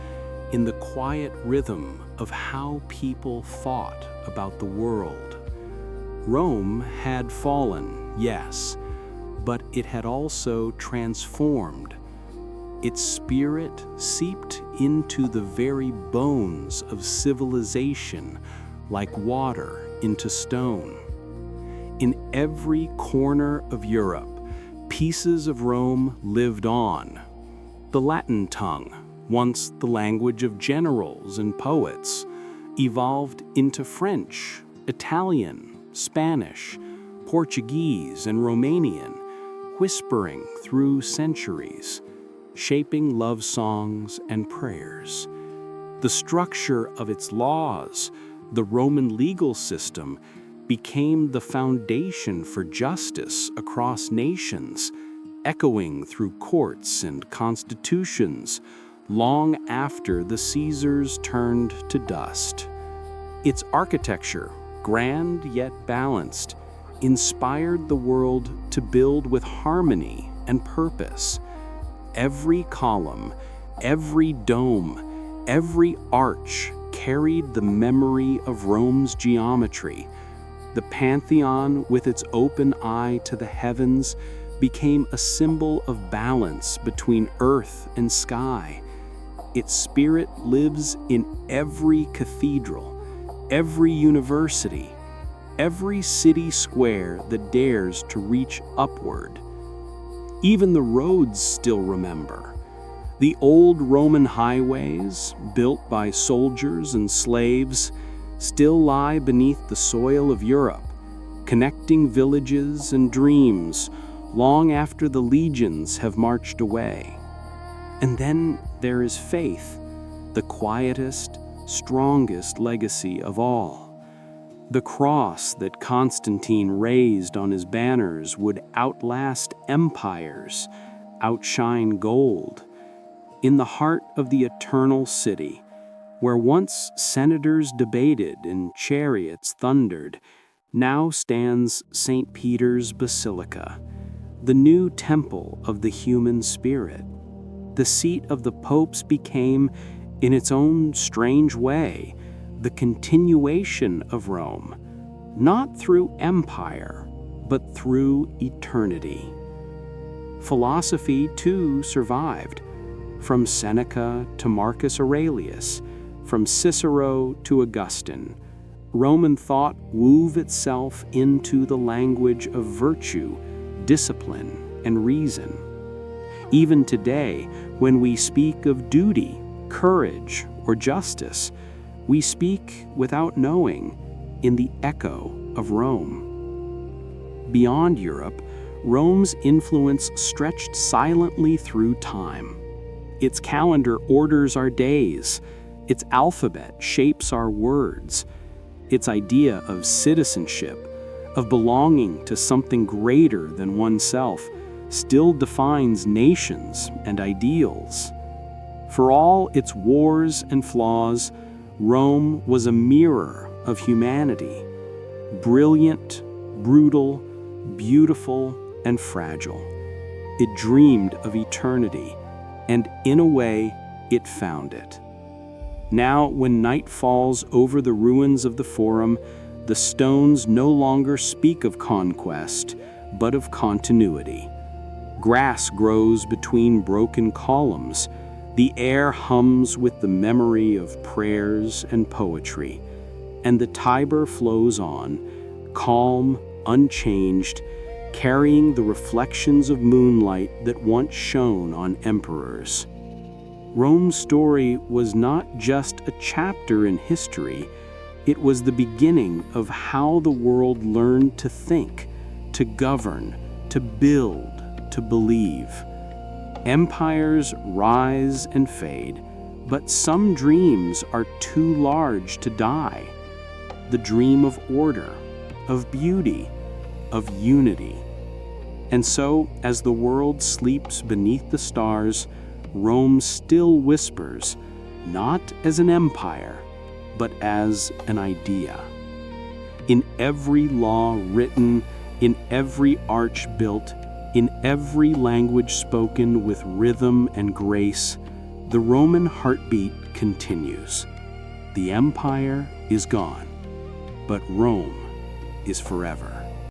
in the quiet rhythm of how people thought about the world. Rome had fallen, yes, but it had also transformed. Its spirit seeped into the very bones of civilization, like water into stone. In every corner of Europe, pieces of Rome lived on. The Latin tongue, once the language of generals and poets, evolved into French, Italian, Spanish, Portuguese, and Romanian, whispering through centuries, shaping love songs and prayers. The structure of its laws, the Roman legal system, became the foundation for justice across nations, echoing through courts and constitutions long after the Caesars turned to dust. Its architecture, grand yet balanced, inspired the world to build with harmony and purpose. Every column, every dome, every arch carried the memory of Rome's geometry. The Pantheon, with its open eye to the heavens, became a symbol of balance between earth and sky. Its spirit lives in every cathedral, every university, every city square that dares to reach upward. Even the roads still remember. The old Roman highways, built by soldiers and slaves, still lie beneath the soil of Europe, connecting villages and dreams long after the legions have marched away. And then there is faith, the quietest, strongest legacy of all. The cross that Constantine raised on his banners would outlast empires, outshine gold. In the heart of the eternal city, where once senators debated and chariots thundered, now stands St. Peter's Basilica, the new temple of the human spirit. The seat of the popes became, in its own strange way, the continuation of Rome, not through empire, but through eternity. Philosophy, too, survived, from Seneca to Marcus Aurelius, from Cicero to Augustine. Roman thought wove itself into the language of virtue, discipline, and reason. Even today, when we speak of duty, courage, or justice, we speak without knowing, in the echo of Rome. Beyond Europe, Rome's influence stretched silently through time. Its calendar orders our days. Its alphabet shapes our words. Its idea of citizenship, of belonging to something greater than oneself, still defines nations and ideals. For all its wars and flaws, Rome was a mirror of humanity, brilliant, brutal, beautiful, and fragile. It dreamed of eternity, and in a way, it found it. Now, when night falls over the ruins of the Forum, the stones no longer speak of conquest, but of continuity. Grass grows between broken columns. The air hums with the memory of prayers and poetry, and the Tiber flows on, calm, unchanged, carrying the reflections of moonlight that once shone on emperors. Rome's story was not just a chapter in history, it was the beginning of how the world learned to think, to govern, to build, to believe. Empires rise and fade, but some dreams are too large to die. The dream of order, of beauty, of unity. And so, as the world sleeps beneath the stars, Rome still whispers, not as an empire, but as an idea. In every law written, in every arch built, in every language spoken with rhythm and grace, the Roman heartbeat continues. The empire is gone, but Rome is forever.